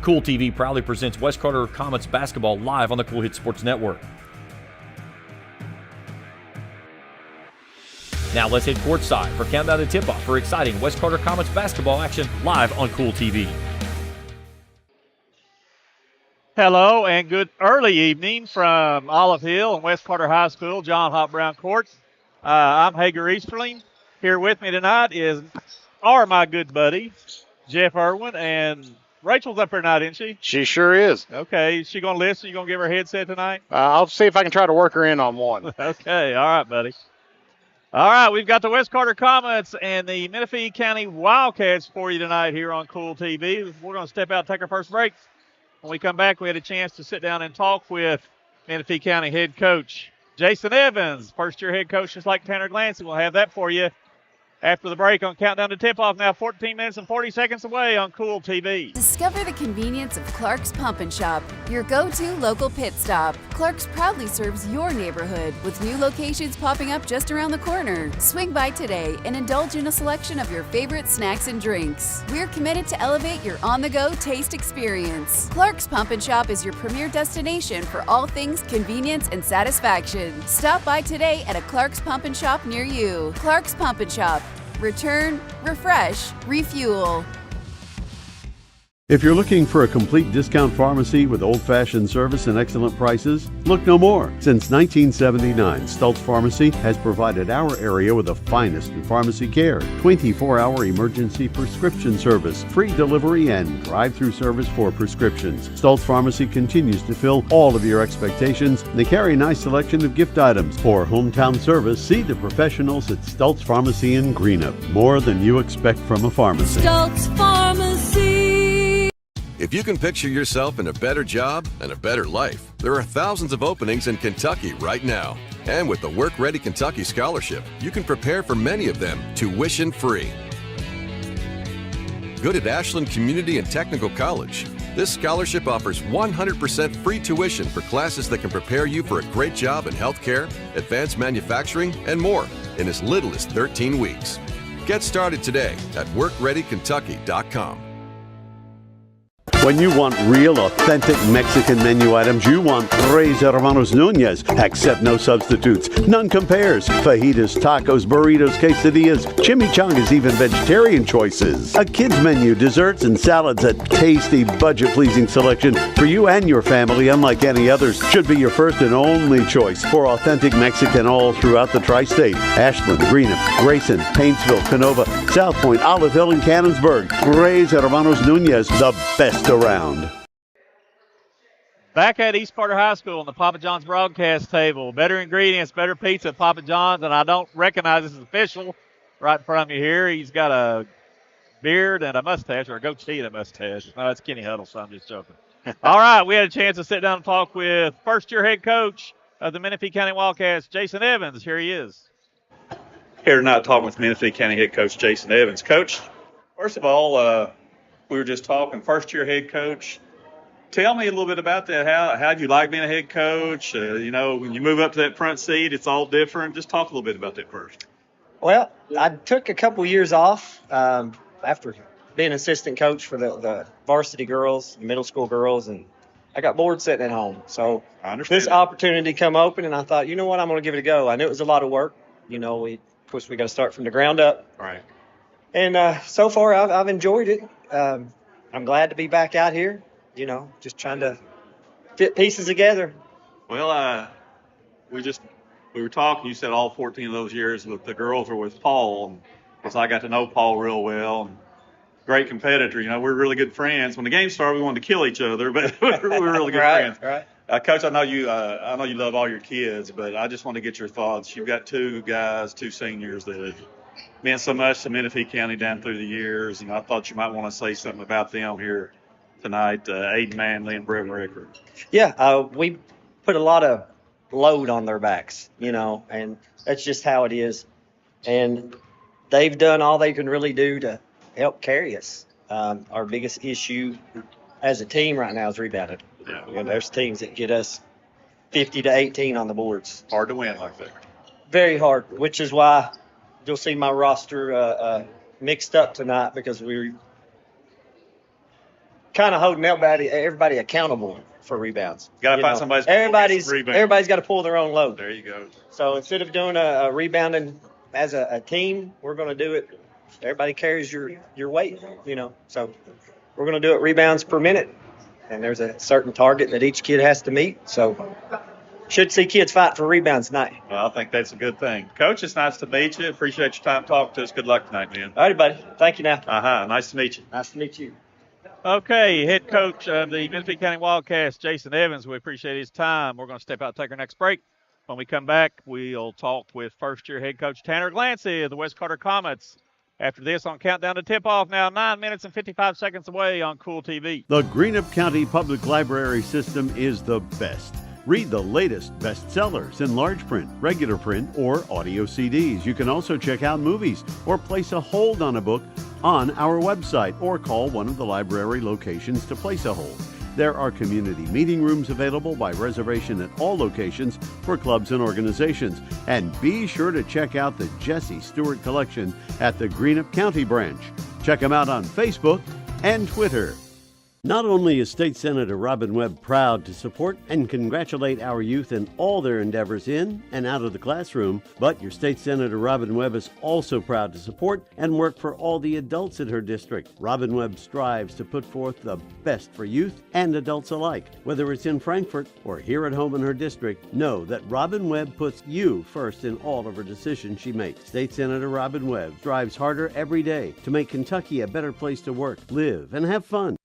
Kool TV proudly presents West Carter Comets basketball live on the Kool Hit Sports Network. Now let's hit courtside for countdown to tip-off for exciting West Carter Comets basketball action live on Kool TV. Hello and good early evening from Olive Hill and West Carter High School, John Hop Brown Court. I'm Hager Easterling. Here with me tonight are my good buddy, Jeff Irwin, and Rachel's up here tonight, isn't she? She sure is. Okay, is she going to listen? You going to give her a headset tonight? I'll see if I can try to work her in on one. Okay, all right, buddy. All right, we've got the West Carter Comets and the Menifee County Wildcats for you tonight here on Kool TV. We're going to step out and take our first break. When we come back, we had a chance to sit down and talk with Menifee County head coach Jason Evans, first-year head coach just like Tanner Glancy. We'll have that for you after the break on Countdown to Tip-Off, now 14 minutes and 40 seconds away on Kool TV. Discover the convenience of Clark's Pump and Shop, your go-to local pit stop. Clark's proudly serves your neighborhood with new locations popping up just around the corner. Swing by today and indulge in a selection of your favorite snacks and drinks. We're committed to elevate your on-the-go taste experience. Clark's Pump and Shop is your premier destination for all things convenience and satisfaction. Stop by today at a Clark's Pump and Shop near you. Clark's Pump and Shop. Return, refresh, refuel. If you're looking for a complete discount pharmacy with old-fashioned service and excellent prices, look no more. Since 1979, Stultz Pharmacy has provided our area with the finest in pharmacy care, 24-hour emergency prescription service, free delivery, and drive-through service for prescriptions. Stultz Pharmacy continues to fill all of your expectations. They carry a nice selection of gift items. For hometown service, see the professionals at Stultz Pharmacy in Greenup. More than you expect from a pharmacy. Stultz Pharmacy. If you can picture yourself in a better job and a better life, there are thousands of openings in Kentucky right now. And with the Work Ready Kentucky Scholarship, you can prepare for many of them tuition-free. Good at Ashland Community and Technical College. This scholarship offers 100% free tuition for classes that can prepare you for a great job in healthcare, advanced manufacturing, and more in as little as 13 weeks. Get started today at WorkReadyKentucky.com. When you want real, authentic Mexican menu items, you want Tres Hermanos Nunez. Accept no substitutes. None compares. Fajitas, tacos, burritos, quesadillas, chimichangas, even vegetarian choices. A kids menu, desserts, and salads. A tasty, budget-pleasing selection for you and your family, unlike any others. Should be your first and only choice for authentic Mexican all throughout the tri-state. Ashland, Greenup, Grayson, Paintsville, Canova, South Point, Olive Hill, and Cannonsburg. Tres Hermanos Nunez, the best around. Back at East Carter High School on the Papa John's broadcast table. Better ingredients, better pizza at Papa John's, and I don't recognize this is official right in front of me here. He's got a beard and a mustache, or a goatee and a mustache. No, that's Kenny Huddle, so I'm just joking. All right, we had a chance to sit down and talk with first-year head coach of the Menifee County Wildcats, Jason Evans. Here he is. Here tonight talking with Menifee County head coach Jason Evans. Coach, first of all, we were just talking, first-year head coach. Tell me a little bit about that. How do you like being a head coach? You know, when you move up to that front seat, it's all different. Just talk a little bit about that first. Well, I took a couple years off after being assistant coach for the varsity girls, the middle school girls, and I got bored sitting at home. So this opportunity come open, and I thought, you know what, I'm going to give it a go. I knew it was a lot of work. You know, of course, we got to start from the ground up. Right. And so far, I've enjoyed it. I'm glad to be back out here, you know, just trying to fit pieces together. Well, we were talking, you said all 14 of those years with the girls were with Paul, and because I got to know Paul real well, and great competitor. You know, we're really good friends. When the game started, we wanted to kill each other, but we were really good friends. Right. Coach, I know you love all your kids, but I just want to get your thoughts. You've got two seniors that meant so much to Menifee County down through the years, and I thought you might want to say something about them here tonight, Aiden Manley and Brett Ricker. Yeah, we put a lot of load on their backs, you know, and that's just how it is. And they've done all they can really do to help carry us. Our biggest issue as a team right now is rebounding. Yeah. You know, there's teams that get us 50 to 18 on the boards. Hard to win like that. Very hard, which is why you'll see my roster mixed up tonight, because kind of holding everybody accountable for rebounds. Got to find somebody. Everybody's got to pull their own load. There you go. So instead of doing a rebounding as a team, we're going to do it. Everybody carries your weight, So we're going to do it rebounds per minute, and there's a certain target that each kid has to meet. So should see kids fight for rebounds tonight. Well, I think that's a good thing. Coach, it's nice to meet you. Appreciate your time talking to us. Good luck tonight, man. All right, buddy. Thank you now. Nice to meet you. Nice to meet you. Okay, head coach of the Menifee County Wildcats, Jason Evans. We appreciate his time. We're going to step out and take our next break. When we come back, we'll talk with first-year head coach Tanner Glancy of the West Carter Comets. After this on Countdown to Tip-Off, now 9 minutes and 55 seconds away on Kool TV. The Greenup County Public Library system is the best. Read the latest bestsellers in large print, regular print, or audio CDs. You can also check out movies or place a hold on a book on our website or call one of the library locations to place a hold. There are community meeting rooms available by reservation at all locations for clubs and organizations. And be sure to check out the Jesse Stewart collection at the Greenup County branch. Check them out on Facebook and Twitter. Not only is State Senator Robin Webb proud to support and congratulate our youth in all their endeavors in and out of the classroom, but your State Senator Robin Webb is also proud to support and work for all the adults in her district. Robin Webb strives to put forth the best for youth and adults alike. Whether it's in Frankfort or here at home in her district, know that Robin Webb puts you first in all of her decisions she makes. State Senator Robin Webb strives harder every day to make Kentucky a better place to work, live, and have fun.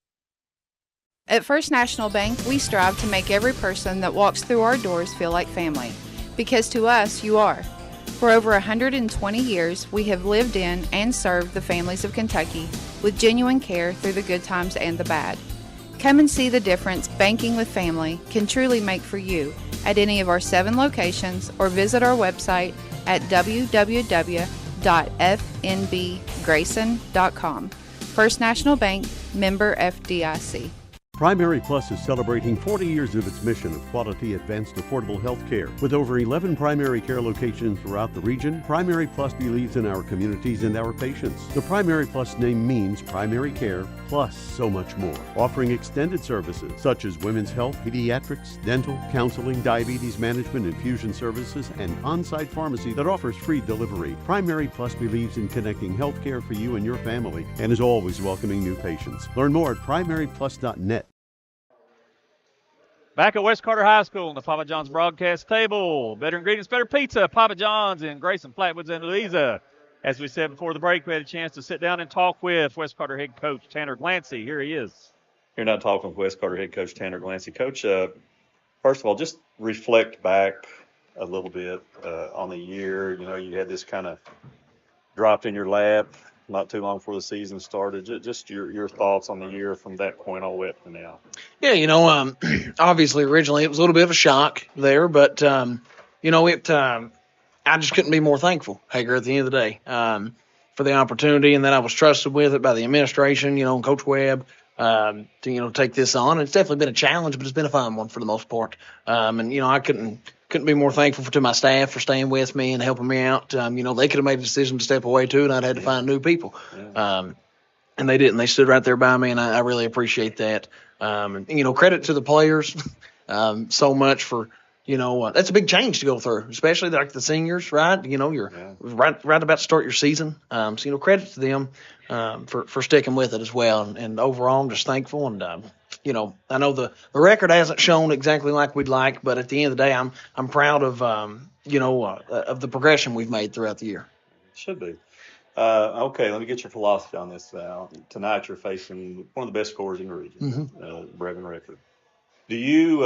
At First National Bank, we strive to make every person that walks through our doors feel like family, because to us, you are. For over 120 years, we have lived in and served the families of Kentucky with genuine care through the good times and the bad. Come and see the difference banking with family can truly make for you at any of our 7 locations or visit our website at www.fnbgrayson.com. First National Bank, member FDIC. Primary Plus is celebrating 40 years of its mission of quality, advanced, affordable health care. With over 11 primary care locations throughout the region, Primary Plus believes in our communities and our patients. The Primary Plus name means primary care plus so much more. Offering extended services such as women's health, pediatrics, dental, counseling, diabetes management, infusion services, and on-site pharmacy that offers free delivery. Primary Plus believes in connecting health care for you and your family and is always welcoming new patients. Learn more at primaryplus.net. Back at West Carter High School on the Papa John's broadcast table. Better ingredients, better pizza. Papa John's in Grayson, Flatwoods, and Louisa. As we said before the break, we had a chance to sit down and talk with West Carter head coach Tanner Glancy. Here he is. You're not talking with West Carter head coach Tanner Glancy. Coach, first of all, just reflect back a little bit on the year. You know, you had this kind of dropped in your lap not too long before the season started. Just your thoughts on the year from that point all the way up to now. Yeah, obviously originally it was a little bit of a shock there, but, I just couldn't be more thankful, Hager, at the end of the day, for the opportunity and that I was trusted with it by the administration, Coach Webb, to, take this on. It's definitely been a challenge, but it's been a fun one for the most part. I couldn't be more thankful to my staff for staying with me and helping me out. They could have made a decision to step away too, and I'd had to find new people. And they didn't. They stood right there by me, and I really appreciate that. Credit to the players so much for, that's a big change to go through, especially like the seniors, right? You're right about to start your season. So, credit to them for sticking with it as well. And overall, I'm just thankful. And, I know the record hasn't shown exactly like we'd like, but at the end of the day, I'm proud of, of the progression we've made throughout the year. Should be. Okay, let me get your philosophy on this. Tonight you're facing one of the best scorers in the region, Brevin Redford. Do you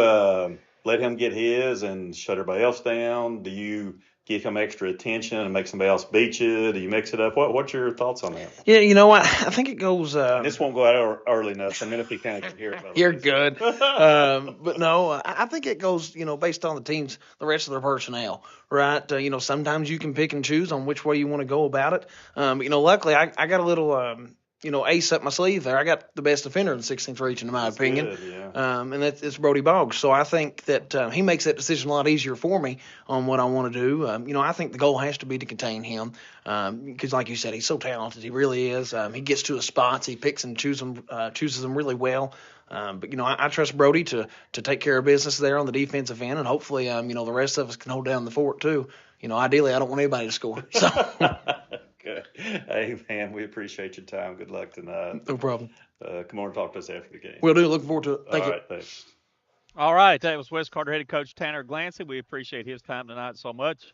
let him get his and shut everybody else down? Do you give him extra attention and make somebody else beat you? Do you mix it up? What's your thoughts on that? Yeah, I think it goes. This won't go out early enough. So Menifee County can hear it. You're good. But no, I think it goes, based on the rest of their personnel, right? Sometimes you can pick and choose on which way you want to go about it. Luckily I got a little ace up my sleeve there. I got the best defender in the 16th region, in my opinion. Good, yeah. And it's Brody Boggs. So I think that he makes that decision a lot easier for me on what I want to do. I think the goal has to be to contain him because, like you said, he's so talented. He really is. He gets to his spots. He picks and chooses them really well. But I trust Brody to take care of business there on the defensive end, and hopefully, the rest of us can hold down the fort too. Ideally, I don't want anybody to score. So. Good. Hey, man, we appreciate your time. Good luck tonight. No problem. Come on and talk to us after the game. We'll do. Looking forward to it. Thank you. All right, thanks. All right, that was West Carter head coach Tanner Glancy. We appreciate his time tonight so much.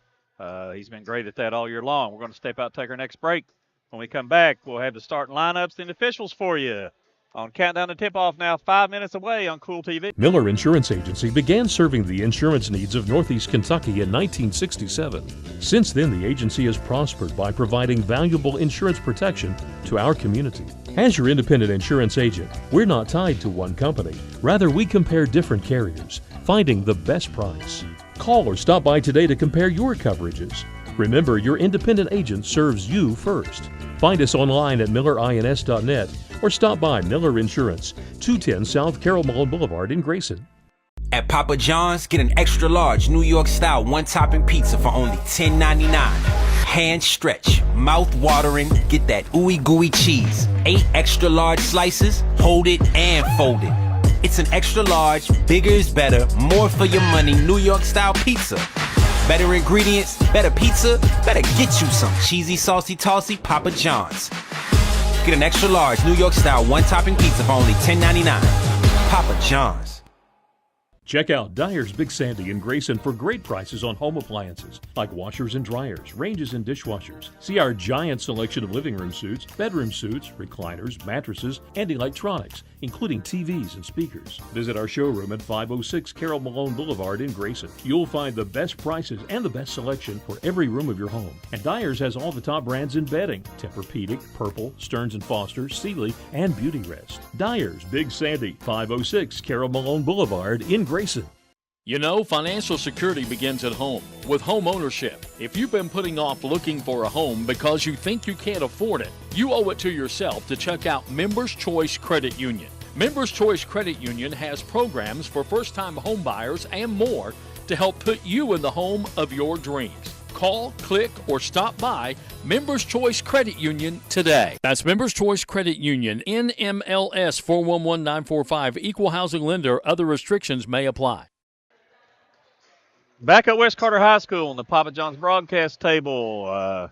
He's been great at that all year long. We're going to step out, take our next break. When we come back, we'll have the starting lineups and officials for you. On Countdown to Tip-Off now, 5 minutes away on Kool TV. Miller Insurance Agency began serving the insurance needs of Northeast Kentucky in 1967. Since then, the agency has prospered by providing valuable insurance protection to our community. As your independent insurance agent, we're not tied to one company. Rather, we compare different carriers, finding the best price. Call or stop by today to compare your coverages. Remember, your independent agent serves you first. Find us online at millerins.net or stop by Miller Insurance, 210 South Carroll Mullen Boulevard in Grayson. At Papa John's, get an extra large New York style one-topping pizza for only $10.99. Hand stretch, mouth watering, get that ooey gooey cheese. 8 extra large slices, hold it and fold it. It's an extra large, bigger is better, more for your money New York style pizza. Better ingredients, better pizza, better get you some cheesy, saucy, tossy Papa John's. Get an extra large New York style one-topping pizza for only $10.99. Papa John's. Check out Dyer's Big Sandy in Grayson for great prices on home appliances like washers and dryers, ranges and dishwashers. See our giant selection of living room suites, bedroom suites, recliners, mattresses, and electronics, including TVs and speakers. Visit our showroom at 506 Carroll Malone Boulevard in Grayson. You'll find the best prices and the best selection for every room of your home. And Dyer's has all the top brands in bedding: Tempur-Pedic, Purple, Stearns & Foster, Sealy, and Beauty Rest. Dyer's Big Sandy, 506 Carroll Malone Boulevard in Grayson. You know, financial security begins at home with home ownership. If you've been putting off looking for a home because you think you can't afford it, you owe it to yourself to check out Members Choice Credit Union. Members Choice Credit Union has programs for first-time home buyers and more to help put you in the home of your dreams. Call, click, or stop by Members Choice Credit Union today. That's Members Choice Credit Union, NMLS 411945, Equal Housing Lender. Other restrictions may apply. Back at West Carter High School on the Papa John's broadcast table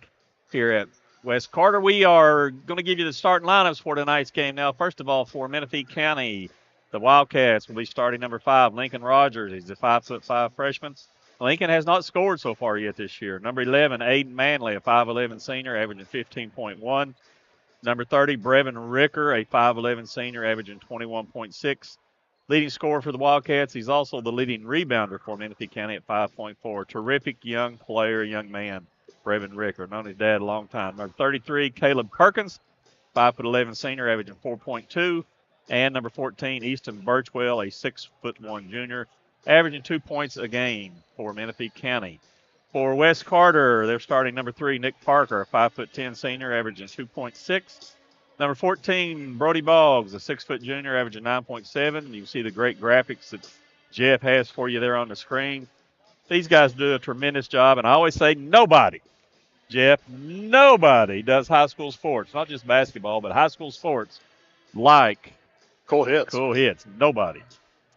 here at West Carter. We are going to give you the starting lineups for tonight's game. Now, first of all, for Menifee County, the Wildcats will be starting number 5, Lincoln Rogers. He's a 5'5" freshman. Lincoln has not scored so far yet this year. Number 11, Aiden Manley, a 5'11" senior, averaging 15.1. Number 30, Brevin Ricker, a 5'11" senior, averaging 21.6. Leading scorer for the Wildcats. He's also the leading rebounder for Menifee County at 5.4. Terrific young player, young man, Brevin Ricker. Known his dad a long time. Number 33, Caleb Perkins, 5'11" senior, averaging 4.2. And number 14, Easton Birchwell, a 6'1" junior, averaging 2 points a game for Menifee County. For West Carter, they're starting number 3, Nick Parker, a 5'10" senior, averaging 2.6. Number 14, Brody Boggs, a 6' junior, averaging 9.7. You can see the great graphics that Jeff has for you there on the screen. These guys do a tremendous job, and I always say nobody, Jeff, nobody does high school sports, not just basketball, but high school sports like Kool hits. Kool hits. Nobody.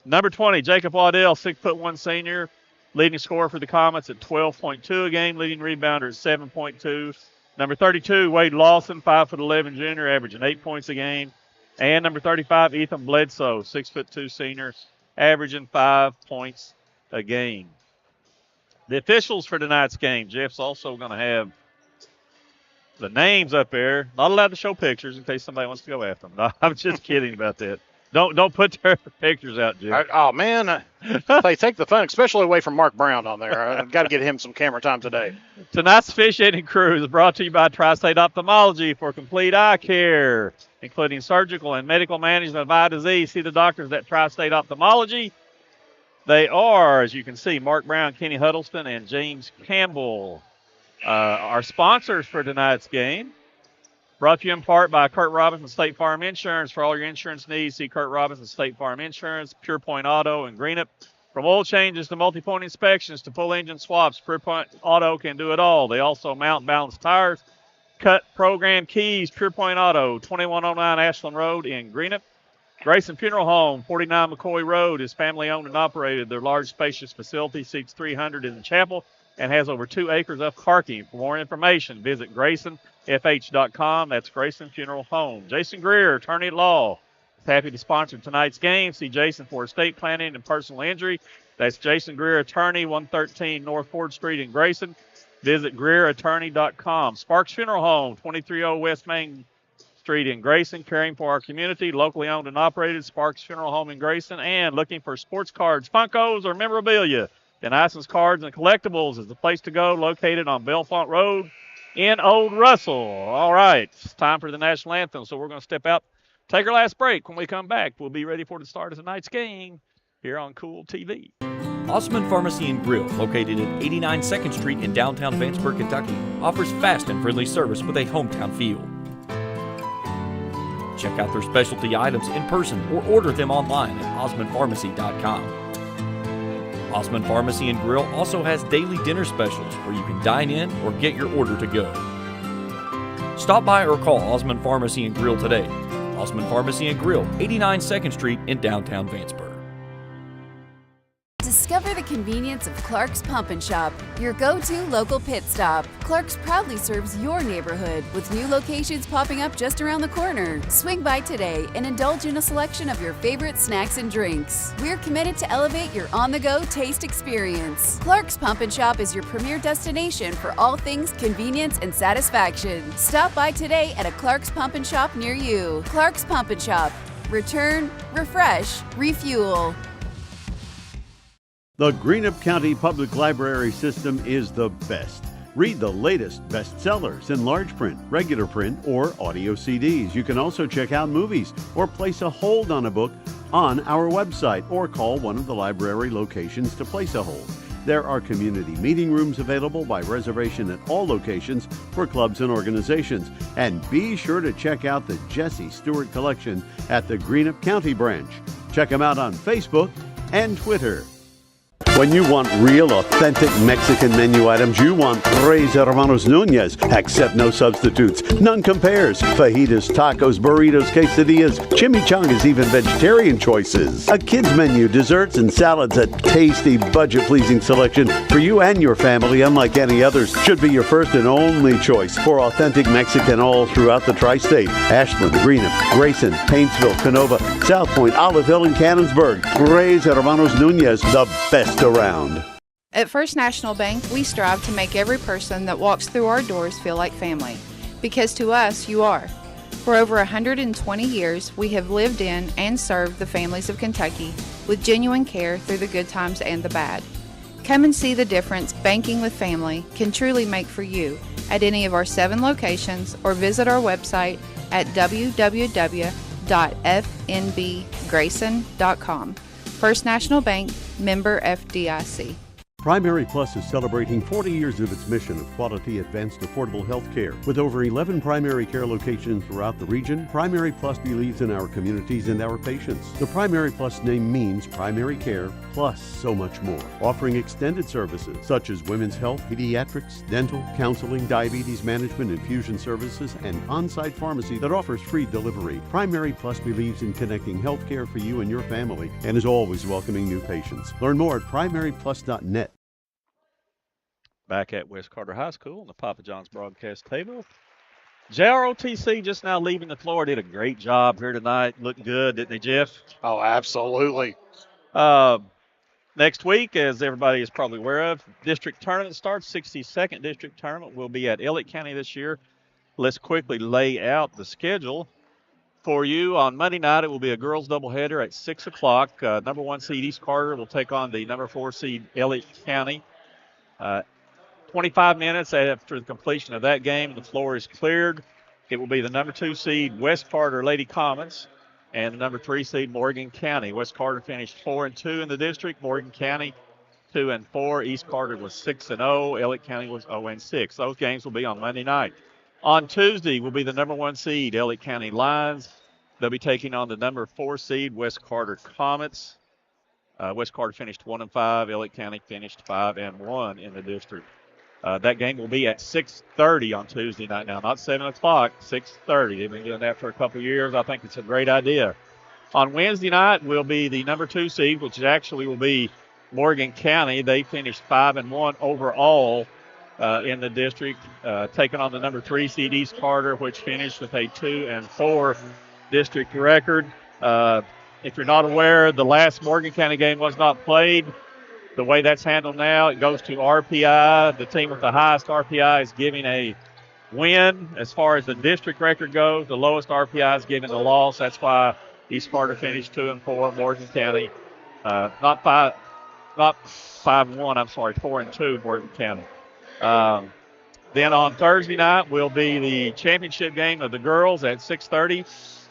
Number 20, Jacob Waddell, 6'1" senior, leading scorer for the Comets at 12.2 a game, leading rebounder at 7.2. Number 32, Wade Lawson, 5'11" junior, averaging 8 points a game. And number 35, Ethan Bledsoe, 6'2" senior, averaging 5 points a game. The officials for tonight's game, Jeff's also going to have the names up there. Not allowed to show pictures in case somebody wants to go after them. No, I'm just kidding about that. Don't put their pictures out, Jeff. Oh, man. They take the fun, especially away from Mark Brown on there. I've got to get him some camera time today. Tonight's officiating crew is brought to you by Tri-State Ophthalmology for complete eye care, including surgical and medical management of eye disease. See the doctors at Tri-State Ophthalmology. They are, as you can see, Mark Brown, Kenny Huddleston, and James Campbell. Our sponsors for tonight's game Brought to you in part by Kurt Robinson State Farm Insurance. For all your insurance needs, see Kurt Robinson State Farm Insurance, Pure Point Auto, and Greenup. From oil changes to multi-point inspections to full engine swaps, Pure Point Auto can do it all. They also mount and balance tires, cut program keys. Pure Point Auto, 2109 Ashland Road in Greenup. Grayson Funeral Home, 49 McCoy Road, is family-owned and operated. Their large, spacious facility seats 300 in the chapel and has over 2 acres of parking. For more information, visit GraysonFH.com. That's Grayson Funeral Home. Jason Greer, attorney at law, is happy to sponsor tonight's game. See Jason for estate planning and personal injury. That's Jason Greer, attorney, 113 North 4th Street in Grayson. Visit GreerAttorney.com. Sparks Funeral Home, 230 West Main Street in Grayson, caring for our community, locally owned and operated. Sparks Funeral Home in Grayson. And looking for sports cards, Funkos, or memorabilia, then Ison's Cards and Collectibles is the place to go, located on Bellefonte Road in Old Russell. All right, it's time for the national anthem, so we're going to step out, take our last break. When we come back, we'll be ready for the start of tonight's game here on Kool TV. Osmond Pharmacy and Grill, located at 89 2nd Street in downtown Vanceburg, Kentucky, offers fast and friendly service with a hometown feel. Check out their specialty items in person or order them online at osmondpharmacy.com. Osmond Pharmacy and Grill also has daily dinner specials where you can dine in or get your order to go. Stop by or call Osmond Pharmacy and Grill today. Osmond Pharmacy and Grill, 89 2nd Street in downtown Vanceburg. Discover the convenience of Clark's Pump and Shop, your go-to local pit stop. Clark's proudly serves your neighborhood with new locations popping up just around the corner. Swing by today and indulge in a selection of your favorite snacks and drinks. We're committed to elevate your on-the-go taste experience. Clark's Pump and Shop is your premier destination for all things convenience and satisfaction. Stop by today at a Clark's Pump and Shop near you. Clark's Pump and Shop. Return, refresh, refuel. The Greenup County Public Library system is the best. Read the latest bestsellers in large print, regular print, or audio CDs. You can also check out movies or place a hold on a book on our website or call one of the library locations to place a hold. There are community meeting rooms available by reservation at all locations for clubs and organizations. And be sure to check out the Jesse Stewart collection at the Greenup County branch. Check them out on Facebook and Twitter. When you want real, authentic Mexican menu items, you want Tres Hermanos Nunez. Accept no substitutes. None compares. Fajitas, tacos, burritos, quesadillas, chimichangas, even vegetarian choices. A kids menu, desserts and salads, a tasty, budget-pleasing selection for you and your family, unlike any others. Should be your first and only choice for authentic Mexican all throughout the tri-state. Ashland, Greenup, Grayson, Paintsville, Canova, South Point, Olive Hill, and Cannonsburg. Tres Hermanos Nunez, the best around. At First National Bank, we strive to make every person that walks through our doors feel like family. Because to us, you are. For over 120 years, we have lived in and served the families of Kentucky with genuine care through the good times and the bad. Come and see the difference banking with family can truly make for you at any of our 7 locations or visit our website at www.fnbgrayson.com. First National Bank, member FDIC. Primary Plus is celebrating 40 years of its mission of quality, advanced, affordable health care. With over 11 primary care locations throughout the region, Primary Plus believes in our communities and our patients. The Primary Plus name means primary care plus so much more, offering extended services such as women's health, pediatrics, dental, counseling, diabetes management, infusion services, and on-site pharmacy that offers free delivery. Primary Plus believes in connecting health care for you and your family and is always welcoming new patients. Learn more at primaryplus.net. Back at West Carter High School on the Papa John's broadcast table. JROTC just now leaving the floor. Did a great job here tonight. Looked good, didn't they, Jeff? Oh, absolutely. Next week, as everybody is probably aware of, district tournament starts. 62nd district tournament will be at Elliott County this year. Let's quickly lay out the schedule for you. On Monday night, it will be a girls doubleheader at 6 o'clock. Number 1 seed East Carter will take on the number 4 seed Elliott County. 25 minutes after the completion of that game, the floor is cleared. It will be the number 2 seed West Carter Lady Comets and the number 3 seed Morgan County. West Carter finished 4-2 in the district. Morgan County 2-4. East Carter was 6-0. Elliott County was 0-6. Those games will be on Monday night. On Tuesday will be the number 1 seed, Elliott County Lions. They'll be taking on the number 4 seed, West Carter Comets. West Carter finished 1-5. Elliott County finished 5-1 in the district. That game will be at 6:30 on Tuesday night now, not 7 o'clock, 6:30. They've been doing that for a couple of years. I think it's a great idea. On Wednesday night will be the number 2 seed, which actually will be Morgan County. They finished 5-1 overall in the district, taking on the number 3 seed, East Carter, which finished with a 2-4 district record. If you're not aware, the last Morgan County game was not played. The way that's handled now, it goes to RPI. The team with the highest RPI is giving a win. As far as the district record goes, the lowest RPI is giving a loss. That's why East Carter finished 2-4. Morgan County, not 5-1. I'm sorry, 4-2. Morgan County. Then on Thursday night will be the championship game of the girls at 6:30.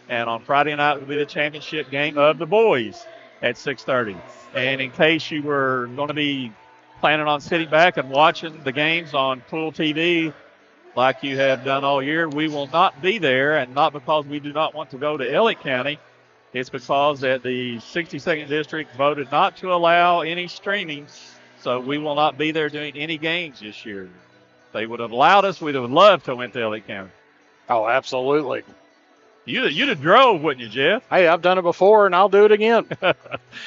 And on Friday night will be the championship game of the boys at 6:30. And in case you were going to be planning on sitting back and watching the games on Kool TV like you have done all year, we will not be there, and not because we do not want to go to Elliott County. It's because that the 62nd District voted not to allow any streaming, so we will not be there doing any games this year. If they would have allowed us, we'd have loved to went to Elliott County. Oh, absolutely. You'd have drove, wouldn't you, Jeff? Hey, I've done it before, and I'll do it again.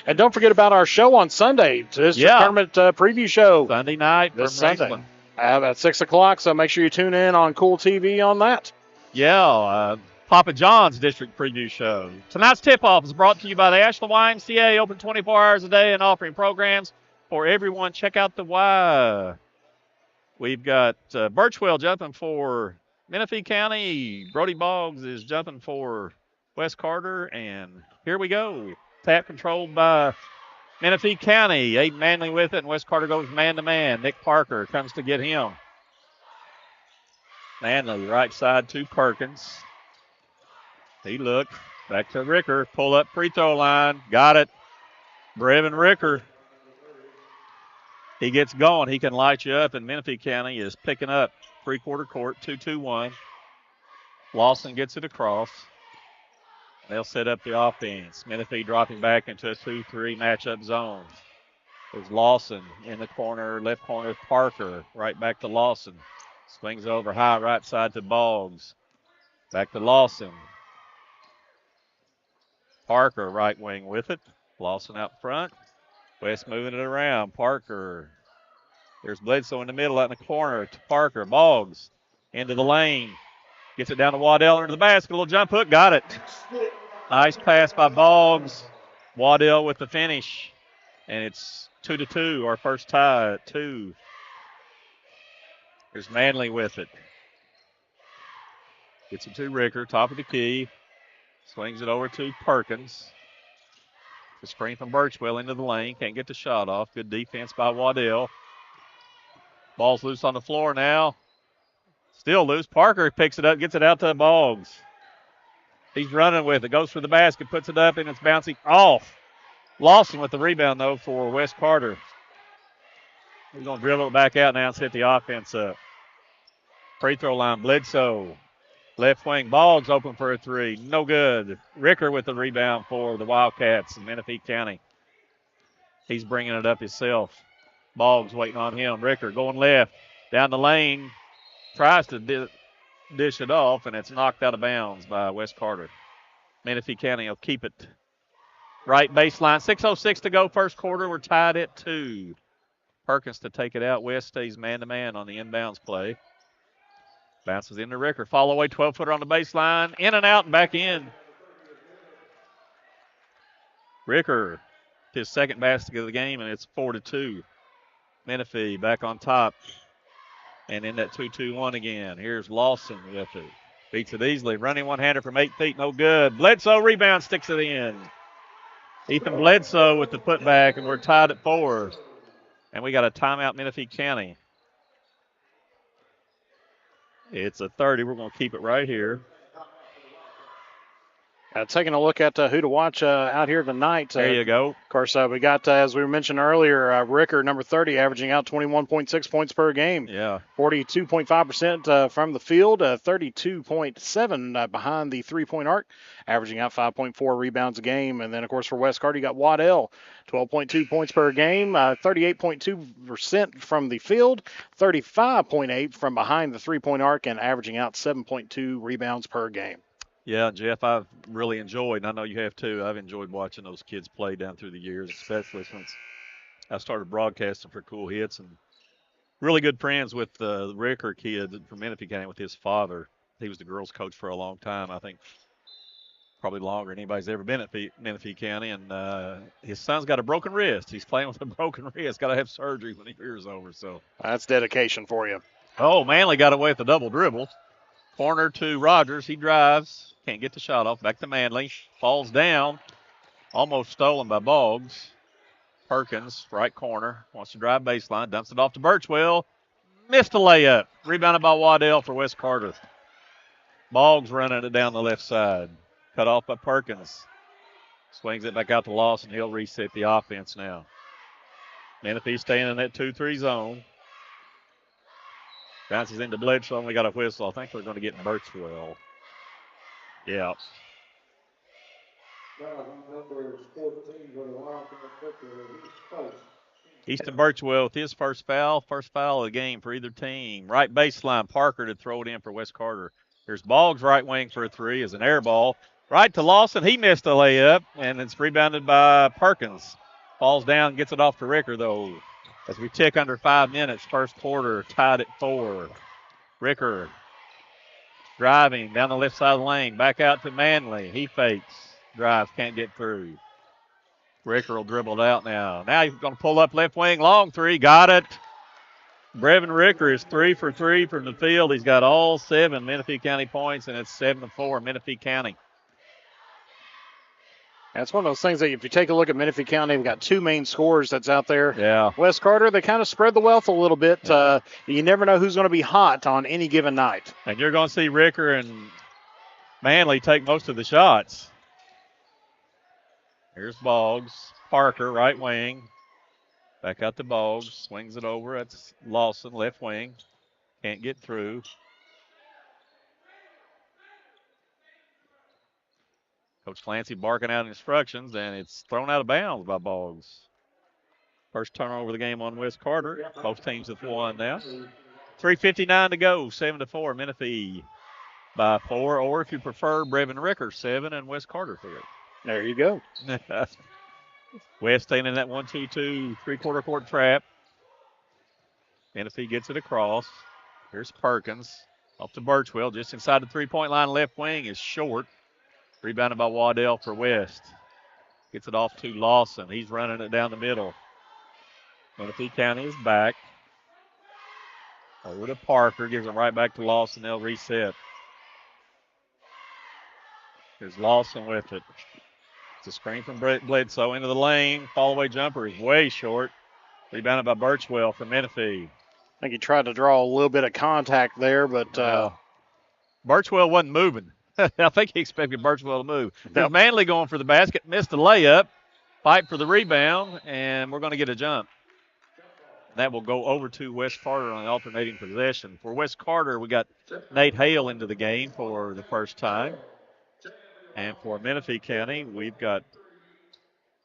And don't forget about our show on Sunday, District Tournament preview show. Sunday night this from Sunday. Rangeland. At 6 o'clock, so make sure you tune in on Kool TV on that. Yeah, Papa John's District Preview Show. Tonight's tip-off is brought to you by the Ashland YMCA, open 24 hours a day and offering programs for everyone. Check out the Y. We've got Birchwell jumping for Menifee County. Brody Boggs is jumping for West Carter, and here we go. Tap controlled by Menifee County. Aiden Manley with it, and West Carter goes man-to-man. Nick Parker comes to get him. Manley, right side to Perkins. He looked. Back to Ricker. Pull up free throw line. Got it. Brevin Ricker. He gets going. He can light you up, and Menifee County is picking up three-quarter court, 2-2-1. Lawson gets it across. They'll set up the offense. Menifee dropping back into a 2-3 matchup zone. There's Lawson in the corner, left corner, Parker. Right back to Lawson. Swings over high, right side to Boggs. Back to Lawson. Parker, right wing with it. Lawson out front. West moving it around. Parker. There's Bledsoe in the middle, out in the corner to Parker. Boggs into the lane. Gets it down to Waddell into the basket. A little jump hook. Got it. Nice pass by Boggs. Waddell with the finish. And it's 2-2, our first tie at 2. There's Manley with it. Gets it to Ricker, top of the key. Swings it over to Perkins. The screen from Birchwell into the lane. Can't get the shot off. Good defense by Waddell. Ball's loose on the floor now. Still loose. Parker picks it up, gets it out to Boggs. He's running with it. Goes for the basket, puts it up, and it's bouncing off. Lawson with the rebound, though, for West Carter. He's going to dribble it back out now and set the offense up. Free throw line, Bledsoe. Left wing, Boggs open for a three. No good. Ricker with the rebound for the Wildcats in Menifee County. He's bringing it up himself. Boggs waiting on him. Ricker going left. Down the lane. Tries to dish it off, and it's knocked out of bounds by West Carter. Menifee County will keep it. Right baseline. 6:06 to go first quarter. We're tied at 2. Perkins to take it out. West stays man-to-man on the inbounds play. Bounces into Ricker. Follow away 12-footer on the baseline. In and out and back in. Ricker, his second basket of the game, and it's 4-2. Menifee back on top. And in that 2-2-1 again. Here's Lawson with it. Beats it easily. Running one-hander from 8 feet. No good. Bledsoe rebound, sticks it in. Ethan Bledsoe with the putback, and we're tied at 4. And we got a timeout, Menifee County. It's a 30. We're going to keep it right here. Taking a look at who to watch out here tonight. There you go. Of course, we got, as we mentioned earlier, Ricker, number 30, averaging out 21.6 points per game. Yeah. 42.5% from the field, 32.7 behind the three-point arc, averaging out 5.4 rebounds a game. And then, of course, for West Carter, you got Waddell, 12.2 points per game, 38.2% from the field, 35.8 from behind the three-point arc, and averaging out 7.2 rebounds per game. Yeah, Jeff, I've really enjoyed, and I know you have too, I've enjoyed watching those kids play down through the years, especially since I started broadcasting for Kool Hits, and really good friends with the Ricker kid from Menifee County with his father. He was the girls' coach for a long time, I think probably longer than anybody's ever been at Menifee County, and his son's got a broken wrist. He's playing with a broken wrist, got to have surgery when the year's over. So that's dedication for you. Oh, Manley got away with the double dribble. Corner to Rogers. He drives. Can't get the shot off. Back to Manley. Falls down. Almost stolen by Boggs. Perkins, right corner. Wants to drive baseline. Dumps it off to Birchwell. Missed a layup. Rebounded by Waddell for West Carter. Boggs running it down the left side. Cut off by Perkins. Swings it back out to Lawson. He'll reset the offense now. Menifee staying in that 2-3 zone. Bounces into Bledsoe, only got a whistle. I think they're going to get Birchwell. Yeah. Easton Birchwell with his first foul of the game for either team. Right baseline, Parker to throw it in for West Carter. There's Boggs right wing for a three as an air ball. Right to Lawson. He missed a layup, and it's rebounded by Perkins. Falls down, gets it off to Ricker, though. As we tick under 5 minutes, first quarter, tied at 4. Ricker driving down the left side of the lane. Back out to Manley. He fakes. Drives, can't get through. Ricker will dribble it out now. Now he's going to pull up left wing, long three. Got it. Brevin Ricker is 3 for 3 from the field. He's got all 7 Menifee County points, and it's 7-4 Menifee County. That's one of those things that if you take a look at Menifee County, they've got 2 main scorers that's out there. Yeah. West Carter, they kind of spread the wealth a little bit. You never know who's going to be hot on any given night. And you're going to see Ricker and Manley take most of the shots. Here's Boggs. Parker, right wing. Back out to Boggs. Swings it over. That's Lawson, left wing. Can't get through. Coach Clancy barking out instructions, and it's thrown out of bounds by Boggs. First turnover of the game on West Carter. Both teams have won now. 3:59 to go, 7-4. Menifee by 4, or if you prefer, Brevin Ricker 7 and West Carter 3. There you go. West staying in that 1-2-2 three-quarter court trap. Menifee gets it across. Here's Perkins. Off to Birchwell, just inside the three-point line. Left wing is short. Rebounded by Waddell for West. Gets it off to Lawson. He's running it down the middle. Menifee County is back. Over to Parker. Gives it right back to Lawson. They'll reset. Here's Lawson with it. It's a screen from Bledsoe into the lane. Fall-away jumper is way short. Rebounded by Birchwell from Menifee. I think he tried to draw a little bit of contact there, but Birchwell wasn't moving. I think he expected Birchwell to move. Now Manley going for the basket, missed the layup, fight for the rebound, and we're going to get a jump. That will go over to West Carter on the alternating possession. For West Carter, we got Nate Hale into the game for the first time. And for Menifee County, we've got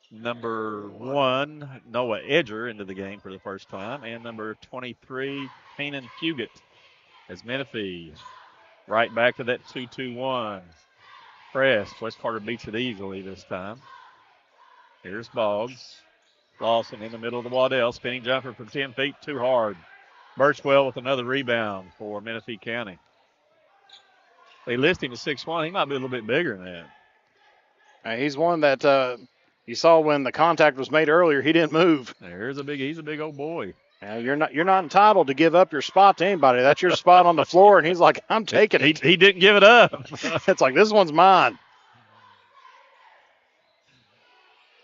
number 1, Noah Edger, into the game for the first time, and number 23, Kanan Fugit, as Menifee. Right back to that 2-2-1 press. West Carter beats it easily this time. Here's Boggs. Lawson in the middle of the Waddell. Spinning jumper from 10 feet, too hard. Birchwell with another rebound for Menifee County. They list him at 6'1". He might be a little bit bigger than that. He's one that you saw when the contact was made earlier. He didn't move. He's a big old boy. You're not entitled to give up your spot to anybody. That's your spot on the floor, and he's like, I'm taking it. He didn't give it up. It's like, this one's mine.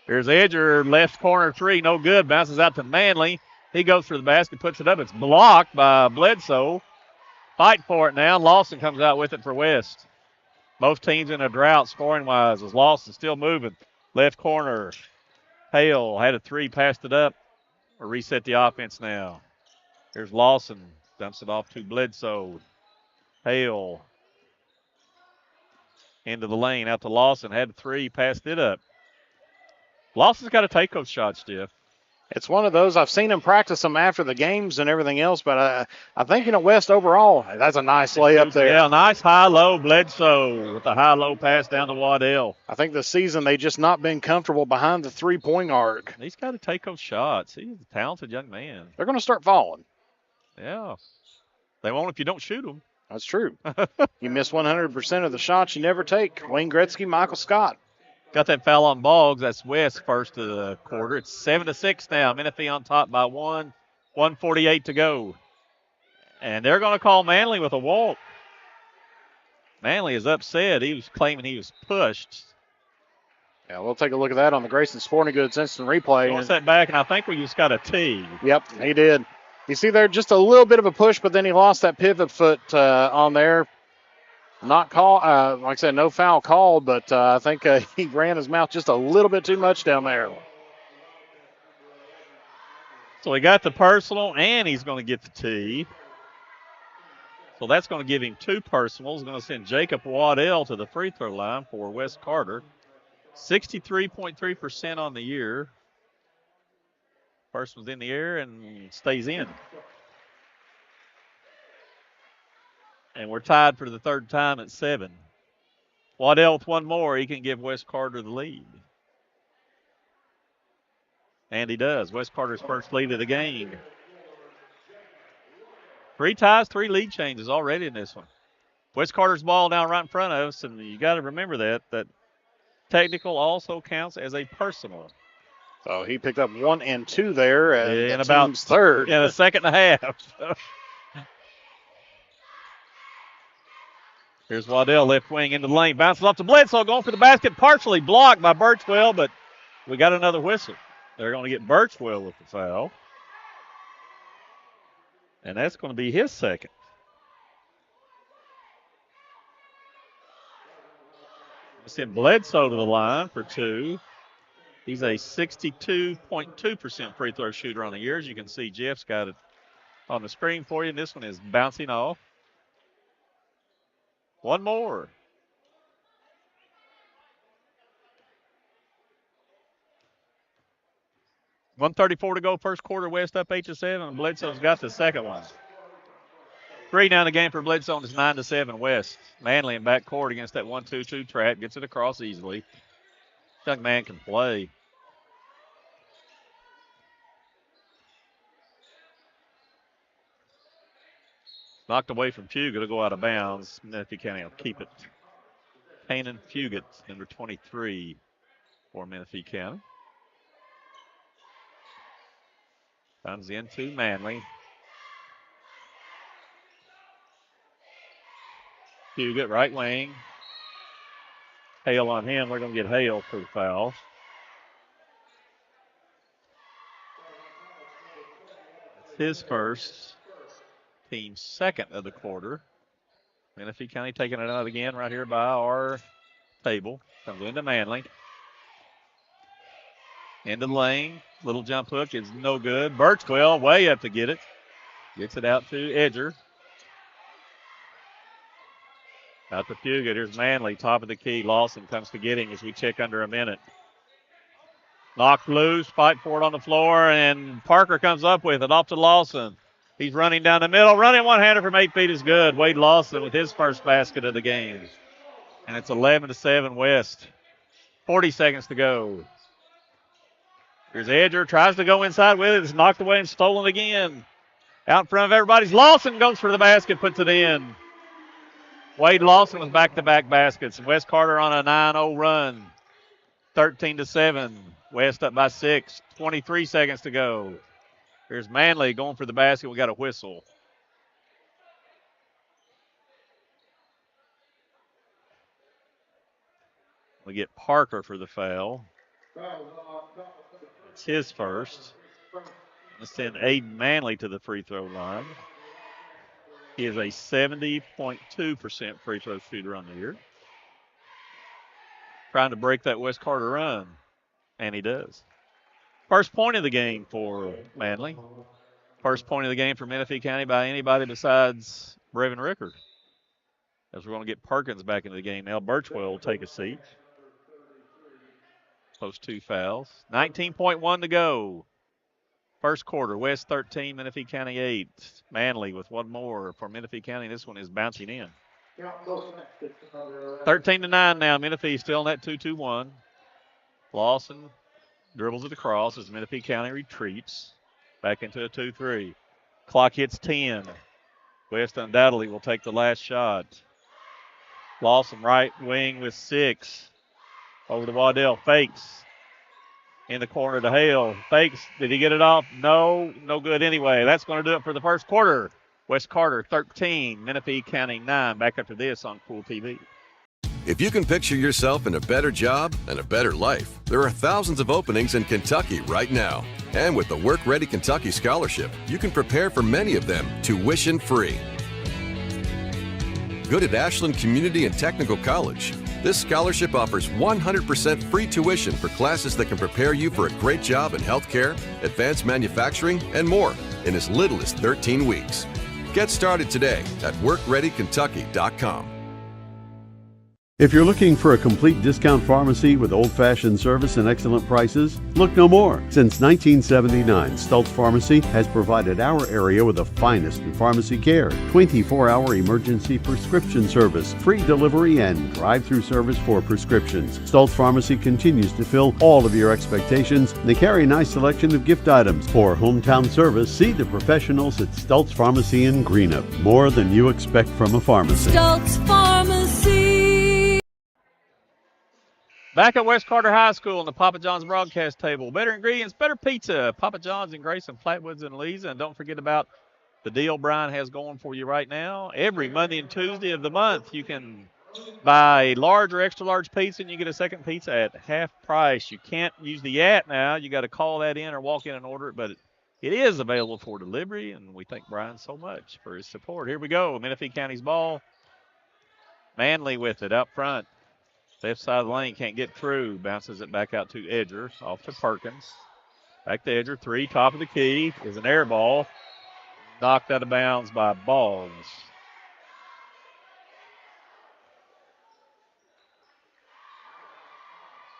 Here's Edger, left corner three, no good. Bounces out to Manley. He goes for the basket, puts it up. It's blocked by Bledsoe. Fight for it now. Lawson comes out with it for West. Both teams in a drought scoring-wise as Lawson still moving. Left corner. Hale had a three, passed it up. Or reset the offense now. Here's Lawson. Dumps it off to Bledsoe. Hale. Into the lane, out to Lawson. Had a three, passed it up. Lawson's got to take those shots, Jeff. It's one of those. I've seen him practice them after the games and everything else, but I think, West overall, that's a nice layup there. Yeah, nice high-low Bledsoe with a high-low pass down to Waddell. I think this season they just not been comfortable behind the three-point arc. He's got to take those shots. He's a talented young man. They're going to start falling. Yeah. They won't if you don't shoot them. That's true. You miss 100% of the shots you never take. Wayne Gretzky, Michael Scott. Got that foul on Boggs. That's West first of the quarter. It's 7-6 now. Menifee on top by 1. 1:48 to go. And they're going to call Manley with a walk. Manley is upset. He was claiming he was pushed. Yeah, we'll take a look at that on the Grayson Sporting Goods instant replay. He set back, and I think we just got a tee. Yep, he did. You see there just a little bit of a push, but then he lost that pivot foot on there. Not call, like I said, no foul called, but I think he ran his mouth just a little bit too much down there. So he got the personal, and he's going to get the tee. So that's going to give him 2 personals. Going to send Jacob Waddell to the free throw line for Wes Carter. 63.3% on the year. First one's in the air and stays in. And we're tied for the third time at 7. Waddell with one more. He can give Wes Carter the lead. And he does. Wes Carter's first lead of the game. 3 ties, 3 lead changes already in this one. Wes Carter's ball down right in front of us, and you got to remember that technical also counts as a personal. So he picked up 1 and 2 there, and in the about team's third. In a second and a half. Here's Waddell, left wing into the lane. Bounces off to Bledsoe, going for the basket. Partially blocked by Birchwell, but we got another whistle. They're going to get Birchwell with the foul. And that's going to be his second. Send Bledsoe to the line for 2. He's a 62.2% free throw shooter on the year. As you can see, Jeff's got it on the screen for you, and this one is bouncing off. One more. $1:34 to go, first quarter. West up 8-7, and Bledsoe's got the second one. 3 now in the game for Bledsoe, and it's 9-7 West. Manley in backcourt against that 1-2-2 trap. Gets it across easily. Young man can play. Knocked away from Fugate to go out of bounds. Menifee County will keep it. Kanan Fugate, number 23 for Menifee County. Comes into Manley. Fugate, right wing. Hale on him. We're going to get Hale for the foul. It's his first. Team's second of the quarter. Menifee County taking it out again right here by our table. Comes into Manley. Into the lane. Little jump hook is no good. Birchwell way up to get it. Gets it out to Edger. Out to Fugate. Here's Manley, top of the key. Lawson comes to get him as we check under a minute. Knocked loose, fight for it on the floor, and Parker comes up with it off to Lawson. He's running down the middle. Running one-hander from 8 feet is good. Wade Lawson with his first basket of the game. And it's 11-7 West. 40 seconds to go. Here's Edger. Tries to go inside with it. It's knocked away and stolen again. Out in front of everybody's Lawson goes for the basket, puts it in. Wade Lawson with back-to-back baskets. West Carter on a 9-0 run. 13-7. West up by 6. 23 seconds to go. Here's Manley going for the basket. We got a whistle. We get Parker for the foul. It's his first. Let's send Aiden Manley to the free throw line. He is a 70.2% free throw shooter on the year. trying to break that West Carter run, and he does. First point of the game for Manley. First point of the game for Menifee County by anybody besides Brevin Rickard. As we're going to get Perkins back into the game now. Birchwell will take a seat. Post 2 fouls. 19.1 to go. First quarter, West 13, Menifee County 8. Manley with one more for Menifee County. This one is bouncing in. 13-9 now. Menifee still in that 2-2-1. Lawson dribbles it across as Menifee County retreats back into a 2-3. Clock hits 10. West undoubtedly will take the last shot. Lawson right wing with 6. Over to Waddell. Fakes. In the corner to Hale. Fakes. Did he get it off? No. No good anyway. That's going to do it for the first quarter. West Carter 13, Menifee County 9. Back after this on Kool TV. If you can picture yourself in a better job and a better life, there are thousands of openings in Kentucky right now. And with the Work Ready Kentucky Scholarship, you can prepare for many of them tuition free. Good at Ashland Community and Technical College. This scholarship offers 100% free tuition for classes that can prepare you for a great job in healthcare, advanced manufacturing, and more in as little as 13 weeks. Get started today at workreadykentucky.com. If you're looking for a complete discount pharmacy with old-fashioned service and excellent prices, look no more. Since 1979, Stultz Pharmacy has provided our area with the finest in pharmacy care, 24-hour emergency prescription service, free delivery, and drive-through service for prescriptions. Stultz Pharmacy continues to fill all of your expectations. They carry a nice selection of gift items. For hometown service, see the professionals at Stultz Pharmacy in Greenup. More than you expect from a pharmacy. Stultz Pharmacy. Back at West Carter High School on the Papa John's broadcast table. Better ingredients, better pizza. Papa John's in Grayson, Flatwoods, and Lee's. And don't forget about the deal Brian has going for you right now. Every Monday and Tuesday of the month, you can buy a large or extra large pizza, and you get a second pizza at half price. You can't use the @ now. You got to call that in or walk in and order it, but it is available for delivery, and we thank Brian so much for his support. Here we go. Menifee County's ball. Manley with it up front. Left side of the lane, can't get through. Bounces it back out to Edger. Off to Perkins. Back to Edger. 3, top of the key. Is an air ball. Knocked out of bounds by Boggs.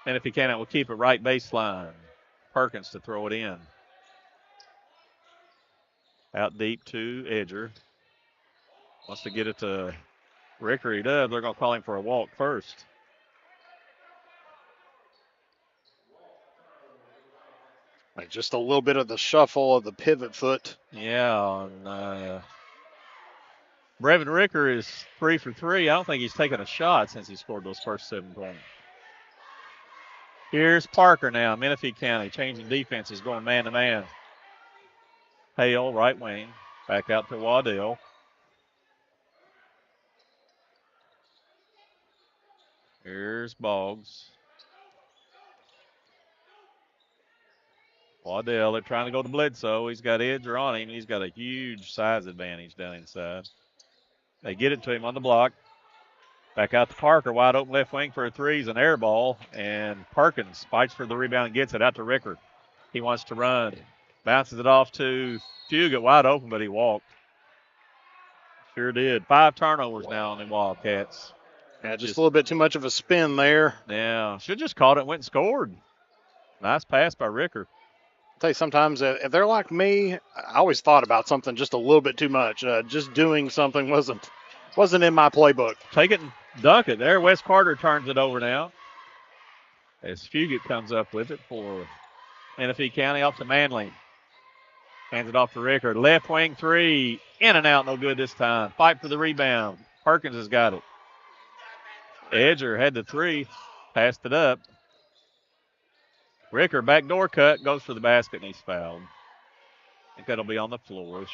And if he cannot, we'll keep it right baseline. Perkins to throw it in. Out deep to Edger. Wants to get it to Ricker. He does. They're going to call him for a walk first. Like just a little bit of the shuffle of the pivot foot. Yeah. And, Brevin Ricker is 3 for 3. I don't think he's taken a shot since he scored those first 7 points. Here's Parker now. Menifee County changing defenses, going man-to-man. Hale, right wing. Back out to Waddell. Here's Boggs. Waddell, they're trying to go to Bledsoe. He's got Edger on him. He's got a huge size advantage down inside. They get it to him on the block. Back out to Parker, wide open left wing for a 3. He's an air ball, and Perkins fights for the rebound and gets it out to Rickard. He wants to run. Bounces it off to Fugate, wide open, but he walked. Sure did. 5 turnovers now on the Wildcats. Yeah, just a little bit too much of a spin there. Yeah, should just caught it, went and scored. Nice pass by Rickard. I'll tell you, sometimes if they're like me, I always thought about something just a little bit too much. Just doing something wasn't in my playbook. Take it and dunk it there. West Carter turns it over now. As Fugate comes up with it for Menifee County off to Manley. Hands it off to Rickard. Left wing 3. In and out, no good this time. Fight for the rebound. Perkins has got it. Edger had the 3. Passed it up. Rickard, backdoor cut, goes for the basket, and he's fouled. I think that'll be on the floor.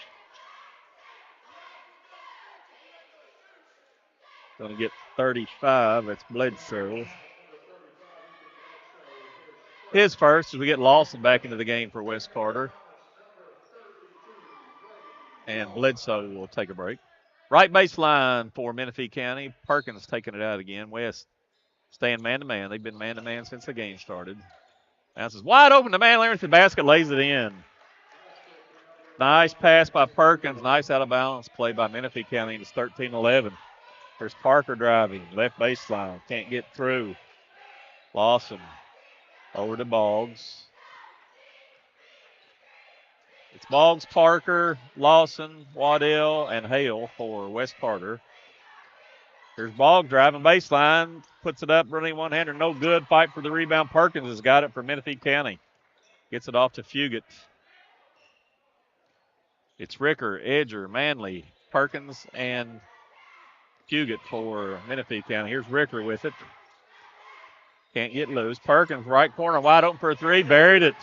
Going to get 35. That's Bledsoe. His first as we get Lawson back into the game for West Carter. And Bledsoe will take a break. Right baseline for Menifee County. Perkins taking it out again. West staying man-to-man. They've been man-to-man since the game started. Bounce is wide open to Manley underneath the basket, lays it in. Nice pass by Perkins. Nice out of balance play by Menifee County. It's 13-11. There's Parker driving. Left baseline. Can't get through. Lawson over to Boggs. It's Boggs, Parker, Lawson, Waddell, and Hale for West Carter. Here's Boggs driving baseline. Puts it up, running one-hander. No good. Fight for the rebound. Perkins has got it for Menifee County. Gets it off to Fugit. It's Ricker, Edger, Manley, Perkins, and Fugit for Menifee County. Here's Ricker with it. Can't get loose. Perkins, right corner, wide open for a three. Buried it.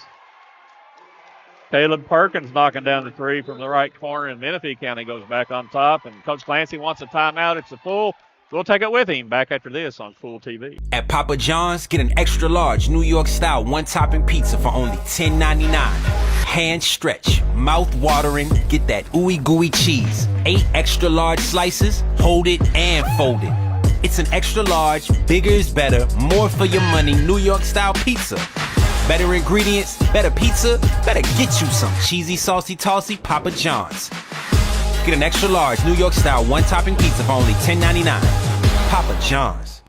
Caleb Perkins knocking down the three from the right corner, and Menifee County goes back on top. And Coach Clancy wants a timeout. It's a full. We'll take it with him back after this on Kool TV. At Papa John's, get an extra large New York style one-topping pizza for only $10.99. Hand stretch, mouth watering, get that ooey gooey cheese. 8 extra large slices, hold it and fold it. It's an extra large, bigger is better, more for your money New York style pizza. Better ingredients, better pizza, better get you some cheesy, saucy, tossy Papa John's. Get an extra large New York style one-topping pizza for only $10.99. Papa John's.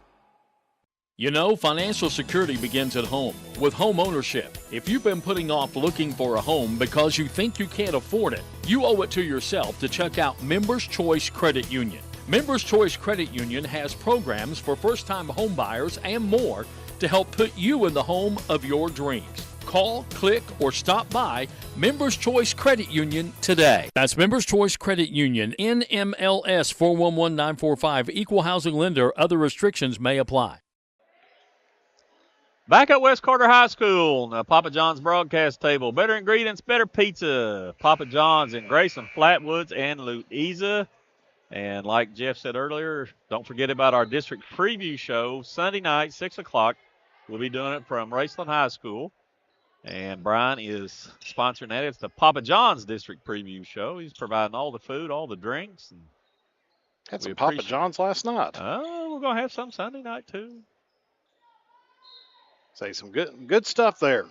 You know, financial security begins at home with home ownership. If you've been putting off looking for a home because you think you can't afford it, you owe it to yourself to check out Members Choice Credit Union. Members Choice Credit Union has programs for first-time home buyers and more to help put you in the home of your dreams. Call, click, or stop by Members Choice Credit Union today. That's Members Choice Credit Union, NMLS 411945, Equal Housing Lender. Other restrictions may apply. Back at West Carter High School, now Papa John's broadcast table. Better ingredients, better pizza. Papa John's in Grayson, Flatwoods, and Louisa. And like Jeff said earlier, don't forget about our district preview show Sunday night, 6 o'clock. We'll be doing it from Raceland High School. And Brian is sponsoring that. It's the Papa John's District Preview Show. He's providing all the food, all the drinks. And had some Papa John's last night. Oh, we're going to have some Sunday night, too. Say some good stuff there.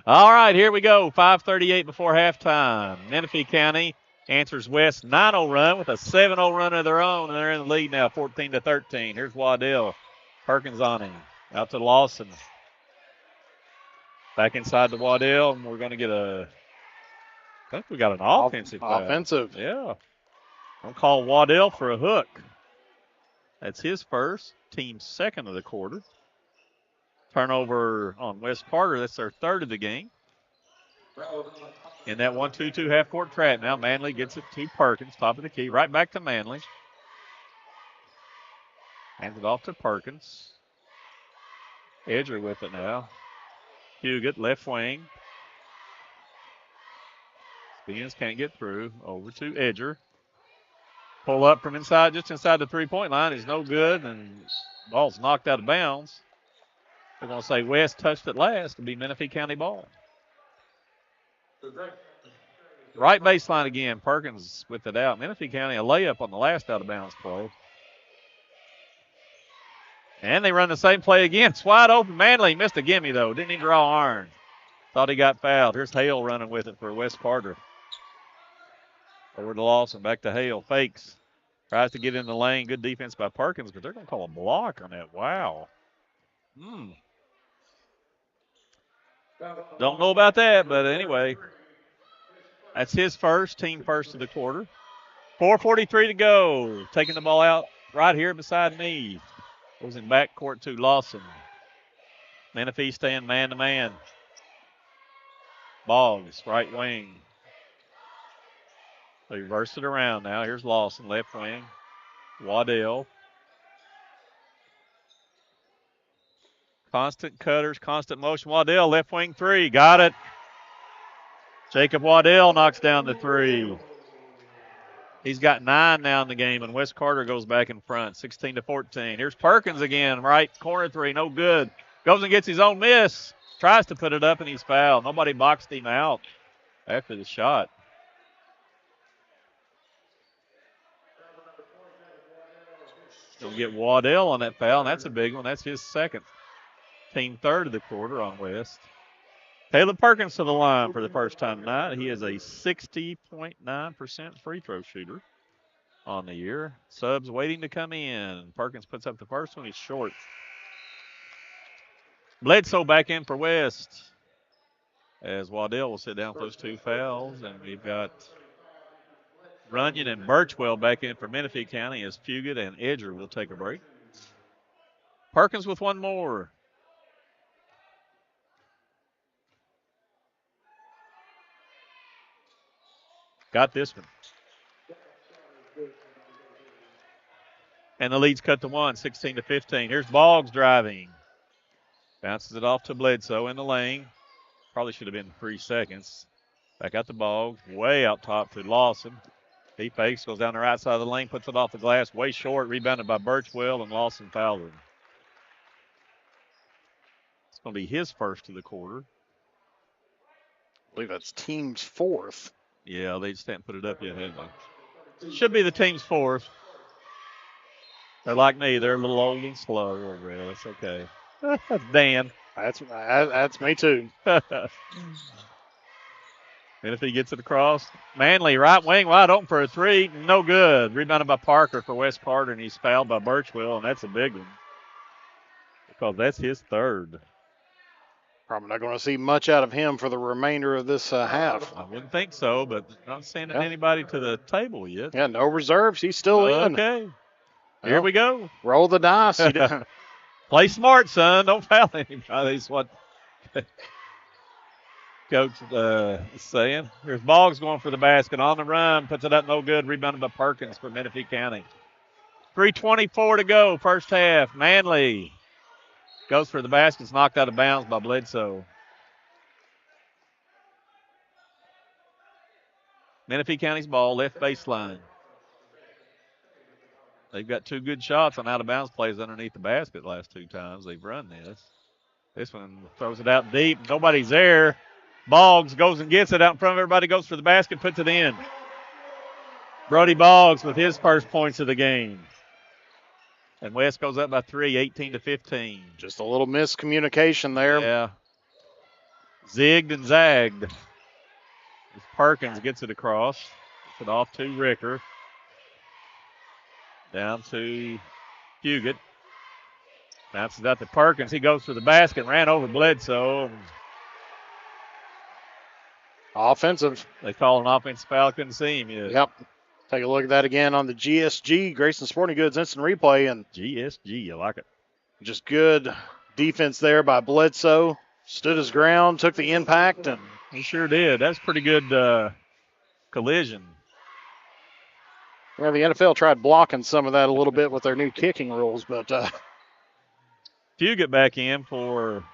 All right, here we go. 5:38 before halftime. Menifee County answers West 9-0 run with a 7-0 run of their own, and they're in the lead now, 14-13. Here's Waddell. Perkins on him. Out to Lawson. Back inside to Waddell, and we're going to get I think we got an offensive foul. Offensive. Yeah. I'm going to call Waddell for a hook. That's his first, team's second of the quarter. Turnover on West Carter, that's their third of the game. In that 1-2-2 half-court trap now, Manley gets it to Perkins, top of the key, right back to Manley. Hands it off to Perkins. Edger with it now. Huguet, left wing. Spins can't get through. Over to Edger. Pull up from inside, just inside the three-point line is no good, and ball's knocked out of bounds. They're going to say West touched it last. It'll be Menifee County ball. Right baseline again. Perkins with it out. Menifee County a layup on the last out-of-bounds play. And they run the same play again. It's wide open. Manley missed a gimme, though. Didn't he draw iron? Thought he got fouled. Here's Hale running with it for West Carter. Over to Lawson. Back to Hale. Fakes. Tries to get in the lane. Good defense by Perkins, but they're going to call a block on that. Wow. Don't know about that, but anyway. That's his first, team first of the quarter. 4:43 to go. Taking the ball out right here beside me. Goes in backcourt to Lawson. Menifee staying man-to-man. Boggs, right wing. They reverse it around now. Here's Lawson, left wing. Waddell. Constant cutters, constant motion. Waddell, left wing three. Got it. Jacob Waddell knocks down the three. He's got 9 now in the game, and West Carter goes back in front, 16-14. Here's Perkins again, right corner three, no good. Goes and gets his own miss. Tries to put it up, and he's fouled. Nobody boxed him out after the shot. He'll get Waddell on that foul, and that's a big one. That's his second. Team third of the quarter on West. Caleb Perkins to the line for the first time tonight. He is a 60.9% free throw shooter on the year. Subs waiting to come in. Perkins puts up the first one. He's short. Bledsoe back in for West, as Waddell will sit down for those two fouls. And we've got Runyon and Birchwell back in for Menifee County, as Fugit and Edger will take a break. Perkins with one more. Got this one. And the lead's cut to 1, 16-15. Here's Boggs driving. Bounces it off to Bledsoe in the lane. Probably should have been 3 seconds. Back out to Boggs. Way out top to Lawson. He fakes, goes down the right side of the lane, puts it off the glass. Way short, rebounded by Birchwell, and Lawson fouled him. It's going to be his first of the quarter. I believe that's team's fourth. Yeah, they just haven't put it up yet, have they? Should be the team's fourth. They're like me. They're a little old and slow over there. That's okay. That's Dan. That's me too. And if he gets it across, Manley, right wing, wide open for a three. No good. Rebounded by Parker for West Carter, and he's fouled by Birchwell, and that's a big one because that's his third. Probably not going to see much out of him for the remainder of this half. I wouldn't think so, but not sending anybody to the table yet. Yeah, no reserves. He's still in. Okay. Here we go. Roll the dice. Play smart, son. Don't foul anybody. That's what Coach is saying. Here's Boggs going for the basket. On the run. Puts it up no good. Rebounded by Perkins for Menifee County. 3:24 to go. First half. Manley goes for the basket. It's knocked out of bounds by Bledsoe. Menifee County's ball. Left baseline. They've got two good shots on out-of-bounds plays underneath the basket the last two times they've run this. This one throws it out deep. Nobody's there. Boggs goes and gets it out in front of everybody, goes for the basket, puts it in. Brody Boggs with his first points of the game. And West goes up by 3, 18-15. Just a little miscommunication there. Yeah. Zigged and zagged. As Perkins gets it across. Gets it off to Ricker. Down to Fugit. Bounces out to Perkins. He goes for the basket, ran over Bledsoe. Offensive. They call an offensive foul. Couldn't see him yet. Yep. Take a look at that again on the GSG, Grayson Sporting Goods instant replay. And GSG, I like it. Just good defense there by Bledsoe. Stood his ground, took the impact. And he sure did. That's pretty good collision. Yeah, the NFL tried blocking some of that a little bit with their new kicking rules, but Fugit back in for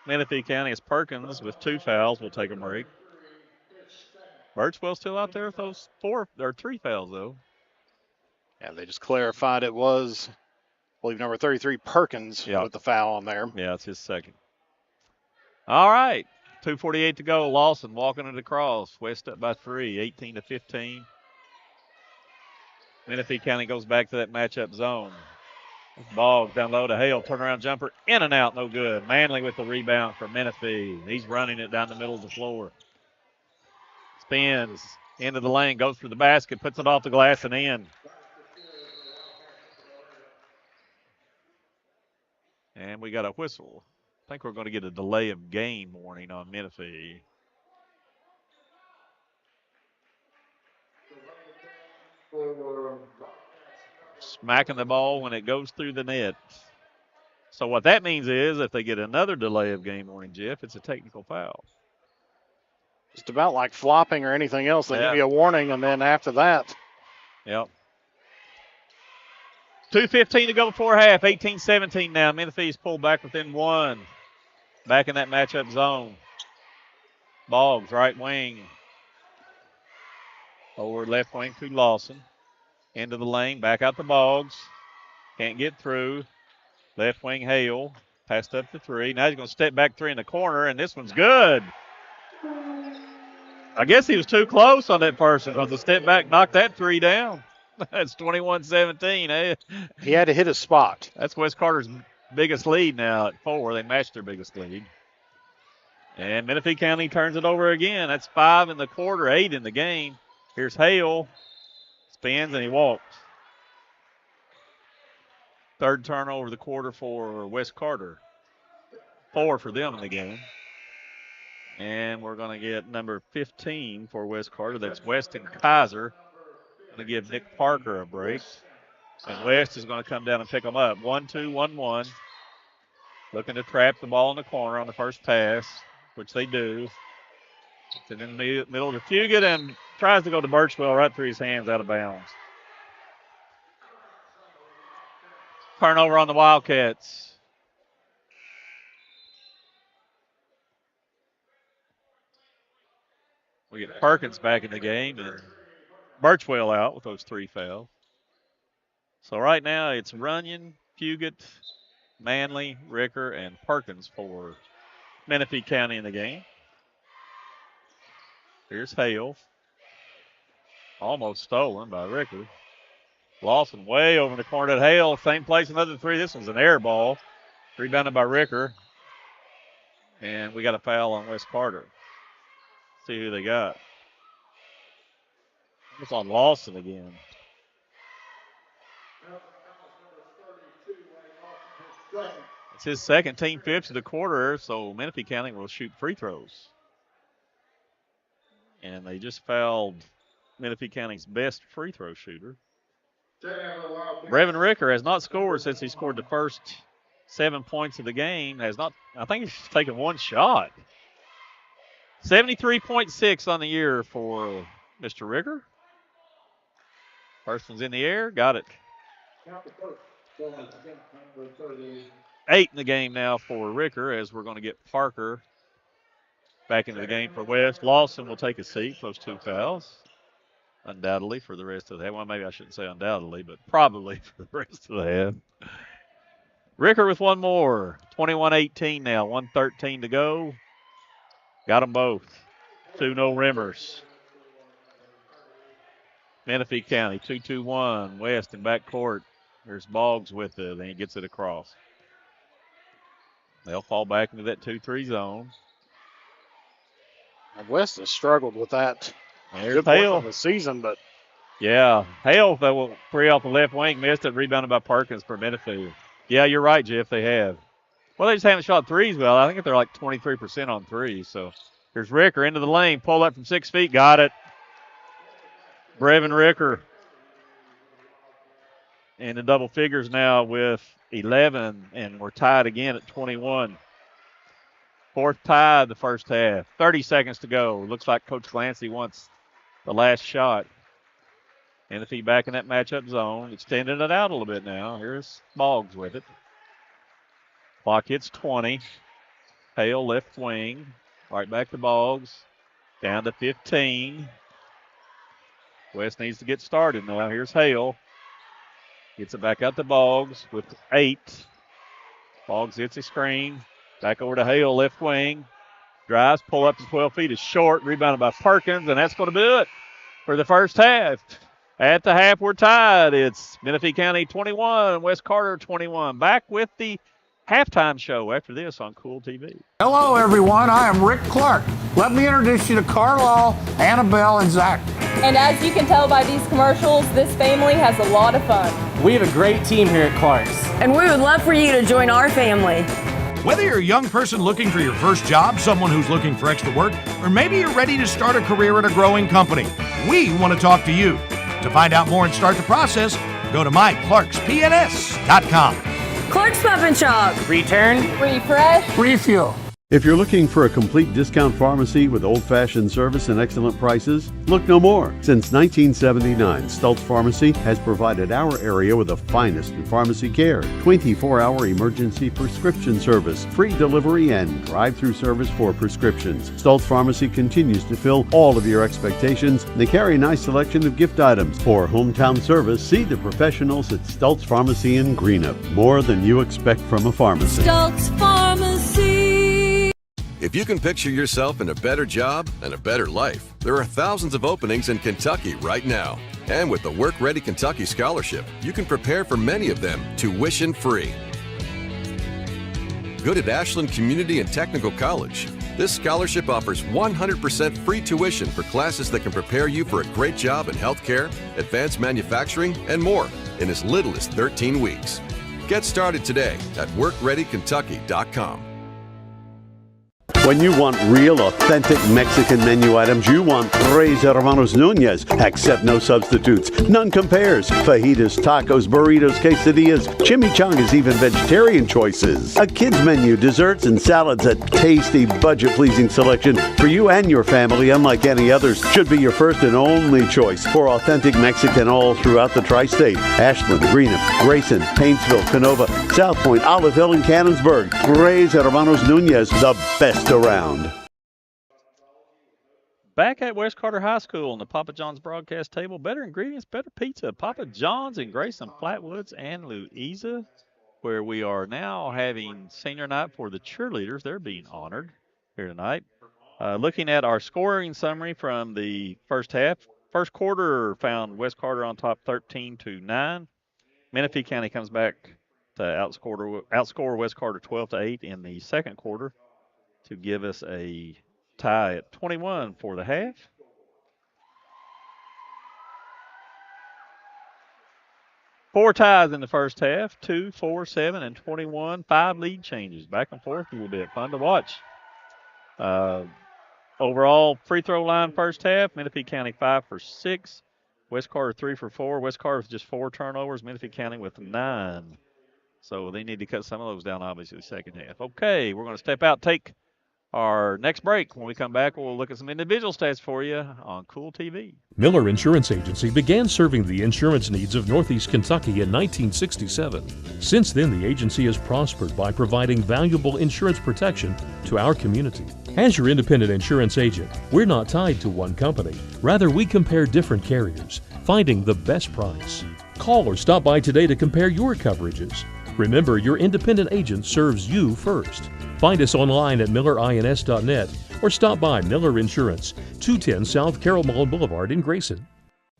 Menifee County as Perkins with 2 fouls will take a break. Birchwell still out there with those 3 fouls, though. Yeah, they just clarified it was, I believe, number 33, Perkins, with the foul on there. Yeah, it's his second. All right, 2:48 to go. Lawson walking it across. West up by 3, 18-15. Menifee County goes back to that matchup zone. Boggs down low to Hale. Turnaround jumper. In and out. No good. Manley with the rebound for Menifee. He's running it down the middle of the floor. Spins into the lane. Goes for the basket. Puts it off the glass and in. And we got a whistle. I think we're going to get a delay of game warning on Menifee. Smacking the ball when it goes through the net. So what that means is if they get another delay of game warning, Jeff, it's a technical foul. Just about like flopping or anything else. They give you a warning, and then after that. Yep. 2:15 to go before half. 18-17 now. Menifee's pulled back within 1. Back in that matchup zone. Boggs, right wing. Over left wing to Lawson. Into the lane, back out to Boggs. Can't get through. Left wing Hale. Passed up to 3. Now he's going to step back 3 in the corner, and this one's good. I guess he was too close on that person because the step back knocked that 3 down. That's 21-17. Eh? He had to hit a spot. That's West Carter's biggest lead now at 4. They matched their biggest lead. And Menifee County turns it over again. That's 5 in the quarter, 8 in the game. Here's Hale. Spins and he walks. Third turnover of the quarter for West Carter. 4 for them in the game. And we're going to get number 15 for West Carter. That's Weston Kaiser. Going to give Nick Parker a break. And West is going to come down and pick them up. 1-2, 1-1. Looking to trap the ball in the corner on the first pass, which they do. It's in the middle to Fugit and tries to go to Birchwell right through his hands out of bounds. Turnover on the Wildcats. We get Perkins back in the game and Birchwell out with those 3 fouls. So right now it's Runyon, Fugit, Manley, Ricker, and Perkins for Menifee County in the game. Here's Hale. Almost stolen by Ricker. Lawson way over in the corner at Hale. Same place, another 3. This one's an air ball. Rebounded by Ricker. And we got a foul on West Carter. See who they got. It's on Lawson again. It's his second team 5th of the quarter, so Menifee County will shoot free throws. And they just fouled Menifee County's best free throw shooter. Brevin Ricker has not scored since he scored the first 7 points of the game. I think he's taken 1 shot. 73.6 on the year for Mr. Ricker. First one's in the air. Got it. 8 in the game now for Ricker as we're going to get Parker back into the game for West. Lawson will take a seat for those 2 fouls. Undoubtedly for the rest of the half. Well, maybe I shouldn't say undoubtedly, but probably for the rest of the half. Ricker with 1 more. 21-18 now. 1:13 to go. Got them both. 2 no-rimmers. Menifee County, 2-2-1. West in backcourt. There's Boggs with it, and he gets it across. They'll fall back into that 2-3 zone. West has struggled with that. There's Hale of the season, but yeah, Hale, that will 3 off the left wing, missed it, rebounded by Perkins for Menifee. Yeah, you're right, Jeff. They have. Well, they just haven't shot 3s well. I think they're like 23% on 3s. So here's Ricker into the lane, pull up from 6 feet, got it. Brevin Ricker in the double figures now with 11, and we're tied again at 21. 4th tie of the first half. 30 seconds to go. Looks like Coach Clancy wants the last shot. And if he back in that matchup zone, extending it out a little bit now. Here's Boggs with it. Clock hits 20. Hale left wing. Right back to Boggs. Down to 15. West needs to get started now. Here's Hale. Gets it back out to Boggs with 8. Boggs hits a screen. Back over to Hale, left wing. Drives, pull up to 12 feet is short. Rebounded by Perkins, and that's going to do it for the first half. At the half, we're tied. It's Menifee County 21, West Carter 21. Back with the halftime show after this on Kool TV. Hello, everyone. I am Rick Clark. Let me introduce you to Carlisle, Annabelle, and Zach. And as you can tell by these commercials, this family has a lot of fun. We have a great team here at Clark's. And we would love for you to join our family. Whether you're a young person looking for your first job, someone who's looking for extra work, or maybe you're ready to start a career at a growing company, we want to talk to you. To find out more and start the process, go to myclarkspns.com. Clark's Pump and Shop. Return. Refresh. Refuel. If you're looking for a complete discount pharmacy with old-fashioned service and excellent prices, look no more. Since 1979, Stultz Pharmacy has provided our area with the finest in pharmacy care, 24-hour emergency prescription service, free delivery, and drive-through service for prescriptions. Stultz Pharmacy continues to fill all of your expectations. They carry a nice selection of gift items. For hometown service, see the professionals at Stultz Pharmacy in Greenup. More than you expect from a pharmacy. Stultz Pharmacy. If you can picture yourself in a better job and a better life, there are thousands of openings in Kentucky right now. And with the Work Ready Kentucky Scholarship, you can prepare for many of them tuition free. Good at Ashland Community and Technical College. This scholarship offers 100% free tuition for classes that can prepare you for a great job in healthcare, advanced manufacturing, and more in as little as 13 weeks. Get started today at workreadykentucky.com. When you want real, authentic Mexican menu items, you want Tres Hermanos Nunez. Accept no substitutes. None compares. Fajitas, tacos, burritos, quesadillas, chimichangas, even vegetarian choices. A kids menu, desserts and salads, a tasty, budget-pleasing selection for you and your family, unlike any others. Should be your first and only choice for authentic Mexican all throughout the tri-state. Ashland, Greenup, Grayson, Paintsville, Canova, South Point, Olive Hill, and Cannonsburg. Tres Hermanos Nunez, the best around. Back at West Carter High School on the Papa John's broadcast table, better ingredients, better pizza. Papa John's in Grayson, Flatwoods, and Louisa, where we are now having senior night for the cheerleaders. They're being honored here tonight. Looking at our scoring summary from the first half, first quarter found West Carter on top 13-9. Menifee County comes back to outscore West Carter 12-8 in the second quarter, to give us a tie at 21 for the half. Four ties in the first half, 2, 4, 7, and 21. 5 lead changes, back and forth a little bit. Fun to watch. Overall, free throw line first half, Menifee County 5 for 6. West Carter 3 for 4. West Carter with just 4 turnovers. Menifee County with 9. So they need to cut some of those down, obviously, the second half. Okay, we're going to step out, take our next break. When we come back, we'll look at some individual stats for you on Kool TV. Miller Insurance Agency began serving the insurance needs of Northeast Kentucky in 1967. Since then, the agency has prospered by providing valuable insurance protection to our community. As your independent insurance agent, we're not tied to one company. Rather, we compare different carriers, finding the best price. Call or stop by today to compare your coverages. Remember, your independent agent serves you first. Find us online at millerins.net or stop by Miller Insurance, 210 South Carroll Mall Boulevard in Grayson.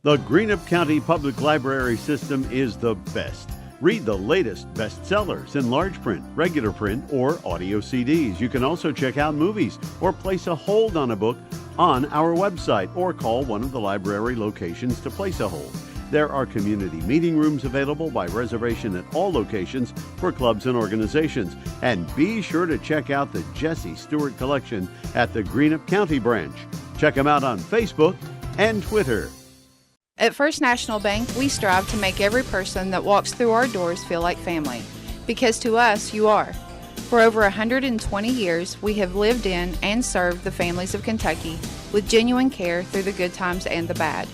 The Greenup County Public Library System is the best. Read the latest bestsellers in large print, regular print, or audio CDs. You can also check out movies or place a hold on a book on our website or call one of the library locations to place a hold. There are community meeting rooms available by reservation at all locations for clubs and organizations. And be sure to check out the Jesse Stewart collection at the Greenup County branch. Check them out on Facebook and Twitter. At First National Bank, we strive to make every person that walks through our doors feel like family. Because to us, you are. For over 120 years, we have lived in and served the families of Kentucky with genuine care through the good times and the bad.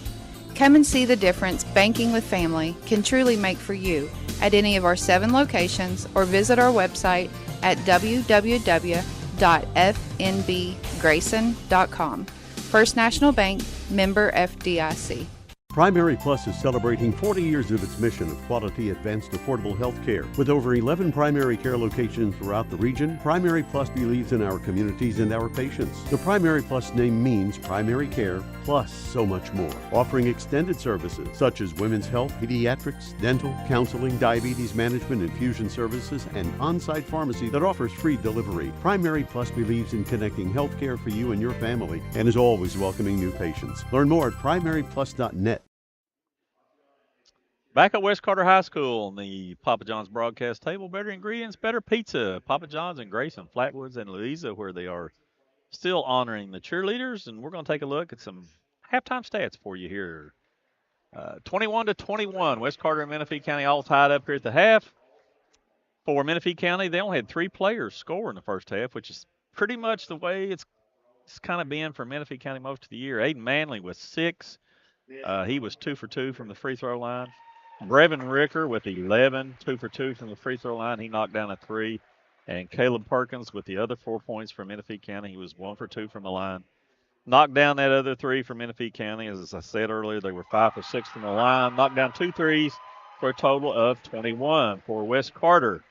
Come and see the difference banking with family can truly make for you at any of our 7 locations or visit our website at www.fnbgrayson.com. First National Bank, member FDIC. Primary Plus is celebrating 40 years of its mission of quality, advanced, affordable health care. With over 11 primary care locations throughout the region, Primary Plus believes in our communities and our patients. The Primary Plus name means primary care plus so much more, offering extended services such as women's health, pediatrics, dental, counseling, diabetes management, infusion services, and on-site pharmacy that offers free delivery. Primary Plus believes in connecting health care for you and your family and is always welcoming new patients. Learn more at primaryplus.net. Back at West Carter High School on the Papa John's broadcast table, better ingredients, better pizza. Papa John's in Grayson, Flatwoods, and Louisa, where they are still honoring the cheerleaders. And we're going to take a look at some halftime stats for you here. 21-21, West Carter and Menifee County all tied up here at the half. For Menifee County, they only had 3 players score in the first half, which is pretty much the way it's kind of been for Menifee County most of the year. Aiden Manley with 6. He was 2 for 2 from the free throw line. Brevin Ricker with 11, 2 for 2 from the free throw line. He knocked down a 3. And Caleb Perkins with the other 4 points for Menifee County. He was 1 for 2 from the line. Knocked down that other 3 for Menifee County. As I said earlier, they were 5 for 6 from the line. Knocked down 2 threes for a total of 21 for West Carter.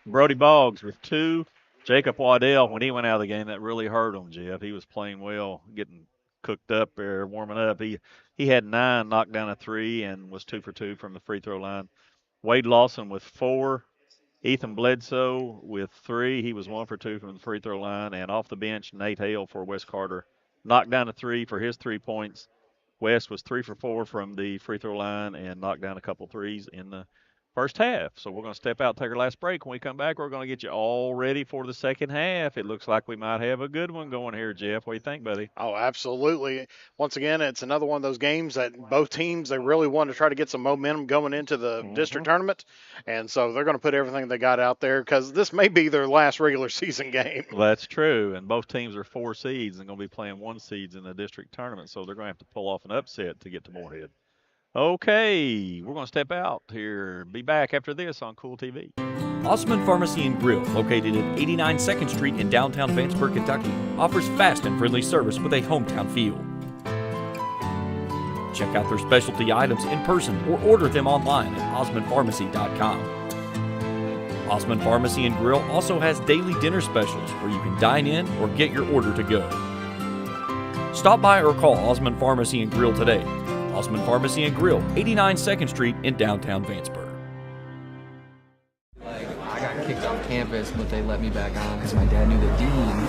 Brody Boggs with 2. Jacob Waddell, when he went out of the game, that really hurt him, Jeff. He was playing well, getting cooked up there, warming up. He had 9, knocked down a 3, and was 2 for 2 from the free throw line. Wade Lawson with 4. Ethan Bledsoe with 3. He was 1 for 2 from the free throw line. And off the bench, Nate Hale for Wes Carter knocked down a 3 for his 3 points. Wes was 3 for 4 from the free throw line and knocked down a couple threes in the first half. So we're going to step out, take our last break. When we come back, we're going to get you all ready for the second half. It looks like we might have a good one going here, Jeff. What do you think, buddy? Oh, absolutely. Once again, it's another one of those games that both teams, they really want to try to get some momentum going into the district tournament. And so they're going to put everything they got out there because this may be their last regular season game. Well, that's true. And both teams are 4 seeds and going to be playing 1 seeds in the district tournament. So they're going to have to pull off an upset to get to Moorhead. Okay, we're going to step out here. Be back after this on Kool TV. Osman Pharmacy and Grill, located at 89 2nd Street in downtown Vanceburg, Kentucky, offers fast and friendly service with a hometown feel. Check out their specialty items in person or order them online at osmanpharmacy.com. Osman Pharmacy and Grill also has daily dinner specials where you can dine in or get your order to go. Stop by or call Osman Pharmacy and Grill today. Osman Pharmacy and Grill, 89 2nd Street in downtown Vanceburg. I got kicked off campus, but they let me back on because my dad knew the dean.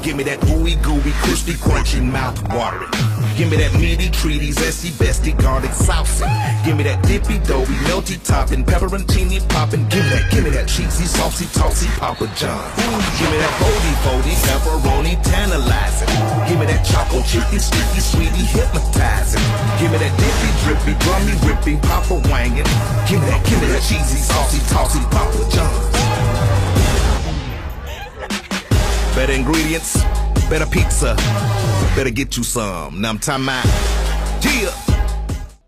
Give me that ooey gooey, crispy, crunchy, mouth watering. Give me that meaty, treaty, zesty, bestie, garlic saucy. Give me that dippy, doughy, melty topping, pepperoncini popping. Give me that cheesy, saucy, tossy, Papa John. Give me that foldy, pepperoni, tantalizing. Give me that choco chicky, sticky, sweetie, hypnotizing. Give me that dippy, drippy, drummy, rippy, Papa wangin'. Give me that cheesy, saucy, tossy, Papa John. Better ingredients, better pizza, better get you some. Now I'm talking about, yeah.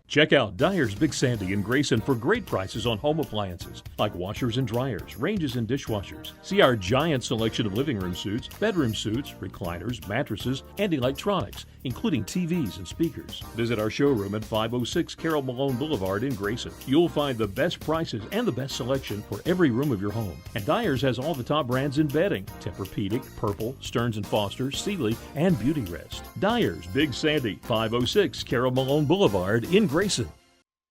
Check out Dyer's Big Sandy in Grayson for great prices on home appliances like washers and dryers, ranges and dishwashers. See our giant selection of living room suites, bedroom suites, recliners, mattresses, and electronics, including TVs and speakers. Visit our showroom at 506 Carroll Malone Boulevard in Grayson. You'll find the best prices and the best selection for every room of your home. And Dyer's has all the top brands in bedding: Tempur-Pedic, Purple, Stearns & Foster, Sealy, and Beauty Rest. Dyer's Big Sandy, 506 Carroll Malone Boulevard in Grayson.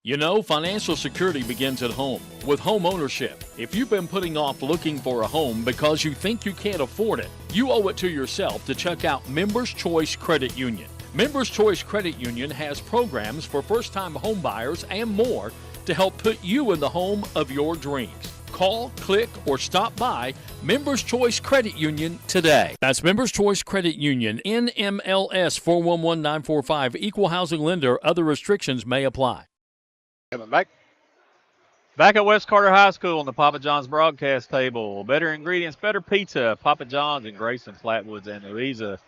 You know, financial security begins at home with home ownership. If you've been putting off looking for a home because you think you can't afford it, you owe it to yourself to check out Members Choice Credit Union. Members Choice Credit Union has programs for first-time home buyers and more to help put you in the home of your dreams. Call, click, or stop by Members Choice Credit Union today. That's Members Choice Credit Union, NMLS 411945, Equal Housing Lender. Other restrictions may apply. Coming back. Back at West Carter High School on the Papa John's broadcast table. Better ingredients, better pizza. Papa John's in Grayson, Flatwoods, and Louisa.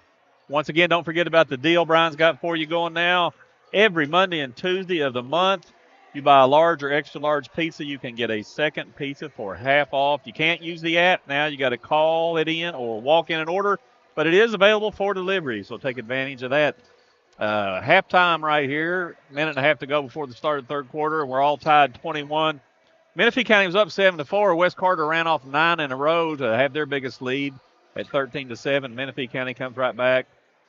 Once again, don't forget about the deal Brian's got for you going now. Every Monday and Tuesday of the month, you buy a large or extra large pizza, you can get a second pizza for half off. You can't use the app now. You got to call it in or walk in and order, but it is available for delivery, so take advantage of that. Halftime right here, minute and a half to go before the start of the third quarter, and we're all tied 21. Menifee County was up 7-4. West Carter ran off 9 in a row to have their biggest lead at 13-7. Menifee County comes right back,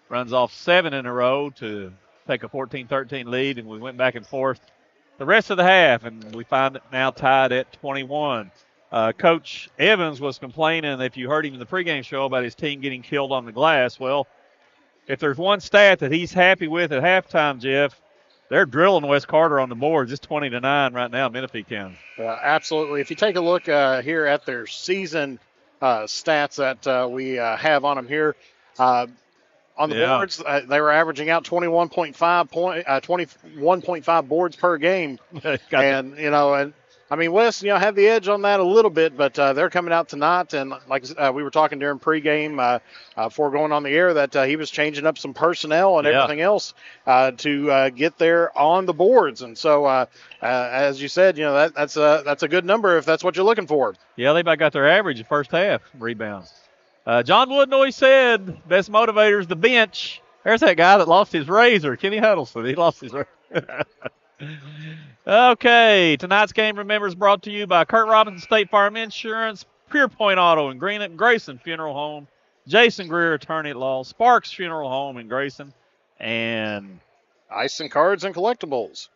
runs off 7 in a row to take a 14-13 lead, and we went back and forth the rest of the half, and we find it now tied at 21. Coach Evans was complaining, if you heard him in the pregame show, about his team getting killed on the glass. Well, if there's one stat that he's happy with at halftime, Jeff, they're drilling West Carter on the boards. It's 20-9 right now, Menifee County. Absolutely. If you take a look here at their season stats that we have on them here, on the boards, they were averaging out 21.5 boards per game. And, I mean, West, have the edge on that a little bit, but they're coming out tonight. And like we were talking during pregame before going on the air that he was changing up some personnel and everything else to get there on the boards. And so, as you said, that's a good number if that's what you're looking for. Yeah, they about got their average in first half rebounds. John Wooden always said best motivator is the bench. There's that guy that lost his razor, Kenny Huddleston. He lost his razor. Okay, tonight's game, remember, is brought to you by Kurt Robinson State Farm Insurance, Pure Point Auto in Grayson Funeral Home, Jason Greer, attorney at law, Sparks Funeral Home in Grayson, and Ice and Cards and Collectibles.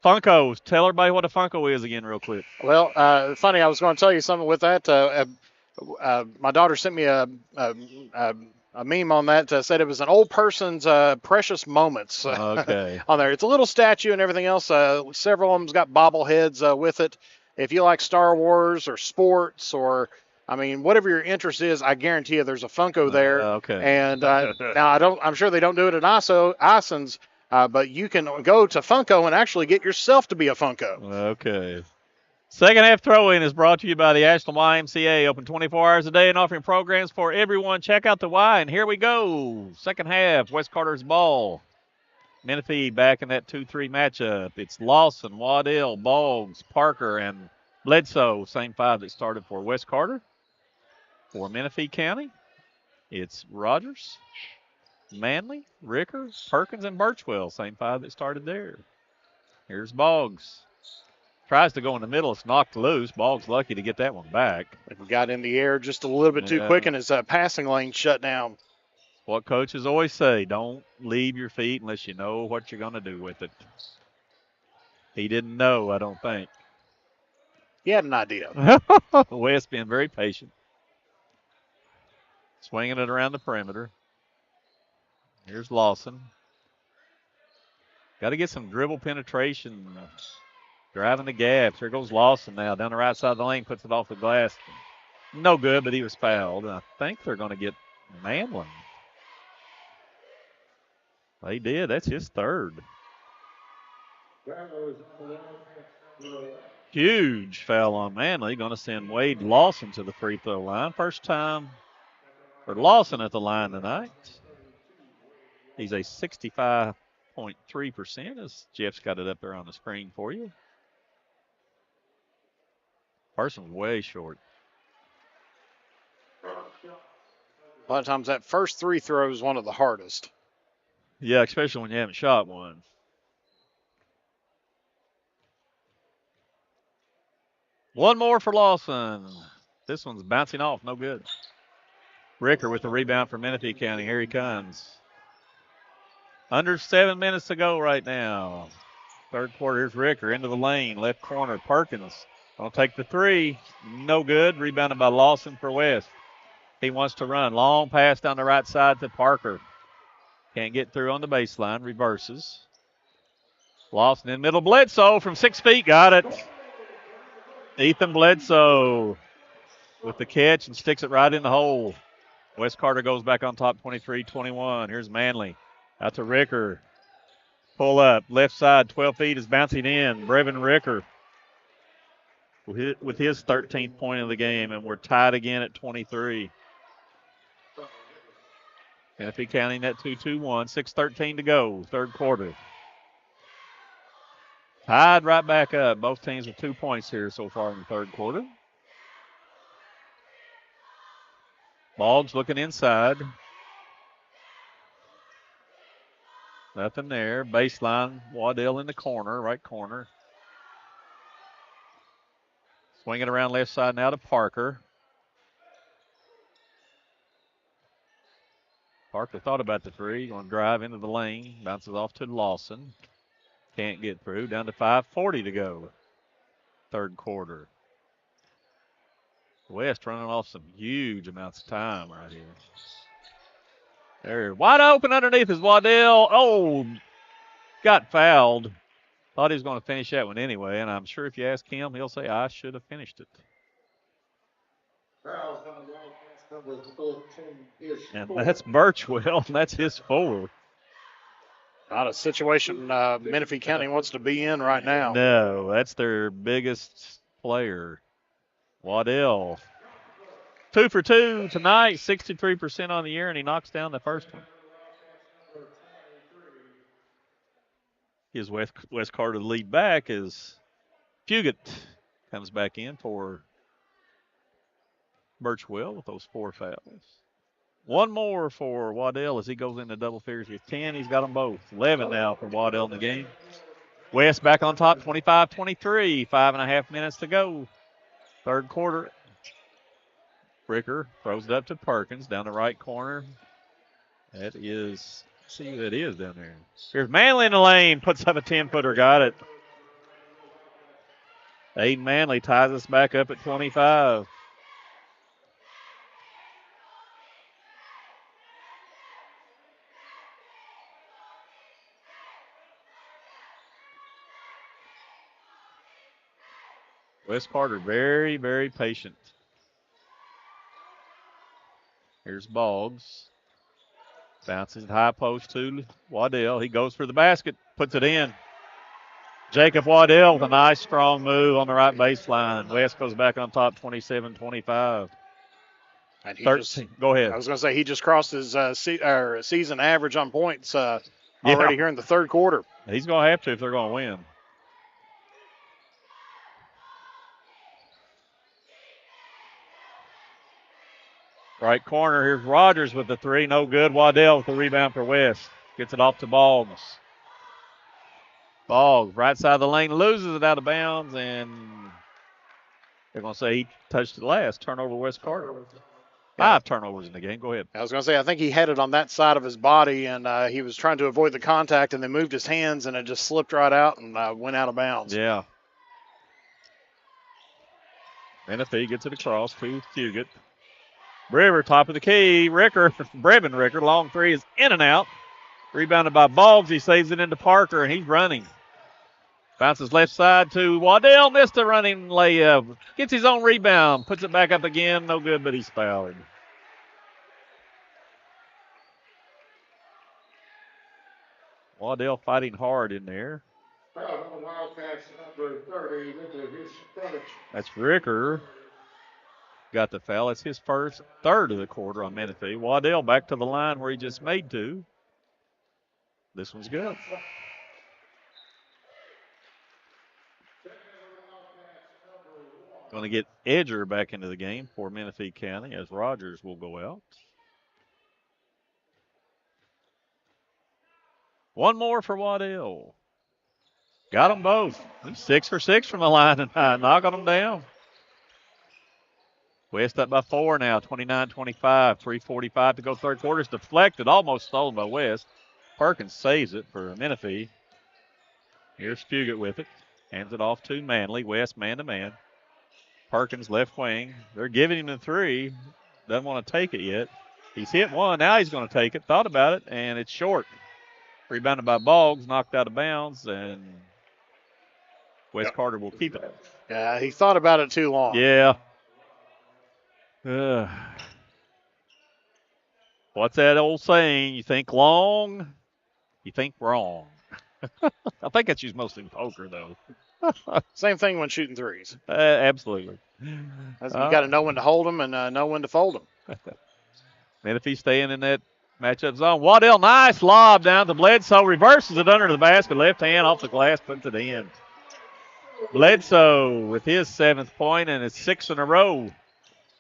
Funkos. Tell everybody what a Funko is again real quick. Well, funny, I was going to tell you something with that. My daughter sent me a meme on that. Said it was an old person's precious moments Okay. on there. It's a little statue and everything else. Several of them's got bobbleheads with it. If you like Star Wars or sports or, I mean, whatever your interest is, I guarantee you there's a Funko there. Okay. And now I'm sure they don't do it at Ison's. But you can go to Funko and actually get yourself to be a Funko. Okay. Second half throw-in is brought to you by the Ashland YMCA, open 24 hours a day and offering programs for everyone. Check out the Y, and here we go. Second half, West Carter's ball. Menifee back in that 2-3 matchup. It's Lawson, Waddell, Boggs, Parker, and Bledsoe. Same five that started for West Carter. For Menifee County, it's Rogers, Manley, Ricker, Perkins, and Birchwell. Same five that started there. Here's Boggs. Tries to go in the middle. It's knocked loose. Boggs lucky to get that one back. It got in the air just a little bit too quick, and his passing lane shut down. What coaches always say, don't leave your feet unless you know what you're going to do with it. He didn't know, I don't think. He had an idea. West being very patient. Swinging it around the perimeter. Here's Lawson. Got to get some dribble penetration. Driving the gaps. Here goes Lawson now. Down the right side of the lane. Puts it off the glass. No good, but he was fouled. And I think they're going to get Manley. They did. That's his third. Huge foul on Manley. Going to send Wade Lawson to the free throw line. First time for Lawson at the line tonight. He's a 65.3%, as Jeff's got it up there on the screen for you. Parsons way short. A lot of times that first three throw is one of the hardest. Yeah, especially when you haven't shot one. One more for Lawson. This one's bouncing off, no good. Ricker with the rebound for Menifee County. Here he comes. Under 7 minutes to go right now. Third quarter, here's Ricker into the lane. Left corner, Perkins. Gonna take the three. No good. Rebounded by Lawson for West. He wants to run. Long pass down the right side to Parker. Can't get through on the baseline. Reverses. Lawson in middle. Bledsoe from 6 feet. Got it. Ethan Bledsoe with the catch and sticks it right in the hole. West Carter goes back on top 23-21. Here's Manley. Out to Ricker. Pull up. Left side, 12 feet is bouncing in. Brevin Ricker with his 13th point of the game, and we're tied again at 23. Menifee counting that 2-2-1. 6:13 to go, third quarter. Tied right back up. Both teams with 2 points here so far in the third quarter. Boggs looking inside. Nothing there. Baseline, Waddell in the corner, right corner. Swinging around left side now to Parker. Parker thought about the three. Going to drive into the lane. Bounces off to Lawson. Can't get through. Down to 5:40 to go. Third quarter. West running off some huge amounts of time right here. There, wide open underneath is Waddell. Oh, got fouled. Thought he was going to finish that one anyway, and I'm sure if you ask him, he'll say, I should have finished it. And that's Birchwell, and that's his fourth. Not a situation Menifee County wants to be in right now. No, that's their biggest player. Waddell. 2 for 2 tonight, 63% on the year, and he knocks down the first one. His West Carter lead back is Fugit comes back in for Birchwell with those 4 fouls. One more for Waddell as he goes into double figures with 10. He's got them both. 11 now for Waddell in the game. West back on top, 25-23. 5.5 minutes to go. Third quarter. Ricker throws it up to Perkins down the right corner. That is, see who that is down there. Here's Manley in the lane, puts up a 10-footer, got it. Aiden Manley ties us back up at 25. Wes Carter very, very patient. Here's Boggs. Bounces high post to Waddell. He goes for the basket, puts it in. Jacob Waddell with a nice strong move on the right baseline. West goes back on top 27-25. And 13. Go ahead. I was going to say he just crossed his season average on points already here in the third quarter. He's going to have to if they're going to win. Right corner, here's Rogers with the three. No good. Waddell with the rebound for West. Gets it off to Boggs. Boggs, right side of the lane, loses it out of bounds, and they're going to say he touched it last. Turnover, West Carter. 5 turnovers in the game. Go ahead. I was going to say, I think he had it on that side of his body, and he was trying to avoid the contact, and then moved his hands, and it just slipped right out and went out of bounds. Yeah. Menifee gets it across to Fugit. Brewer, top of the key. Brevin Ricker, long three is in and out. Rebounded by Boggs. He saves it into Parker, and he's running. Bounces left side to Waddell. Missed a running layup. Gets his own rebound. Puts it back up again. No good, but he's fouled. Waddell fighting hard in there. That's Ricker. Got the foul. It's his first, third of the quarter on Menifee. Waddell back to the line where he just made two. This one's good. Going to get Edger back into the game for Menifee County as Rogers will go out. One more for Waddell. Got them both. He's 6 for 6 from the line tonight, knocking them down. West up by 4 now, 29-25, 3:45 to go third quarter. It's deflected, almost stolen by West. Perkins saves it for Menifee. Here's Fugit with it. Hands it off to Manley. West man-to-man. Perkins left wing. They're giving him the three. Doesn't want to take it yet. He's hit one. Now he's going to take it. Thought about it, and it's short. Rebounded by Boggs, knocked out of bounds, and Wes Carter will keep it. Yeah, he thought about it too long. Yeah. What's that old saying? You think long, you think wrong. I think that's used mostly in poker, though. Same thing when shooting threes. Absolutely. You got to know when to hold them and know when to fold them. And if he's staying in that matchup zone, Waddell, nice lob down to Bledsoe, reverses it under the basket, left hand off the glass, puts it in. Bledsoe with his 7th point, and it's 6 in a row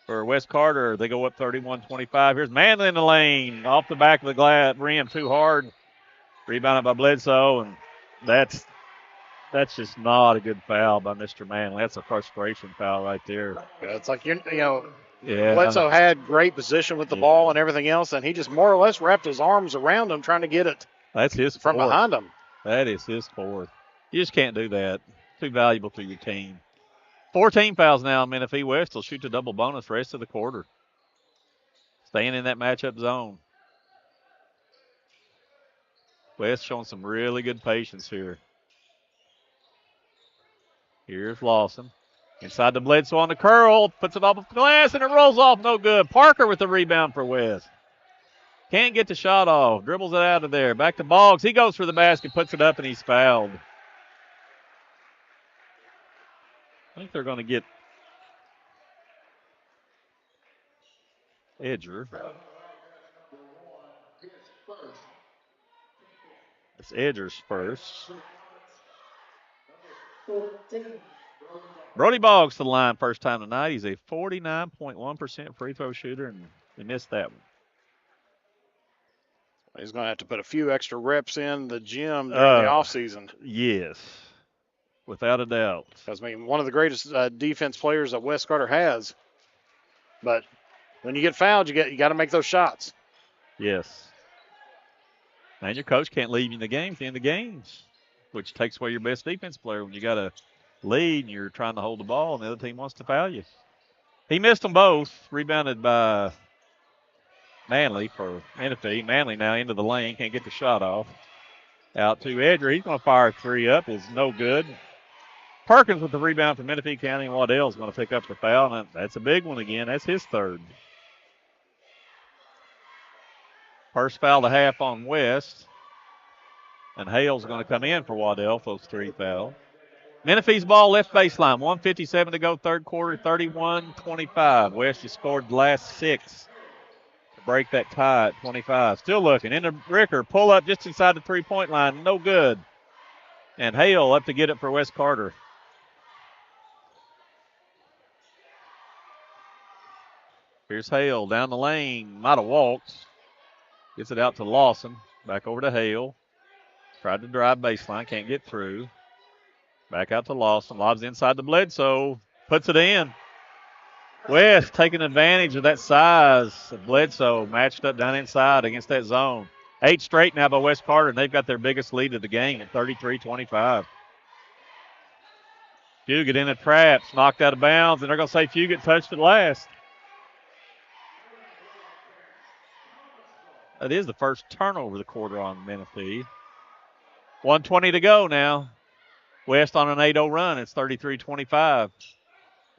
for Wes Carter. They go up 31-25. Here's Manley in the lane, off the back of the glass rim, too hard. Rebounded by Bledsoe, and that's just not a good foul by Mr. Manley. That's a frustration foul right there. Yeah, it's like Bledsoe had great position with the ball and everything else, and he just more or less wrapped his arms around him trying to get it. That's his from fourth. behind him. That is his fourth. You just can't do that. Too valuable to your team. 14 fouls now in Menifee. West will shoot the double bonus rest of the quarter. Staying in that matchup zone. West showing some really good patience here. Here's Lawson. Inside the Bledsoe on the curl. Puts it off the glass, and it rolls off. No good. Parker with the rebound for West. Can't get the shot off. Dribbles it out of there. Back to Boggs. He goes for the basket, puts it up, and he's fouled. I think they're going to get Edger. It's Edger's first. Brody Boggs to the line first time tonight. He's a 49.1% free throw shooter, and he missed that one. He's going to have to put a few extra reps in the gym during the offseason. Yes, without a doubt. Because, one of the greatest defense players that Wes Carter has. But when you get fouled, you got to make those shots. Yes. And your coach can't leave you in the game at the end of games, which takes away your best defense player when you got a lead and you're trying to hold the ball and the other team wants to foul you. He missed them both, rebounded by Manley for Menifee. Manley now into the lane, can't get the shot off. Out to Edger. He's going to fire 3 up. Is no good. Perkins with the rebound for Menifee County. Waddell's going to pick up the foul. And that's a big one again. That's his third. First foul to half on West. And Hale's going to come in for Waddell for those 3 fouls. Menifee's ball left baseline. 1:57 to go, third quarter, 31-25. West has scored the last 6 to break that tie at 25. Still looking. Into Ricker. Pull up just inside the 3-point line. No good. And Hale up to get it for West Carter. Here's Hale down the lane. Might have walked. Gets it out to Lawson. Back over to Hale. Tried to drive baseline. Can't get through. Back out to Lawson. Lobs inside to Bledsoe. Puts it in. West taking advantage of that size of Bledsoe. Matched up down inside against that zone. 8 straight now by West Carter, and they've got their biggest lead of the game at 33-25. Fugit in a trap. Knocked out of bounds, and they're going to say Fugit touched it last. That is the first turnover of the quarter on Menifee. 1:20 to go now. West on an 8-0 run. It's 33-25.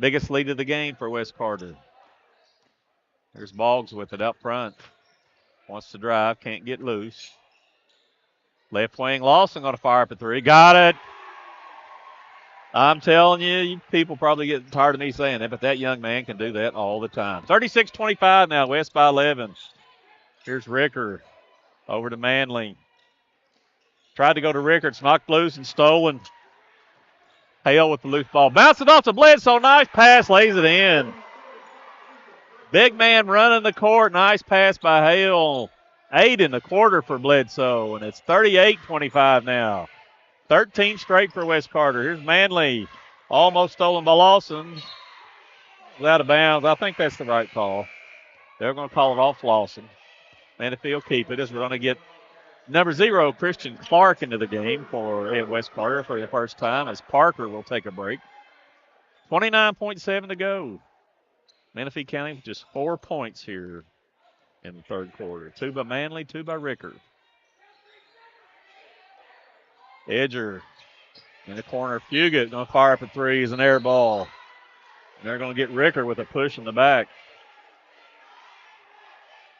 Biggest lead of the game for West Carter. There's Boggs with it up front. Wants to drive. Can't get loose. Left wing Lawson going to fire up a 3. Got it. I'm telling you, you people probably get tired of me saying that, but that young man can do that all the time. 36-25 now. West by 11. Here's Ricker over to Manley. Tried to go to Ricker. It's knocked loose and stolen. Hale with the loose ball. Bounce it off to Bledsoe. Nice pass. Lays it in. Big man running the court. Nice pass by Hale. 8 in the quarter for Bledsoe. And it's 38-25 now. 13 straight for West Carter. Here's Manley. Almost stolen by Lawson. Out of bounds. I think that's the right call. They're going to call it off Lawson. Menifee will keep it as we're going to get number 0, Christian Clark, into the game for West Carter for the first time as Parker will take a break. 29.7 to go. Menifee County with just 4 points here in the third quarter. 2 by Manley, 2 by Ricker. Edger in the corner. Fugit going to fire up a 3 as an air ball. And they're going to get Ricker with a push in the back.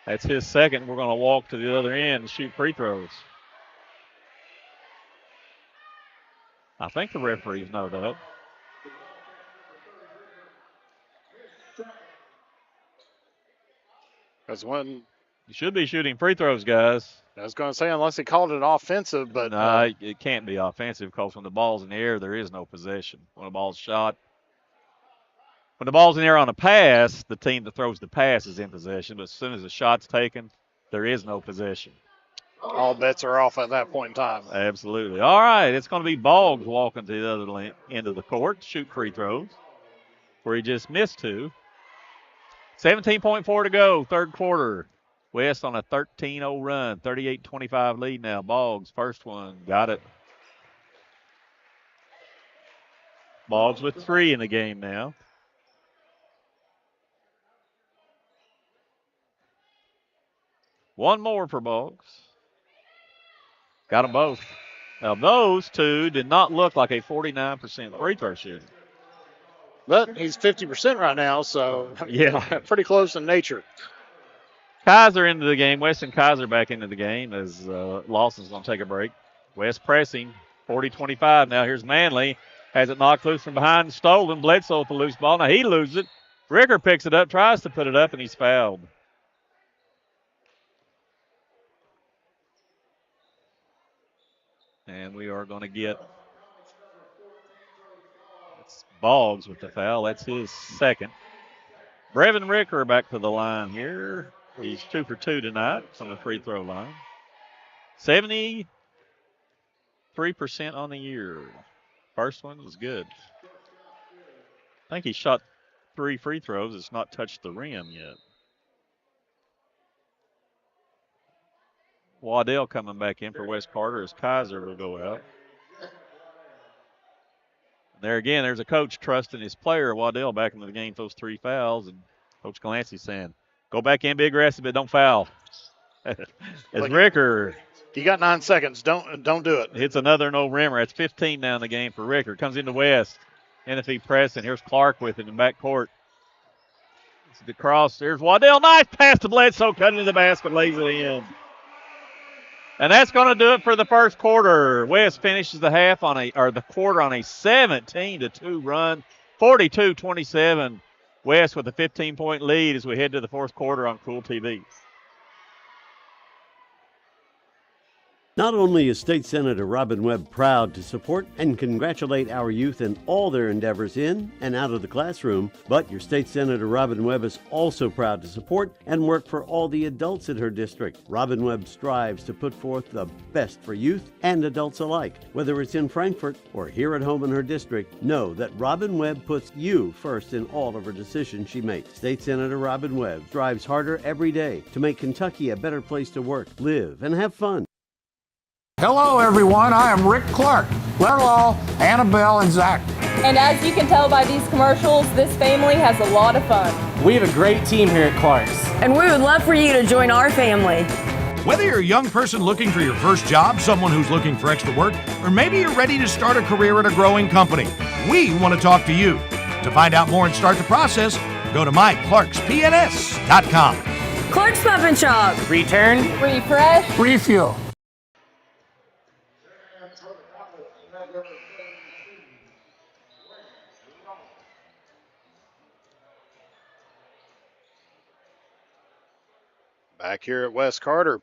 That's his second. We're going to walk to the other end and shoot free throws. I think the referees know that. That's one. You should be shooting free throws, guys. I was going to say, unless they called it offensive, but. No, it can't be offensive because when the ball's in the air, there is no possession. When the ball's shot. When the ball's in the air on a pass, the team that throws the pass is in possession. But as soon as the shot's taken, there is no possession. All bets are off at that point in time. Absolutely. All right, it's going to be Boggs walking to the other end of the court, shoot free throws, where he just missed 2. 17.4 to go, third quarter. West on a 13-0 run, 38-25 lead now. Boggs, first one, got it. Boggs with 3 in the game now. One more for Boggs. Got them both. Now, those 2 did not look like a 49% free throw shooter. But he's 50% right now, so yeah, pretty close in nature. Kaiser into the game. Weston Kaiser back into the game as Lawson's going to take a break. West pressing, 40-25. Now here's Manley. Has it knocked loose from behind, stolen. Bledsoe with the loose ball. Now he loses it. Ricker picks it up, tries to put it up, and he's fouled. And we are going to get Boggs with the foul. That's his second. Brevin Ricker back to the line here. He's 2 for 2 tonight from the free throw line. 73% on the year. First one was good. I think he shot 3 free throws. It's not touched the rim yet. Waddell coming back in for West Carter as Kaiser will go out. There again, there's a coach trusting his player, Waddell, back into the game for those 3 fouls. And Coach Glancy saying, go back in, be aggressive, but don't foul. As Ricker. You got 9 seconds. Don't do it. Hits another no-rimmer. That's 15 now in the game for Ricker. Comes into West. Menifee pressing. Here's Clark with it in backcourt. The cross. There's Waddell. Nice pass to Bledsoe. Cutting to the basket. Lays it in. And that's going to do it for the first quarter. West finishes the quarter on a 17-2 run. 42-27. West with a 15-point lead as we head to the fourth quarter on Kool TV. Not only is State Senator Robin Webb proud to support and congratulate our youth in all their endeavors in and out of the classroom, but your State Senator Robin Webb is also proud to support and work for all the adults in her district. Robin Webb strives to put forth the best for youth and adults alike. Whether it's in Frankfort or here at home in her district, know that Robin Webb puts you first in all of her decisions she makes. State Senator Robin Webb strives harder every day to make Kentucky a better place to work, live, and have fun. Hello, everyone. I am Rick Clark. Hello, Annabelle and Zach. And as you can tell by these commercials, this family has a lot of fun. We have a great team here at Clark's. And we would love for you to join our family. Whether you're a young person looking for your first job, someone who's looking for extra work, or maybe you're ready to start a career at a growing company, we want to talk to you. To find out more and start the process, go to myclarkspns.com. Clark's Pump and Shop. Return. Refresh. Refuel. Back here at West Carter.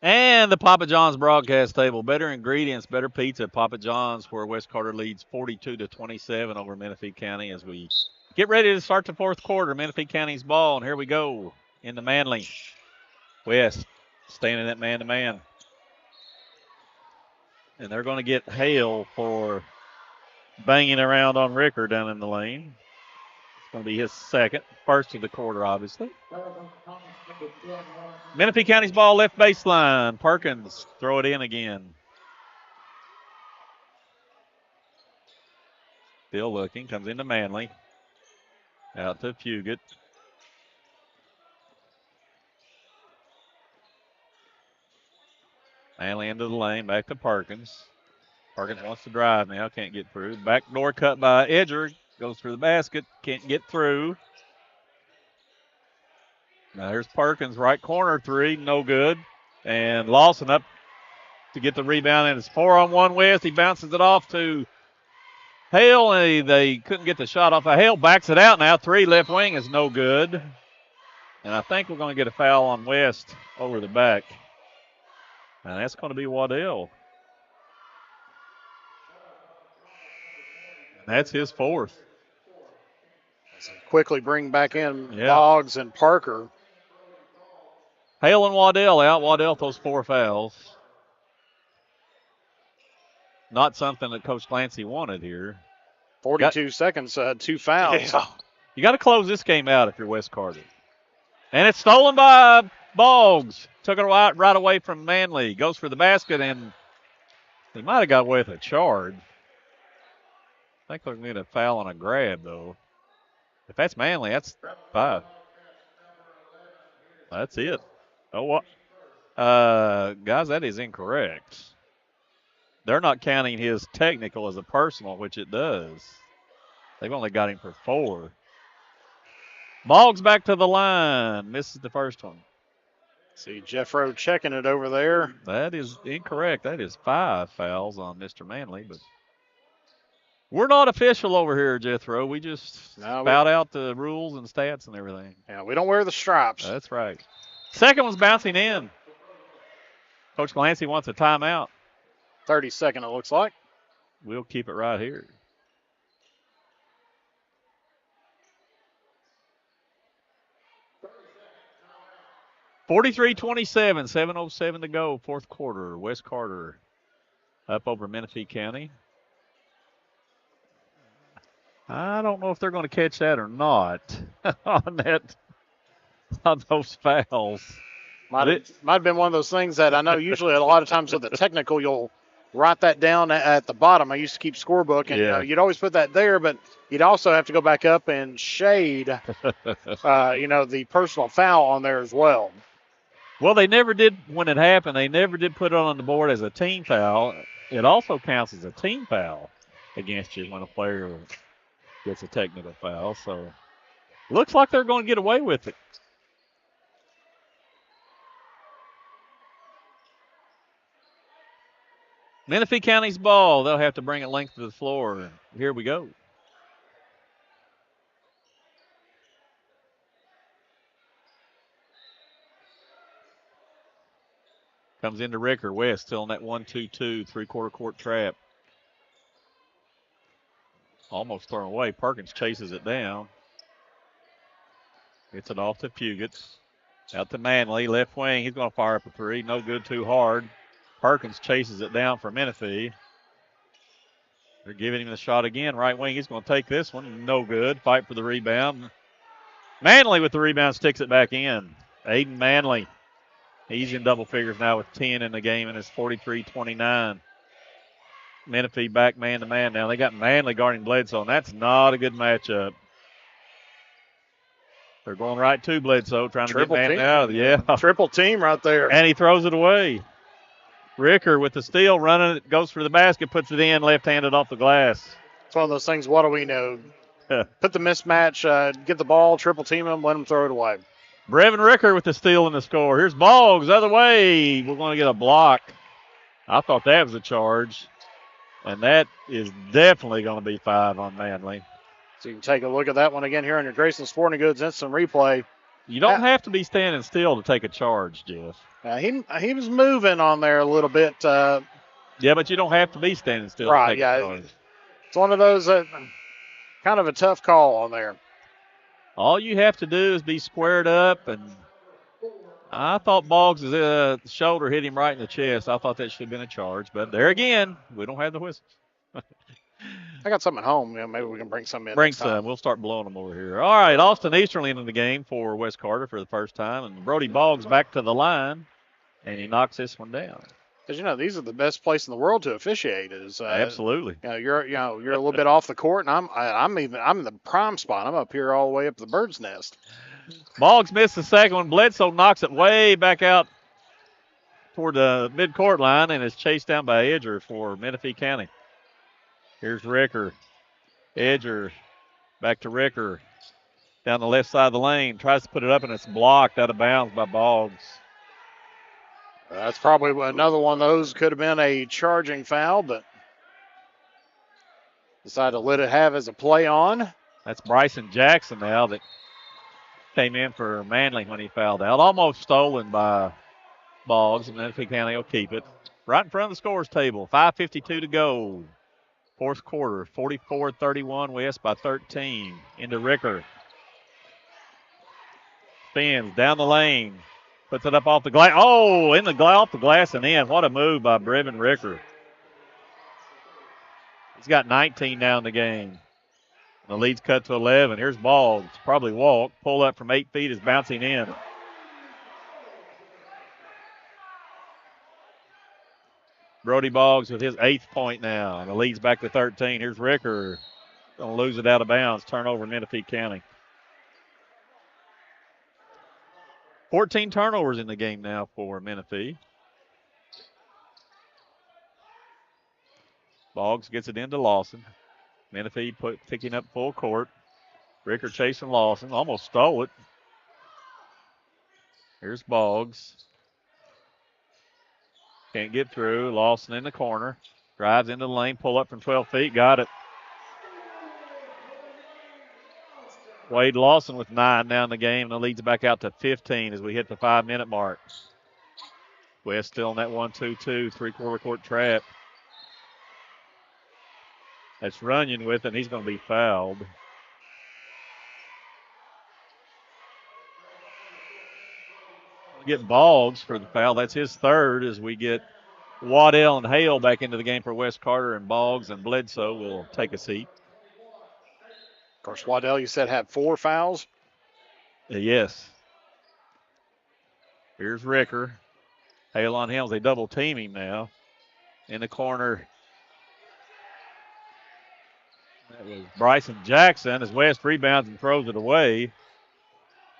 And the Papa John's broadcast table. Better ingredients, better pizza. Papa John's, where West Carter leads 42-27 over Menifee County as we get ready to start the fourth quarter. Menifee County's ball, and here we go into Manley. West standing at man-to-man. And they're going to get Hale for banging around on Ricker down in the lane. It's going to be his first of the quarter, obviously. Menifee County's ball, left baseline. Perkins throw it in again. Still looking, comes into Manley. Out to Fugit. Manley into the lane, back to Perkins. Perkins wants to drive now, can't get through. Backdoor cut by Edger, goes through the basket, can't get through. Now here's Perkins, right corner three, no good. And Lawson up to get the rebound, and it's 4-on-1 West. He bounces it off to Hale, and they couldn't get the shot off. Hale backs it out now. 3 left wing is no good. And I think we're going to get a foul on West over the back. And that's going to be Waddell. And that's his 4th. Quickly bring back in Boggs and Parker. Hale and Waddell out. Waddell throws 4 fouls. Not something that Coach Clancy wanted here. 42 seconds, 2 fouls. Yeah. You got to close this game out if you're West Carter. And it's stolen by Boggs. Took it right away from Manley. Goes for the basket, and he might have got away with a charge. I think they're going to get a foul on a grab, though. If that's Manley, that's 5. That's it. Oh, what? Guys, that is incorrect. They're not counting his technical as a personal, which it does. They've only got him for 4. Boggs back to the line. Misses the first one. See Jeffro checking it over there. That is incorrect. That is 5 fouls on Mr. Manley, but we're not official over here, Jethro. We just spout out the rules and stats and everything. Yeah, we don't wear the stripes. That's right. Second one's bouncing in. Coach Clancy wants a timeout. 32nd, it looks like. We'll keep it right here. 43-27, 7:07 to go, fourth quarter. West Carter up over Menifee County. I don't know if they're going to catch that or not on those fouls. Might have been one of those things that I know usually a lot of times with the technical, you'll write that down at the bottom. I used to keep scorebook, and you'd always put that there, but you'd also have to go back up and shade, the personal foul on there as well. Well, they never did, when it happened, they never did put it on the board as a team foul. It also counts as a team foul against you when a player gets a technical foul. So looks like they're going to get away with it. Menifee County's ball. They'll have to bring it length to the floor. Here we go. Comes into Ricker. West still in that 1-2-2, three-quarter court trap. Almost thrown away. Perkins chases it down. Gets it off to Puget. Out to Manley, left wing. He's going to fire up a three. No good, too hard. Perkins chases it down for Menifee. They're giving him the shot again. Right wing, he's going to take this one. No good. Fight for the rebound. Manley with the rebound sticks it back in. Aiden Manley. He's in double figures now with 10 in the game, and it's 43-29. Menifee back man-to-man now. They got Manley guarding Bledsoe, and that's not a good matchup. They're going right to Bledsoe, trying to get Manley out. Yeah. Triple team right there. And he throws it away. Ricker with the steal, running it, goes for the basket, puts it in, left-handed off the glass. It's one of those things, what do we know? Put the mismatch, get the ball, triple team him, let him throw it away. Brevin Ricker with the steal and the score. Here's Boggs, other way. We're going to get a block. I thought that was a charge. And that is definitely going to be 5 on Manley. So you can take a look at that one again here on your Grayson Sporting Goods instant replay. You don't have to be standing still to take a charge, Jeff. He was moving on there a little bit. Yeah, but you don't have to be standing still to take a charge. It's one of those kind of a tough call on there. All you have to do is be squared up, and I thought Boggs' shoulder hit him right in the chest. I thought that should have been a charge, but there again, we don't have the whistles. I got some at home. Maybe we can bring some in. Bring some. We'll start blowing them over here. All right, Austin Easterling in the game for West Carter for the first time, and Brody Boggs back to the line, and he knocks this one down. Because these are the best place in the world to officiate. Absolutely. You're a little bit off the court, and I'm in the prime spot. I'm up here all the way up the bird's nest. Boggs missed the second one. Bledsoe knocks it way back out toward the midcourt line and is chased down by Edger for Menifee County. Here's Ricker. Edger back to Ricker. Down the left side of the lane. Tries to put it up, and it's blocked out of bounds by Boggs. That's probably another one of those. Could have been a charging foul, but decided to let it have as a play on. That's Bryson Jackson now that came in for Manley when he fouled out. Almost stolen by Boggs, and Menifee County will keep it. Right in front of the scores table. 5:52 to go. Fourth quarter, 44-31 West by 13. Into Ricker. Spins down the lane. Puts it up off the glass. Oh, off the glass and in. What a move by Brevin Ricker. He's got 19 now in the game. The lead's cut to 11. Here's Boggs. Probably walk. Pull up from 8 feet is bouncing in. Brody Boggs with his 8th point now. And the lead's back to 13. Here's Ricker. Going to lose it out of bounds. Turnover in Menifee County. 14 turnovers in the game now for Menifee. Boggs gets it into Lawson. Menifee picking up full court. Ricker chasing Lawson. Almost stole it. Here's Boggs. Can't get through. Lawson in the corner. Drives into the lane. Pull up from 12 feet. Got it. Wade Lawson with 9 now in the game. And the lead's back out to 15 as we hit the 5-minute mark. West still in that 1-2-2, three-quarter court trap. That's Runyon with it, and he's going to be fouled. Get Boggs for the foul. That's his third as we get Waddell and Hale back into the game for West Carter, and Boggs and Bledsoe will take a seat. Of course, Waddell, you said, had 4 fouls. Yes. Here's Ricker. Hale on him. They double team him now. In the corner. That was Bryson Jackson as West rebounds and throws it away.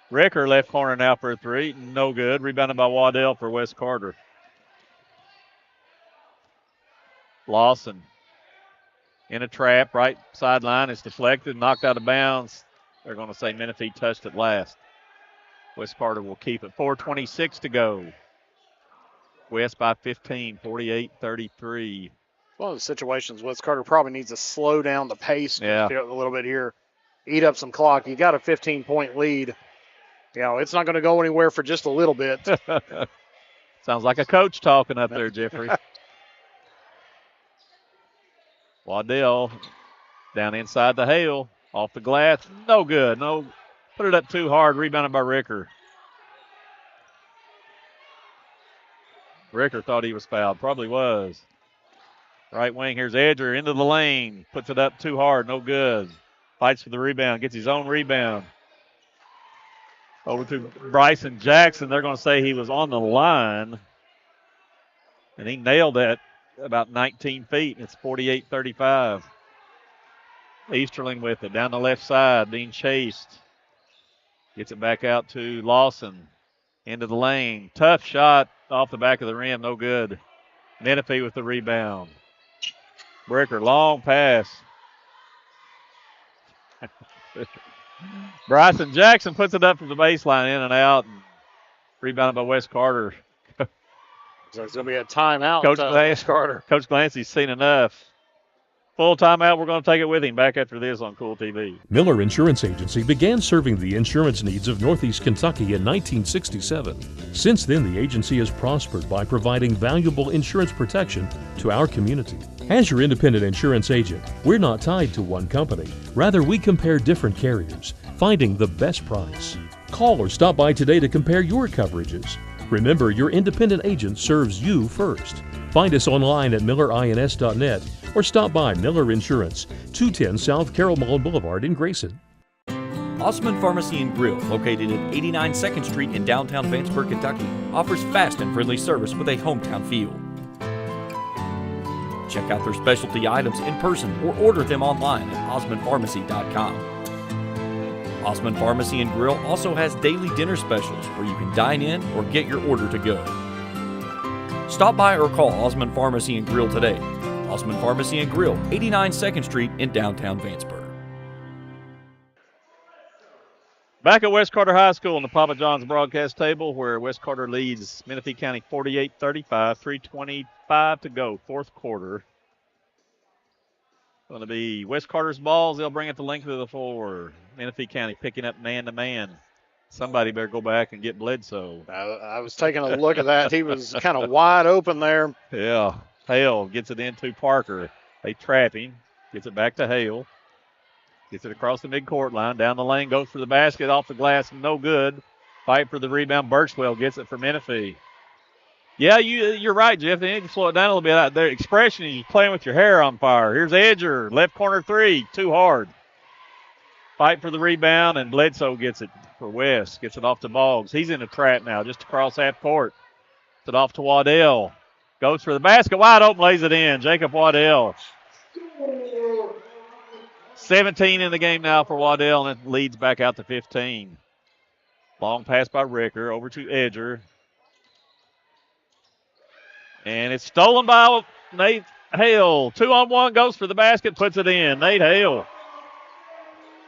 Ricker left corner now for a 3. No good. Rebounded by Waddell for West Carter. Lawson in a trap. Right sideline. It's deflected. Knocked out of bounds. They're going to say Menifee touched it last. West Carter will keep it. 4:26 to go. West by 15, 48-33. One of the situations West Carter probably needs to slow down the pace a little bit here, eat up some clock. You got a 15-point lead. You know, it's not going to go anywhere for just a little bit. Sounds like a coach talking up there, Jeffrey. Waddell down inside the Hale. Off the glass. No good. No. Put it up too hard. Rebounded by Ricker. Ricker thought he was fouled. Probably was. Right wing, here's Edger into the lane. Puts it up too hard. No good. Fights for the rebound. Gets his own rebound. Over to Bryson Jackson. They're going to say he was on the line. And he nailed that about 19 feet. It's 48-35. Easterling with it. Down the left side. Being chased. Gets it back out to Lawson. Into the lane. Tough shot off the back of the rim. No good. Menifee with the rebound. Bricker, long pass. Bryson Jackson puts it up from the baseline, in and out. And rebounded by West Carter. So it's going to be a timeout. West Carter. Coach Glancy's seen enough. Full timeout. We're going to take it with him. Back after this on Kool TV. Miller Insurance Agency began serving the insurance needs of Northeast Kentucky in 1967. Since then, the agency has prospered by providing valuable insurance protection to our community. As your independent insurance agent, we're not tied to one company. Rather, we compare different carriers, finding the best price. Call or stop by today to compare your coverages. Remember, your independent agent serves you first. Find us online at millerins.net or stop by Miller Insurance, 210 South Carroll Mall Boulevard in Grayson. Osman Pharmacy and Grill, located at 89 2nd Street in downtown Vanceburg, Kentucky, offers fast and friendly service with a hometown feel. Check out their specialty items in person or order them online at osmanpharmacy.com. Osman Pharmacy and Grill also has daily dinner specials where you can dine in or get your order to go. Stop by or call Osman Pharmacy and Grill today. Osman Pharmacy and Grill, 89 2nd Street in downtown Vanceburg. Back at West Carter High School in the Papa John's broadcast table, where West Carter leads Menifee County 48-35, 3:25 to go, fourth quarter. Going to be West Carter's balls. They'll bring it the length of the floor. Menifee County picking up man-to-man. Somebody better go back and get Bledsoe. I was taking a look at that. He was kind of wide open there. Yeah. Hale gets it into Parker. They trap him. Gets it back to Hale. Gets it across the midcourt line. Down the lane. Goes for the basket. Off the glass. No good. Fight for the rebound. Birchwell gets it for Menifee. Yeah, you're right, Jeff. They need to slow it down a little bit. Their expression is playing with your hair on fire. Here's Edger. Left corner 3. Too hard. Fight for the rebound, and Bledsoe gets it for West. Gets it off to Boggs. He's in a trap now, just across half court. Gets it off to Waddell. Goes for the basket. Wide open, lays it in. Jacob Waddell. 17 in the game now for Waddell, and it leads back out to 15. Long pass by Ricker over to Edger. And it's stolen by Nate Hale. 2-on-1, goes for the basket, puts it in. Nate Hale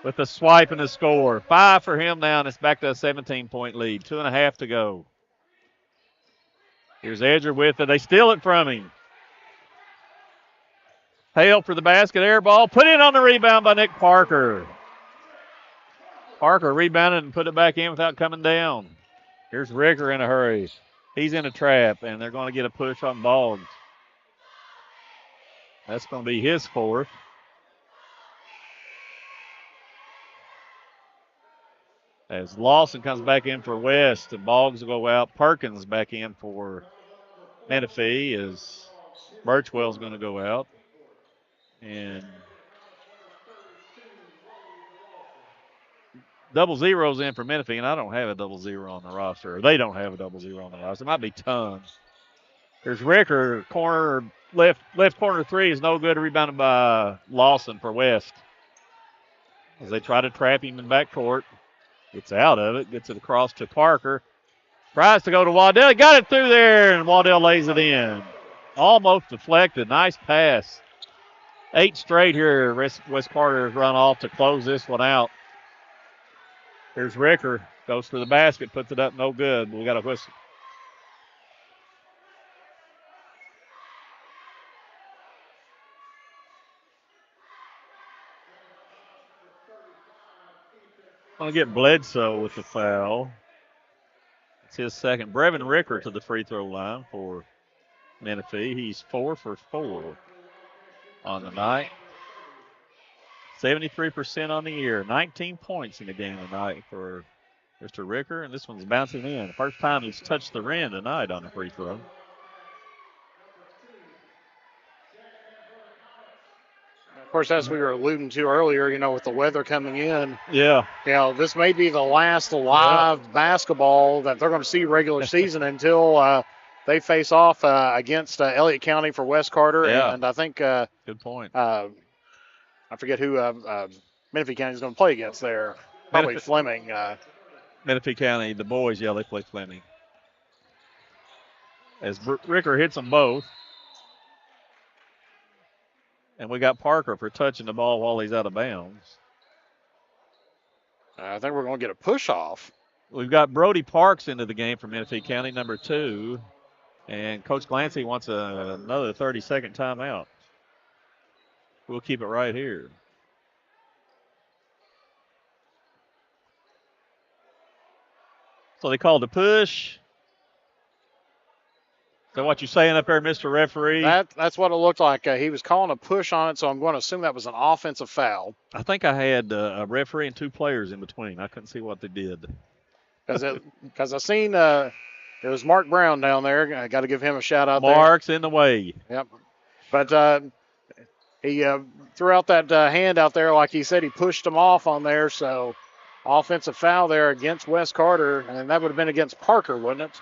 with the swipe and the score. 5 for him now, and it's back to a 17-point lead. 2.5 to go. Here's Edger with it. They steal it from him. Hale for the basket, air ball. Put in on the rebound by Nick Parker. Parker rebounded and put it back in without coming down. Here's Ricker in a hurry. He's in a trap, and they're going to get a push on Boggs. That's going to be his fourth. As Lawson comes back in for West, and Boggs will go out. Perkins back in for Menifee as Birchwell's going to go out. And double zero's in for Menifee, and I don't have a double zero on the roster. Or they don't have a double zero on the roster. It might be tons. There's Ricker, corner, left corner three is no good. Rebounded by Lawson for West. As they try to trap him in backcourt. Gets out of it, gets it across to Parker. Tries to go to Waddell. He got it through there, and Waddell lays it in. Almost deflected. Nice pass. 8 straight here. West Carter has run off to close this one out. Here's Ricker. Goes for the basket, puts it up, no good. We got a whistle. Going to get Bledsoe with the foul. It's his second. Brevin Ricker to the free throw line for Menifee. He's 4 for 4 on the night. 73% on the year. 19 points in the game tonight for Mr. Ricker, and this one's bouncing in. First time he's touched the rim tonight on a free throw. Of course, as we were alluding to earlier, with the weather coming in, yeah, this may be the last live basketball that they're going to see regular season until they face off against Elliott County for West Carter. Yeah. And I think good point. I forget who Menifee County is going to play against there. Probably Fleming. Menifee County, the boys, yeah, they play Fleming. As Ricker hits them both. And we got Parker for touching the ball while he's out of bounds. I think we're going to get a push off. We've got Brody Parks into the game for Menifee County, number 2. And Coach Glancy wants another 30-second timeout. We'll keep it right here. So they called the push. Is that what you're saying up there, Mr. Referee? That's what it looked like. He was calling a push on it, so I'm going to assume that was an offensive foul. I think I had a referee and 2 players in between. I couldn't see what they did. Because I seen it was Mark Brown down there. I got to give him a shout out there. Mark's in the way. Yep. But he threw out that hand out there like he said. He pushed him off on there, so offensive foul there against West Carter, and that would have been against Parker, wouldn't it?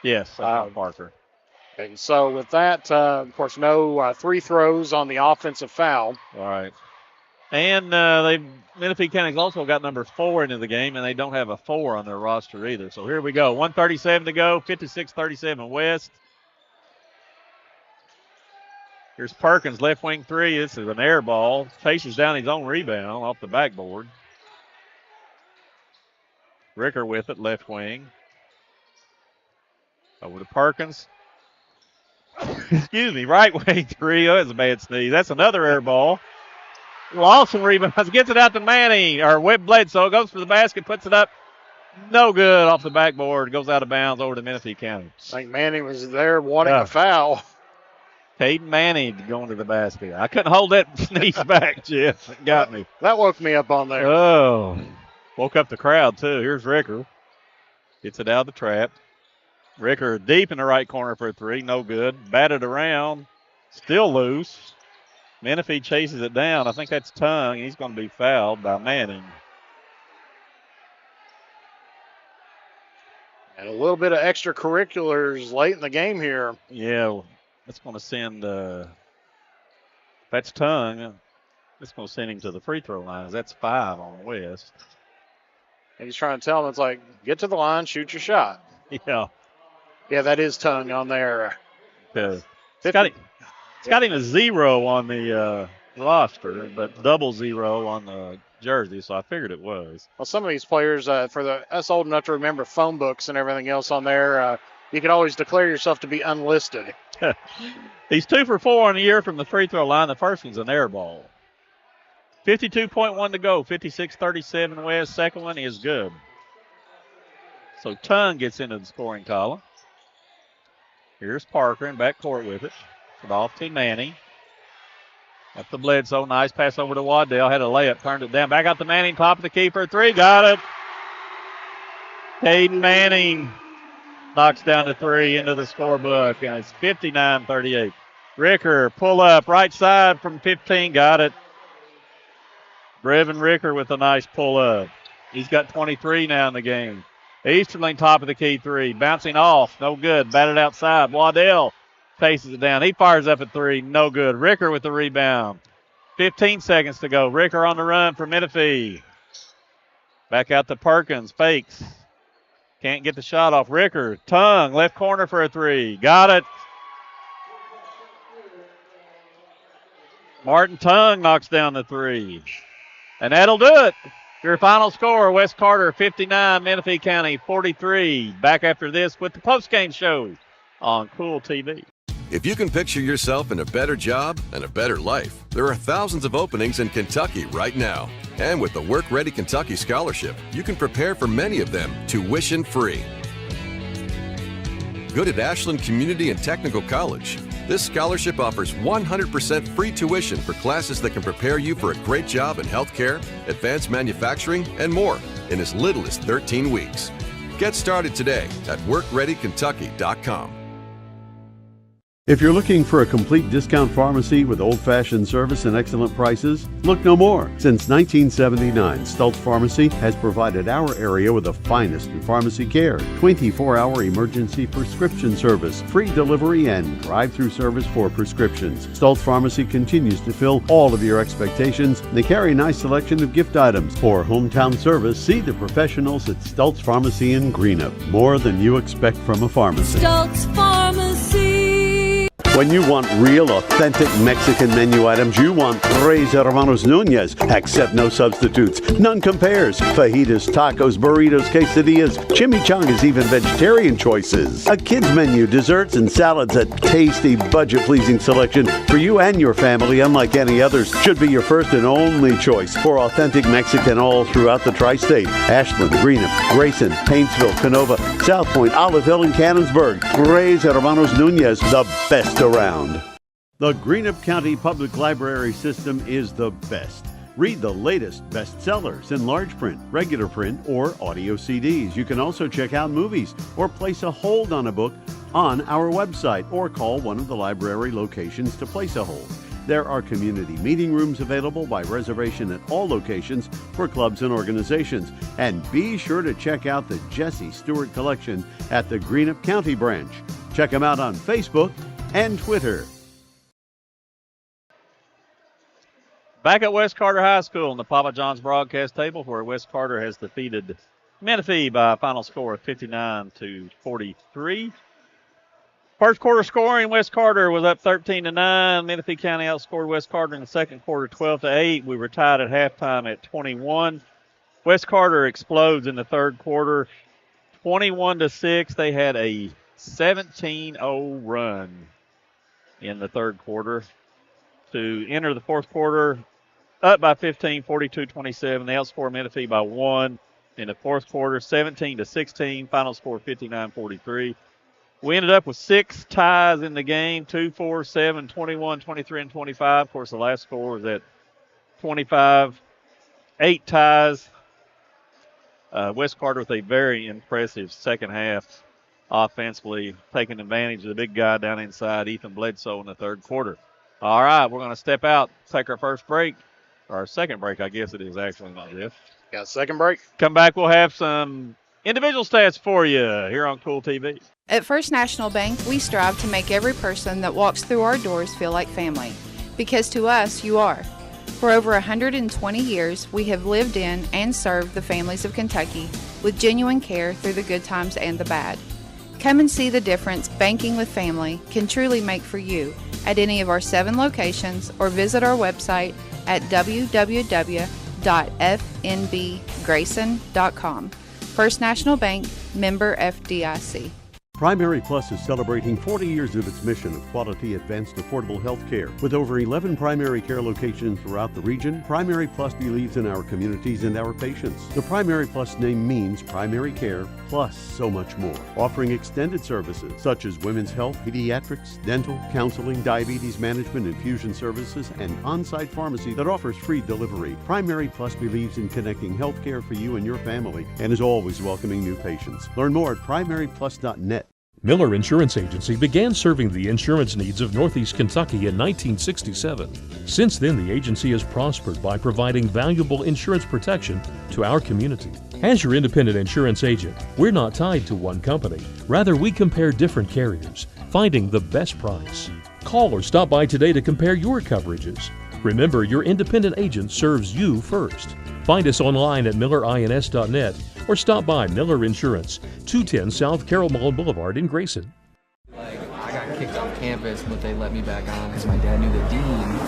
Yes, Parker. And so with that, of course, no free throws on the offensive foul. All right. And Menifee County's also got number 4 into the game, and they don't have a 4 on their roster either. So here we go. 1:37 to go, 56-37 West. Here's Perkins, left wing 3. This is an air ball. Chases down his own rebound off the backboard. Ricker with it, left wing. Over to Perkins. Excuse me, right wing 3. Oh, that's a bad sneeze. That's another air ball. Lawson rebounds, gets it out to Manning, or Webb Bledsoe, goes for the basket, puts it up. No good off the backboard. Goes out of bounds over to Menifee County. I think Manning was there wanting a foul. Caden Manning going to the basket. I couldn't hold that sneeze back, Jeff. It got me. That woke me up on there. Oh, woke up the crowd, too. Here's Ricker. Gets it out of the trap. Ricker deep in the right corner for a 3. No good. Batted around. Still loose. Menifee chases it down. I think that's Tongue. He's going to be fouled by Manning. And a little bit of extracurriculars late in the game here. Yeah, that's going to send that's Tongue. That's going to send him to the free throw line. That's 5 on West. And he's trying to tell him, it's like, get to the line, shoot your shot. Yeah. Yeah, that is Tongue on there. It's got him a 0 on the roster, but double 0 on the jersey, so I figured it was. Well, some of these players, for us old enough to remember phone books and everything else on there, you could always declare yourself to be unlisted. He's 2 for 4 on the year from the free throw line. The first one's an air ball. 52.1 to go, 56-37 West. Second one is good. So Tongue gets into the scoring column. Here's Parker in backcourt with it. Put off to Manning. Up to Bledsoe. Nice pass over to Waddell. Had a layup. Turned it down. Back out to Manning. Top of the key for a 3. Got it. Caden Manning knocks down the three into the scorebook, and it's 59-38. Ricker, pull up, right side from 15, got it. Brevin Ricker with a nice pull up. He's got 23 now in the game. Easterling, top of the key three, bouncing off, no good. Batted outside. Waddell paces it down. He fires up at three, no good. Ricker with the rebound. 15 seconds to go. Ricker on the run for Menifee. Back out to Perkins, fakes. Can't get the shot off. Ricker, tongue, left corner for a three. Got it. Martin Tongue knocks down the three. And that'll do it. Your final score, West Carter 59, Menifee County 43. Back after this with the postgame show on Kool TV. If you can picture yourself in a better job and a better life, there are thousands of openings in Kentucky right now. And with the Work Ready Kentucky Scholarship, you can prepare for many of them tuition-free. Good at Ashland Community and Technical College. This scholarship offers 100% free tuition for classes that can prepare you for a great job in healthcare, advanced manufacturing, and more in as little as 13 weeks. Get started today at workreadykentucky.com. If you're looking for a complete discount pharmacy with old-fashioned service and excellent prices, look no more. Since 1979, Stultz Pharmacy has provided our area with the finest in pharmacy care, 24-hour emergency prescription service, free delivery, and drive-through service for prescriptions. Stultz Pharmacy continues to fill all of your expectations. They carry a nice selection of gift items. For hometown service, see the professionals at Stultz Pharmacy in Greenup. More than you expect from a pharmacy. Stultz Pharmacy. When you want real, authentic Mexican menu items, you want Tres Hermanos Nunez. Accept no substitutes. None compares. Fajitas, tacos, burritos, quesadillas, chimichangas, even vegetarian choices. A kids menu, desserts and salads, a tasty, budget-pleasing selection for you and your family, unlike any others. Should be your first and only choice for authentic Mexican all throughout the tri-state. Ashland, Greenup, Grayson, Paintsville, Canova, South Point, Olive Hill, and Cannonsburg. Tres Hermanos Nunez, the best around. The Greenup County Public Library system is the best. Read the latest bestsellers in large print, regular print, or audio CDs. You can also check out movies or place a hold on a book on our website or call one of the library locations to place a hold. There are community meeting rooms available by reservation at all locations for clubs and organizations. And be sure to check out the Jesse Stewart Collection at the Greenup County branch. Check them out on Facebook and Twitter. Back at West Carter High School on the Papa John's broadcast table, where West Carter has defeated Menifee by a final score of 59-43. First quarter scoring, West Carter was up 13-9. Menifee County outscored West Carter in the second quarter 12-8. We were tied at halftime at 21. West Carter explodes in the third quarter 21-6. They had a 17-0 run in the third quarter to enter the fourth quarter up by 15, 42-27. They outscored Menifee by 1 in the fourth quarter, 17-16. Final score 59-43. We ended up with 6 ties in the game, 2, 4, 7, 21, 23, and 25. Of course, the last score was at 25. 8 ties. West Carter with a very impressive second half offensively, taking advantage of the big guy down inside, Ethan Bledsoe, in the third quarter. All right, we're going to step out, take our first break, or our second break, I guess it is actually, not this. Got a second break. Come back, we'll have some individual stats for you here on Kool TV. At First National Bank, we strive to make every person that walks through our doors feel like family. Because to us, you are. For over 120 years, we have lived in and served the families of Kentucky with genuine care through the good times and the bad. Come and see the difference banking with family can truly make for you at any of our 7 locations, or visit our website at www.fnbgrayson.com. First National Bank, member FDIC. Primary Plus is celebrating 40 years of its mission of quality, advanced, affordable health care. With over 11 primary care locations throughout the region, Primary Plus believes in our communities and our patients. The Primary Plus name means primary care plus so much more, offering extended services such as women's health, pediatrics, dental, counseling, diabetes management, infusion services, and on-site pharmacy that offers free delivery. Primary Plus believes in connecting health care for you and your family and is always welcoming new patients. Learn more at primaryplus.net. Miller Insurance Agency began serving the insurance needs of Northeast Kentucky in 1967. Since then, the agency has prospered by providing valuable insurance protection to our community. As your independent insurance agent, we're not tied to one company. Rather, we compare different carriers, finding the best price. Call or stop by today to compare your coverages. Remember, your independent agent serves you first. Find us online at millerins.net or stop by Miller Insurance, 210 South Carroll Malone Boulevard in Grayson. I got kicked off campus, but they let me back on because my dad knew the dean.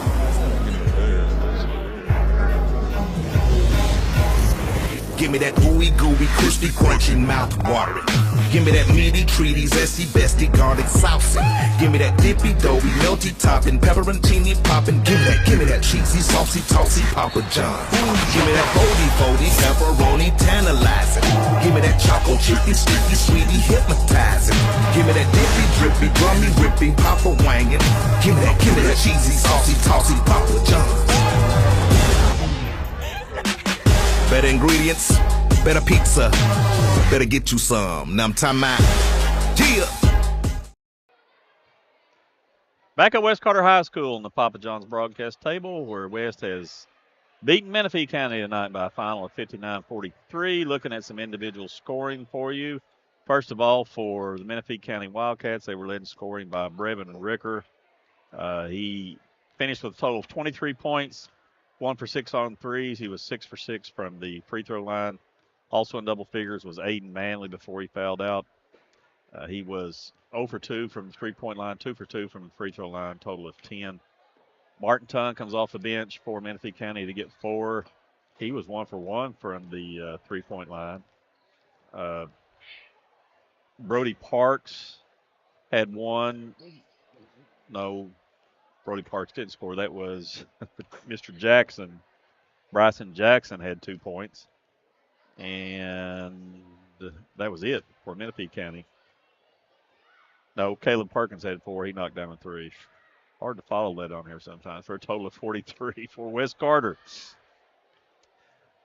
Give me that ooey gooey, crispy, crunchy, mouth watering. Give me that meaty treaties, zesty, bestie, garlic saucing. Give me that dippy, doughy, melty topping, pepperoncini popping. Give me that cheesy, saucy, tossy, Papa John. Give me that foldy, pepperoni, tantalizing. Give me that choco chicken, sticky, sweetie, hypnotizing. Give me that dippy, drippy, drummy, ripping, Papa wanging. Give me that cheesy, saucy, tossy, Papa John. Better ingredients, better pizza, better get you some. Now I'm talking about, yeah. Back at West Carter High School on the Papa John's broadcast table, where West has beaten Menifee County tonight by a final of 59-43. Looking at some individual scoring for you. First of all, for the Menifee County Wildcats, they were led in scoring by Brevin Ricker. He finished with a total of 23 points. 1 for 6 on threes. He was 6 for 6 from the free throw line. Also in double figures was Aiden Manley before he fouled out. He was 0 for 2 from the three-point line, 2 for 2 from the free throw line, total of 10. Martin Tongue comes off the bench for Menifee County to get 4. He was 1 for 1 from the three-point line. Brody Parks had 1. No, Brody Parks didn't score. That was Mr. Jackson. Bryson Jackson had 2 points. And that was it for Menifee County. No, Caleb Perkins had 4. He knocked down a 3. Hard to follow that on here sometimes, for a total of 43 for West Carter.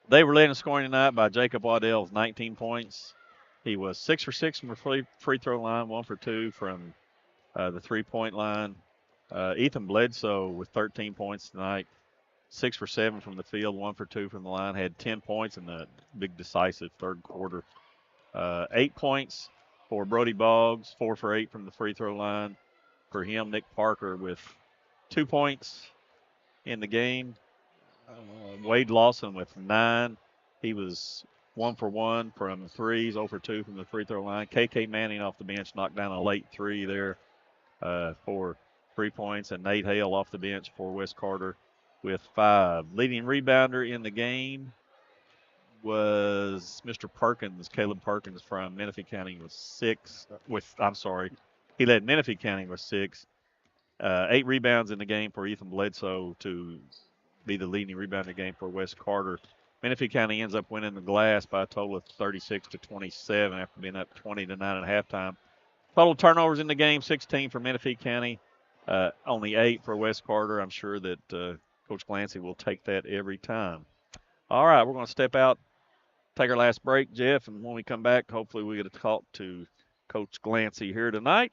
They were led in scoring tonight by Jacob Waddell with 19 points. He was 6 for 6 from the free throw line, 1 for 2 from the three-point line. Ethan Bledsoe with 13 points tonight, 6 for 7 from the field, 1 for 2 from the line, had 10 points in the big decisive third quarter. 8 points for Brody Boggs, 4 for 8 from the free throw line. For him, Nick Parker with 2 points in the game. Wade Lawson with 9. He was 1 for 1 from threes, 0 for 2 from the free throw line. KK Manning off the bench knocked down a late 3 there for 3 points, and Nate Hale off the bench for West Carter with 5. Leading rebounder in the game was Mr. Perkins, Caleb Perkins from Menifee County with 6. He led Menifee County with 6. 8 rebounds in the game for Ethan Bledsoe to be the leading rebounder in the game for West Carter. Menifee County ends up winning the glass by a total of 36-27 after being up 20-9 at halftime. Total turnovers in the game, 16 for Menifee County. Only 8 for West Carter. I'm sure that Coach Glancy will take that every time. All right, we're going to step out, take our last break, Jeff, and when we come back, hopefully we get to talk to Coach Glancy here tonight.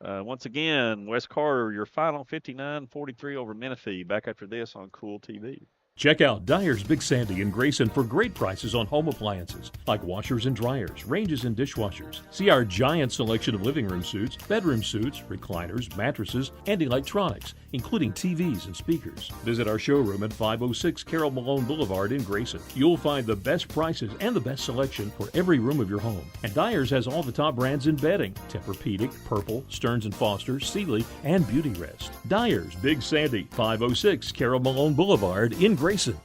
Once again, West Carter, your final 59-43 over Menifee. Back after this on Kool TV. Check out Dyer's Big Sandy in Grayson for great prices on home appliances like washers and dryers, ranges and dishwashers. See our giant selection of living room suites, bedroom suites, recliners, mattresses, and electronics, including TVs and speakers. Visit our showroom at 506 Carroll Malone Boulevard in Grayson. You'll find the best prices and the best selection for every room of your home. And Dyer's has all the top brands in bedding: Tempur-Pedic, Purple, Stearns & Foster, Sealy, and Beauty Rest. Dyer's Big Sandy, 506 Carroll Malone Boulevard in Grayson.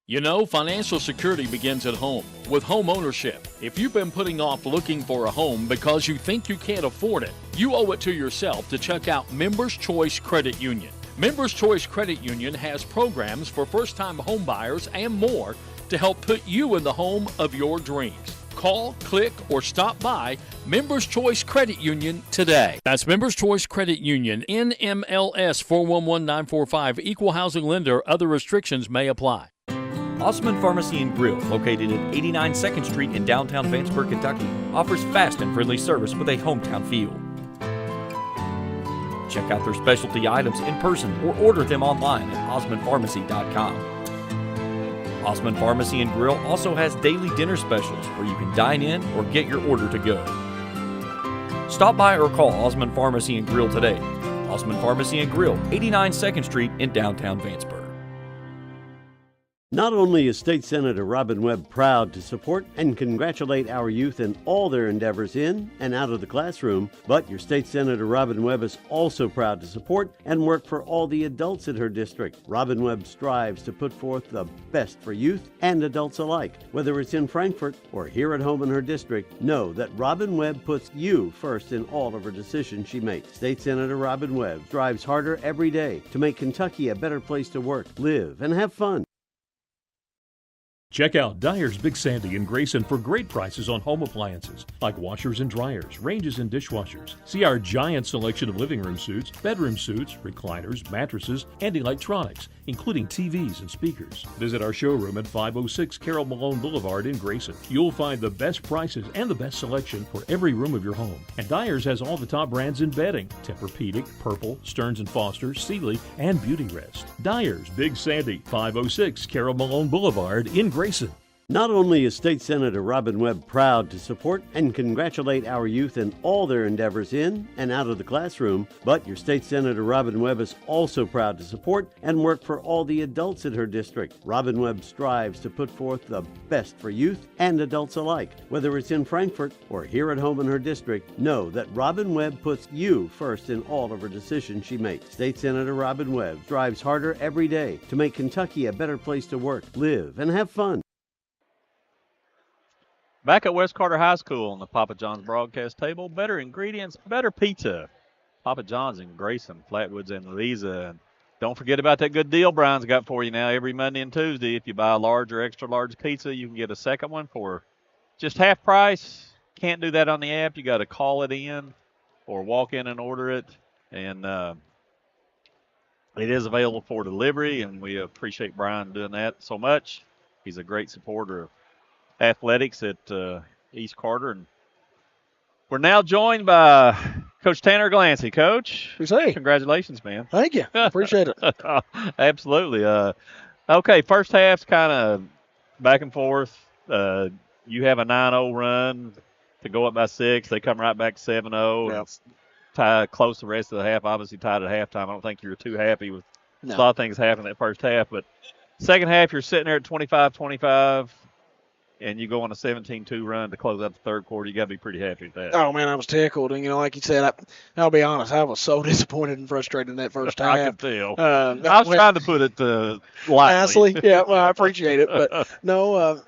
You know, financial security begins at home with home ownership. If you've been putting off looking for a home because you think you can't afford it, you owe it to yourself to check out Members Choice Credit Union. Members Choice Credit Union has programs for first-time home buyers and more to help put you in the home of your dreams. Call, click, or stop by Members Choice Credit Union today. That's Members Choice Credit Union, NMLS 411945, Equal Housing Lender. Other restrictions may apply. Osman Pharmacy and Grill, located at 89 2nd Street in downtown Vanceburg, Kentucky, offers fast and friendly service with a hometown feel. Check out their specialty items in person or order them online at osmanpharmacy.com. Osman Pharmacy and Grill also has daily dinner specials where you can dine in or get your order to go. Stop by or call Osman Pharmacy and Grill today. Osman Pharmacy and Grill, 89 2nd Street in downtown Vanceburg. Not only is State Senator Robin Webb proud to support and congratulate our youth in all their endeavors in and out of the classroom, but your State Senator Robin Webb is also proud to support and work for all the adults in her district. Robin Webb strives to put forth the best for youth and adults alike. Whether it's in Frankfort or here at home in her district, know that Robin Webb puts you first in all of her decisions she makes. State Senator Robin Webb strives harder every day to make Kentucky a better place to work, live, and have fun. Check out Dyer's Big Sandy in Grayson for great prices on home appliances like washers and dryers, ranges and dishwashers. See our giant selection of living room suites, bedroom suites, recliners, mattresses, and electronics, including TVs and speakers. Visit our showroom at 506 Carroll Malone Boulevard in Grayson. You'll find the best prices and the best selection for every room of your home. And Dyer's has all the top brands in bedding: Tempur-Pedic, Purple, Stearns & Foster, Sealy, and Beauty Rest. Dyer's Big Sandy, 506 Carroll Malone Boulevard in Grayson. Not only is State Senator Robin Webb proud to support and congratulate our youth in all their endeavors in and out of the classroom, but your State Senator Robin Webb is also proud to support and work for all the adults in her district. Robin Webb strives to put forth the best for youth and adults alike. Whether it's in Frankfort or here at home in her district, know that Robin Webb puts you first in all of her decisions she makes. State Senator Robin Webb strives harder every day to make Kentucky a better place to work, live, and have fun. Back at West Carter High School on the Papa John's broadcast table, better ingredients, better pizza. Papa John's in Grayson, Flatwoods, and Louisa. And don't forget about that good deal Brian's got for you now every Monday and Tuesday. If you buy a large or extra large pizza, you can get a second one for just half price. Can't do that on the app. You got to call it in or walk in and order it. And it is available for delivery, and we appreciate Brian doing that so much. He's a great supporter of athletics at East Carter. And we're now joined by Coach Tanner Glancy. Coach, congratulations, man. Thank you. Appreciate it. Absolutely. Okay, first half's kind of back and forth. You have a 9-0 run to go up by 6. They come right back 7-0. Yep. Tie close the rest of the half. Obviously tied at halftime. I don't think you were too happy with a lot of things happening that first half. But second half, you're sitting there at 25-25. And you go on a 17-2 run to close out the third quarter. You got to be pretty happy with that. Oh, man, I was tickled. And, like you said, I'll be honest, I was so disappointed and frustrated in that first half. I could tell. I was trying to put it lightly. Honestly, yeah, well, I appreciate it. But, no,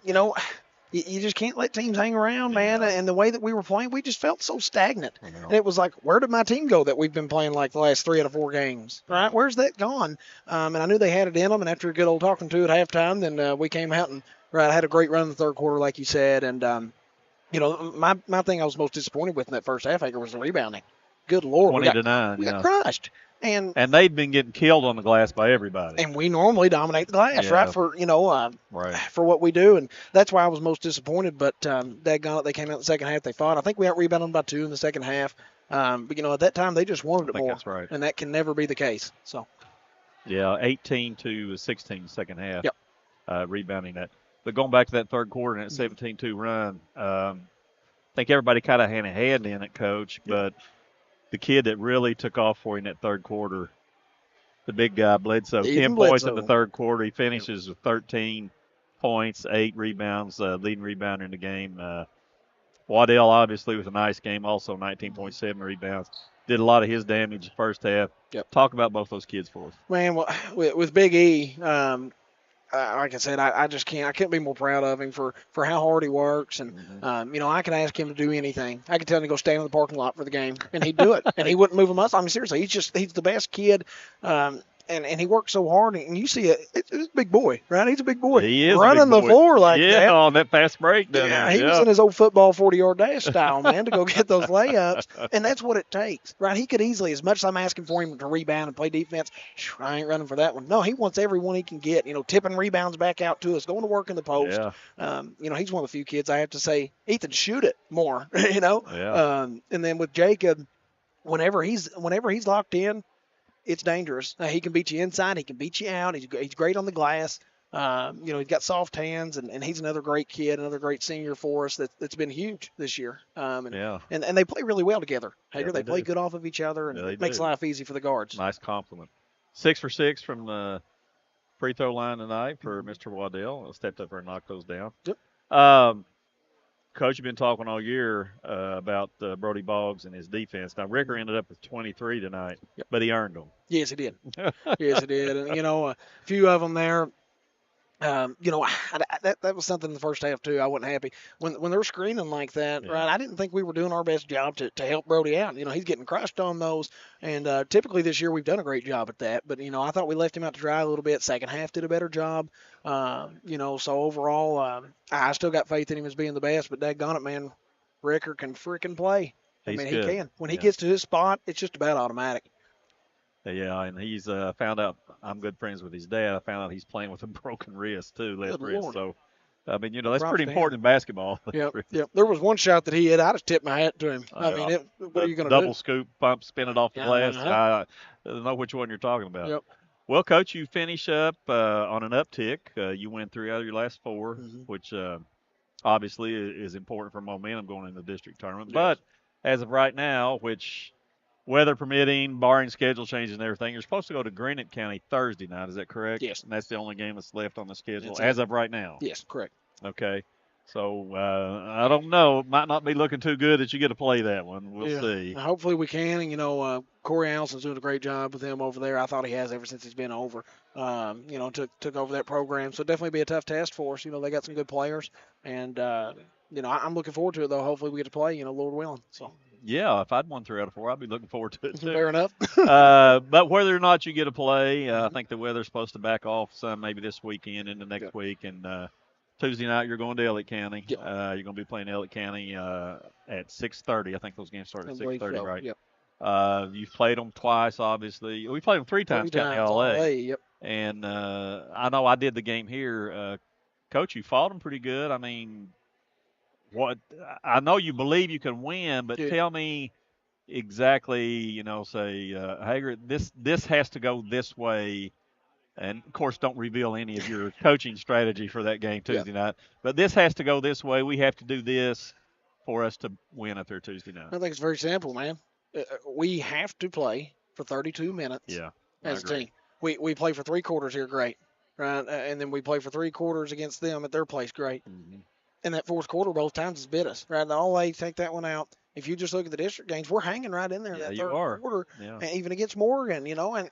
you just can't let teams hang around, man. And the way that we were playing, we just felt so stagnant. And it was like, where did my team go that we've been playing like the last 3 out of 4 games? Right? Where's that gone? And I knew they had it in them. And after a good old talking to at halftime, then we came out and had a great run in the third quarter, like you said. And, my thing I was most disappointed with in that first half, was the rebounding. Good Lord. 20-9. We got crushed. And they'd been getting killed on the glass by everybody. And we normally dominate the glass, right? For for what we do, and that's why I was most disappointed. But daggone it, they came out in the second half. They fought. I think we out rebounded them by 2 in the second half. But at that time they just wanted it more. That's right. And that can never be the case. So. Yeah, 18-16 second half. Yep. Rebounding that. But going back to that third quarter and that 17-2 run, I think everybody kind of had a hand in it, Coach. But the kid that really took off for you in that third quarter, the big guy, Bledsoe, 10 points in the third quarter. He finishes with 13 points, 8 rebounds, leading rebounder in the game. Waddell, obviously, with a nice game, also 19.7 rebounds. Did a lot of his damage the first half. Yep. Talk about both those kids for us. Man, well, with Big E, like I said, I just can't. I couldn't be more proud of him for how hard he works. And, I could ask him to do anything. I could tell him to go stand in the parking lot for the game, and he'd do it. And he wouldn't move a muscle. I mean, seriously, he's the best kid. And he works so hard, and you see it's a big boy, right? He's a big boy. He is running the floor like that. Yeah, on that fast break. He was in his old football 40-yard dash style, man, to go get those layups, and that's what it takes, right? He could easily, as much as I'm asking for him to rebound and play defense, I ain't running for that one. No, he wants every one he can get, tipping rebounds back out to us, going to work in the post. Yeah. He's one of the few kids I have to say, Ethan, shoot it more, Yeah. And then with Jacob, whenever he's locked in, it's dangerous. He can beat you inside. He can beat you out. He's great on the glass. He's got soft hands, and he's another great kid, another great senior for us that's been huge this year. And they play really well together. Hager, they play good off of each other, and it makes life easy for the guards. Nice compliment. 6 for 6 from the free throw line tonight for Mr. Waddell. Stepped up there and knocked those down. Yep. Coach, you've been talking all year about Brody Boggs and his defense. Now, Ricker ended up with 23 tonight, but he earned them. Yes, he did. Yes, he did. And, a few of them there, that was something in the first half, too. I wasn't happy. When they're screening like that, right, I didn't think we were doing our best job to help Brody out. He's getting crushed on those. And typically this year we've done a great job at that. But, I thought we left him out to dry a little bit. Second half did a better job. So overall, I still got faith in him as being the best. But daggone it, man, Ricker can freaking play. He can. When he gets to his spot, it's just about automatic. Yeah, and he's found out I'm good friends with his dad. I found out he's playing with a broken wrist, too, left wrist. Lord. So, that's pretty important in basketball. Yep. There was one shot that he hit. I just tipped my hat to him. What are you going to do? Double scoop, pump, spin it off the glass. I don't know which one you're talking about. Yep. Well, Coach, you finish up on an uptick. You win 3 out of your last 4, which obviously is important for momentum going into the district tournament. Yes. But as of right now, which weather permitting, barring schedule changes and everything, you're supposed to go to Gwinnett County Thursday night. Is that correct? Yes. And that's the only game that's left on the schedule That's as it. of right now? Yes, correct. Okay. So, I don't know. It might not be looking too good that you get to play that one. We'll see. Hopefully we can. And, Corey Allison's doing a great job with him over there. I thought he has ever since he's been over. Took over that program. So definitely be a tough test for us. They got some good players. And, I'm looking forward to it, though. Hopefully we get to play, Lord willing. So. Yeah, if I'd won 3 out of 4, I'd be looking forward to it, too. Fair enough. But whether or not you get to play, I think the weather's supposed to back off some maybe this weekend into next week. And Tuesday night you're going to Elliott County. Yep. You're going to be playing Elliott County at 6:30. I think those games start at 6:30, right? Yep. You've played them twice, obviously. We played them 3 times, counting LA. Yep. And I know I did the game here. Coach, you fought them pretty good. I mean, I know you believe you can win, but tell me exactly, say, Hager, this has to go this way. And, of course, don't reveal any of your coaching strategy for that game Tuesday night. But this has to go this way. We have to do this for us to win up there Tuesday night. I think it's very simple, man. We have to play for 32 minutes as a team. We play for 3 quarters here, great, right? And then we play for 3 quarters against them at their place, great. Mm-hmm. And that 4th quarter both times has bit us, right? All they take that one out. If you just look at the district games, we're hanging right in there in that 3rd quarter, and even against Morgan, and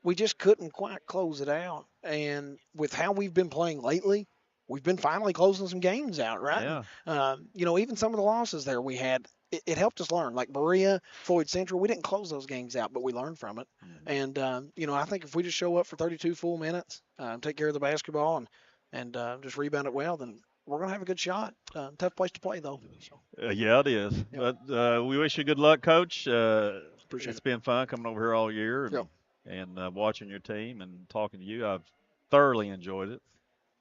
we just couldn't quite close it out. And with how we've been playing lately, we've been finally closing some games out, right? Yeah. Even some of the losses there we had, it helped us learn. Like Berea, Floyd Central, we didn't close those games out, but we learned from it. Mm-hmm. And, I think if we just show up for 32 full minutes, take care of the basketball and just rebound it well, then we're going to have a good shot. Tough place to play, though. So. Yeah, it is. Yep. But we wish you good luck, Coach. Appreciate it's been fun coming over here all year and watching your team and talking to you. I've thoroughly enjoyed it.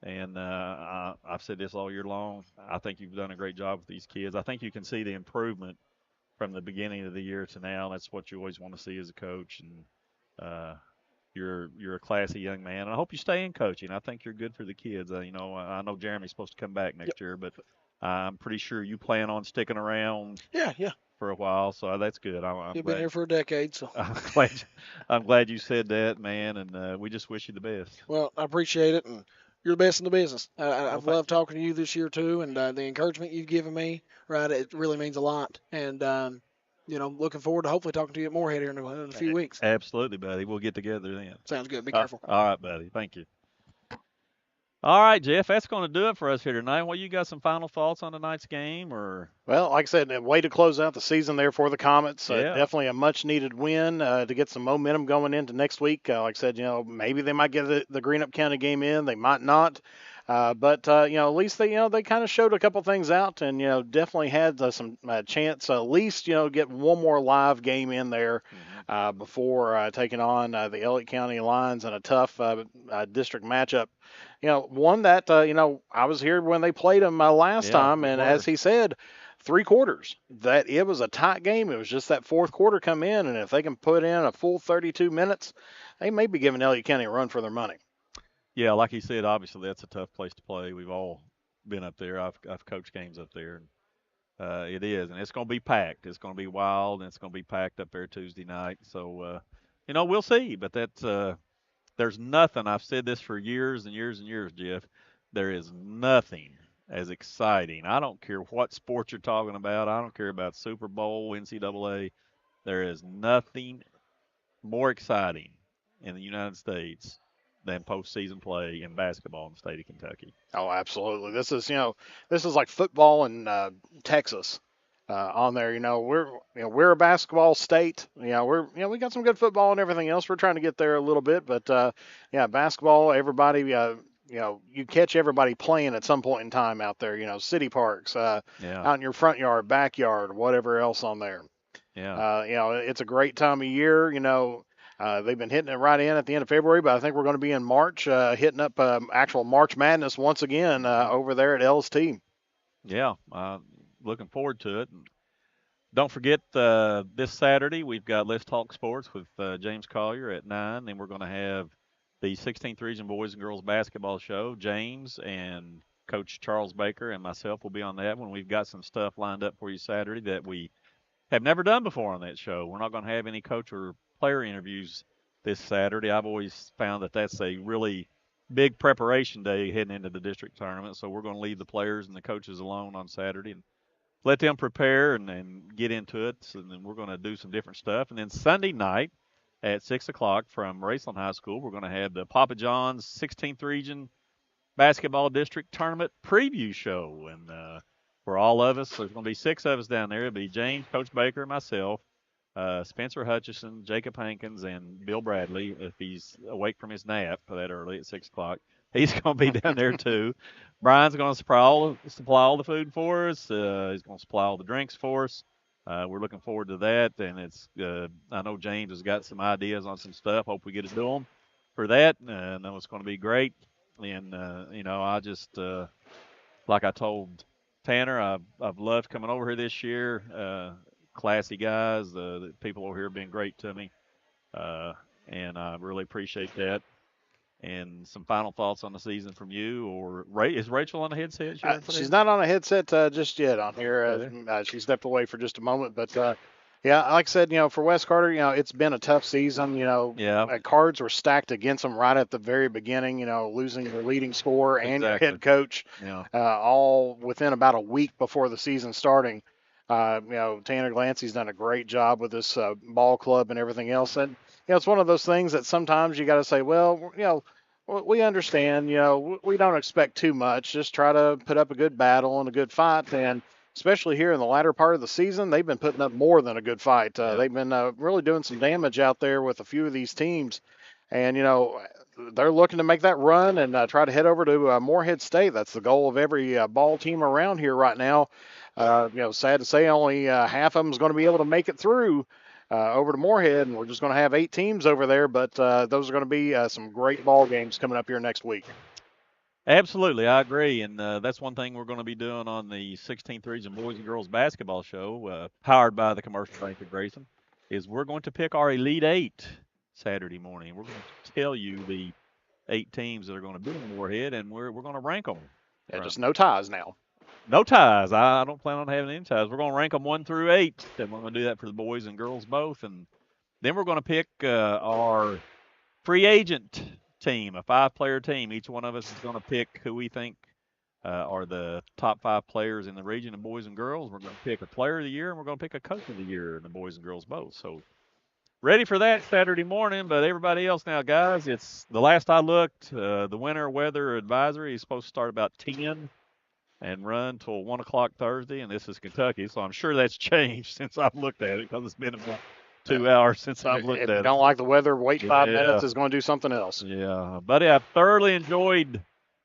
And I've said this all year long. I think you've done a great job with these kids. I think you can see the improvement from the beginning of the year to now. That's what you always want to see as a coach. And you're a classy young man. And I hope you stay in coaching. I think you're good for the kids. I know Jeremy's supposed to come back next year, but I'm pretty sure you plan on sticking around. Yeah. For a while, so that's good. You've been here for a decade, so I'm glad you said that, man. And we just wish you the best. Well, I appreciate it, and you're the best in the business. I've loved talking to you this year too, and the encouragement you've given me, right? It really means a lot. And looking forward to hopefully talking to you at Moorhead here in a few weeks. Absolutely, buddy. We'll get together then. Sounds good. Be careful. All right, buddy. Thank you. All right, Jeff, that's going to do it for us here tonight. Well, you got some final thoughts on tonight's game, or? Well, like I said, a way to close out the season there for the Comets. Yeah. Definitely a much-needed win to get some momentum going into next week. Like I said, maybe they might get the Greenup County game in. They might not. But at least they kind of showed a couple things out, and definitely had some chance at least get one more live game in there before taking on the Elliott County Lions in a tough district matchup. One that I was here when they played them last time, and as he said, 3 quarters that it was a tight game. It was just that fourth quarter come in, and if they can put in a full 32 minutes, they may be giving Elliott County a run for their money. Yeah, like he said, obviously that's a tough place to play. We've all been up there. I've coached games up there, and it is, and it's going to be packed. It's going to be wild, and it's going to be packed up there Tuesday night. So, we'll see. But that's there's nothing. I've said this for years and years and years, Jeff. There is nothing as exciting. I don't care what sport you're talking about. I don't care about Super Bowl, NCAA. There is nothing more exciting in the United States than postseason play in basketball in the state of Kentucky. Oh, absolutely. This is like football in Texas. On there, we're a basketball state. We got some good football and everything else. We're trying to get there a little bit, but basketball. Everybody, you catch everybody playing at some point in time out there. City parks, out in your front yard, backyard, whatever else on there. Yeah. It's a great time of year. They've been hitting it right in at the end of February, but I think we're going to be in March, hitting up actual March Madness once again over there at LST. Yeah. Looking forward to it. And don't forget this Saturday we've got Let's Talk Sports with James Collier at 9. Then we're going to have the 16th Region Boys and Girls Basketball Show. James and Coach Charles Baker and myself will be on that one. We've got some stuff lined up for you Saturday that we have never done before on that show. We're not going to have any coach or player interviews this Saturday. I've always found that that's a really big preparation day heading into the district tournament. So we're going to leave the players and the coaches alone on Saturday and let them prepare and get into it. And then we're going to do some different stuff. And then Sunday night at 6 o'clock from Raceland High School, we're going to have the Papa John's 16th Region Basketball District Tournament preview show. And for all of us, there's going to be 6 of us down there. It'll be James, Coach Baker, myself, Spencer Hutchison, Jacob Hankins, and Bill Bradley, if he's awake from his nap that early at 6 o'clock. He's going to be down there, too. Brian's going to supply all the food for us. He's going to supply all the drinks for us. We're looking forward to that. And it's I know James has got some ideas on some stuff. Hope we get to do them for that. I know it's going to be great. And, I just, like I told Tanner, I've loved coming over here this year. Classy guys. The people over here have been great to me. And I really appreciate that. And some final thoughts on the season from you, or is Rachel on the headset? She's not on a headset just yet on here. She stepped away for just a moment, but like I said, for West Carter, it's been a tough season. Cards were stacked against them right at the very beginning. Losing their leading scorer and your head coach, all within about a week before the season starting. Tanner Glancy's done a great job with this ball club and everything else, and it's one of those things that sometimes you got to say, well, we understand, we don't expect too much. Just try to put up a good battle and a good fight. And especially here in the latter part of the season, they've been putting up more than a good fight. They've been really doing some damage out there with a few of these teams. And, they're looking to make that run and try to head over to Moorhead State. That's the goal of every ball team around here right now. Sad to say only half of them is going to be able to make it through over to Moorhead, and we're just going to have 8 teams over there, but those are going to be some great ball games coming up here next week. Absolutely, I agree, and that's one thing we're going to be doing on the 16th Region Boys and Girls Basketball Show, powered by the Commercial Bank of Grayson, is we're going to pick our Elite 8 Saturday morning. We're going to tell you the 8 teams that are going to be in Moorhead, and we're going to rank them. Yeah, just no ties now. No ties. I don't plan on having any ties. We're going to rank them 1 through 8, and we're going to do that for the boys and girls both. And then we're going to pick our free agent team, a 5-player team. Each one of us is going to pick who we think are the top 5 players in the region of boys and girls. We're going to pick a player of the year, and we're going to pick a coach of the year in the boys and girls both. So ready for that Saturday morning, but everybody else now, guys, it's the last I looked, the winter weather advisory is supposed to start about 10 and run till 1 o'clock Thursday, and this is Kentucky, so I'm sure that's changed since I've looked at it because it's been about 2 hours since I've looked at it. If you don't like the weather, wait 5 minutes. It's going to do something else. Yeah, buddy, I've thoroughly enjoyed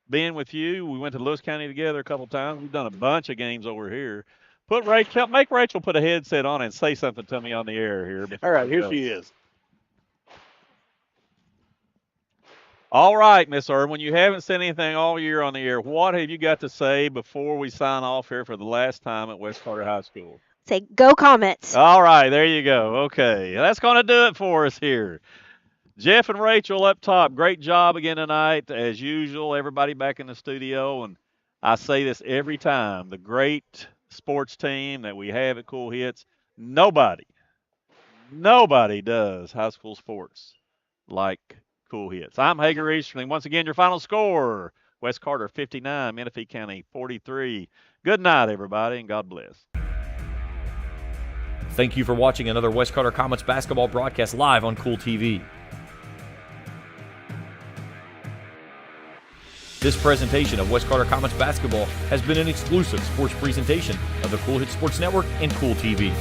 being with you. We went to Lewis County together a couple times. We've done a bunch of games over here. Make Rachel put a headset on and say something to me on the air here. All right, here she is. All right, Miss Irwin, you haven't said anything all year on the air. What have you got to say before we sign off here for the last time at West Carter High School? Say, go Comets. All right, there you go. Okay, that's going to do it for us here. Jeff and Rachel up top, great job again tonight. As usual, everybody back in the studio, and I say this every time, the great sports team that we have at Kool Hits, nobody does high school sports like Kool Hits. I'm Hager Easterling. Once again, your final score, West Carter 59, Menifee County 43. Good night, everybody, and God bless. Thank you for watching another West Carter Comets basketball broadcast live on Kool TV. This presentation of West Carter Comets basketball has been an exclusive sports presentation of the Kool Hits Sports Network and Kool TV.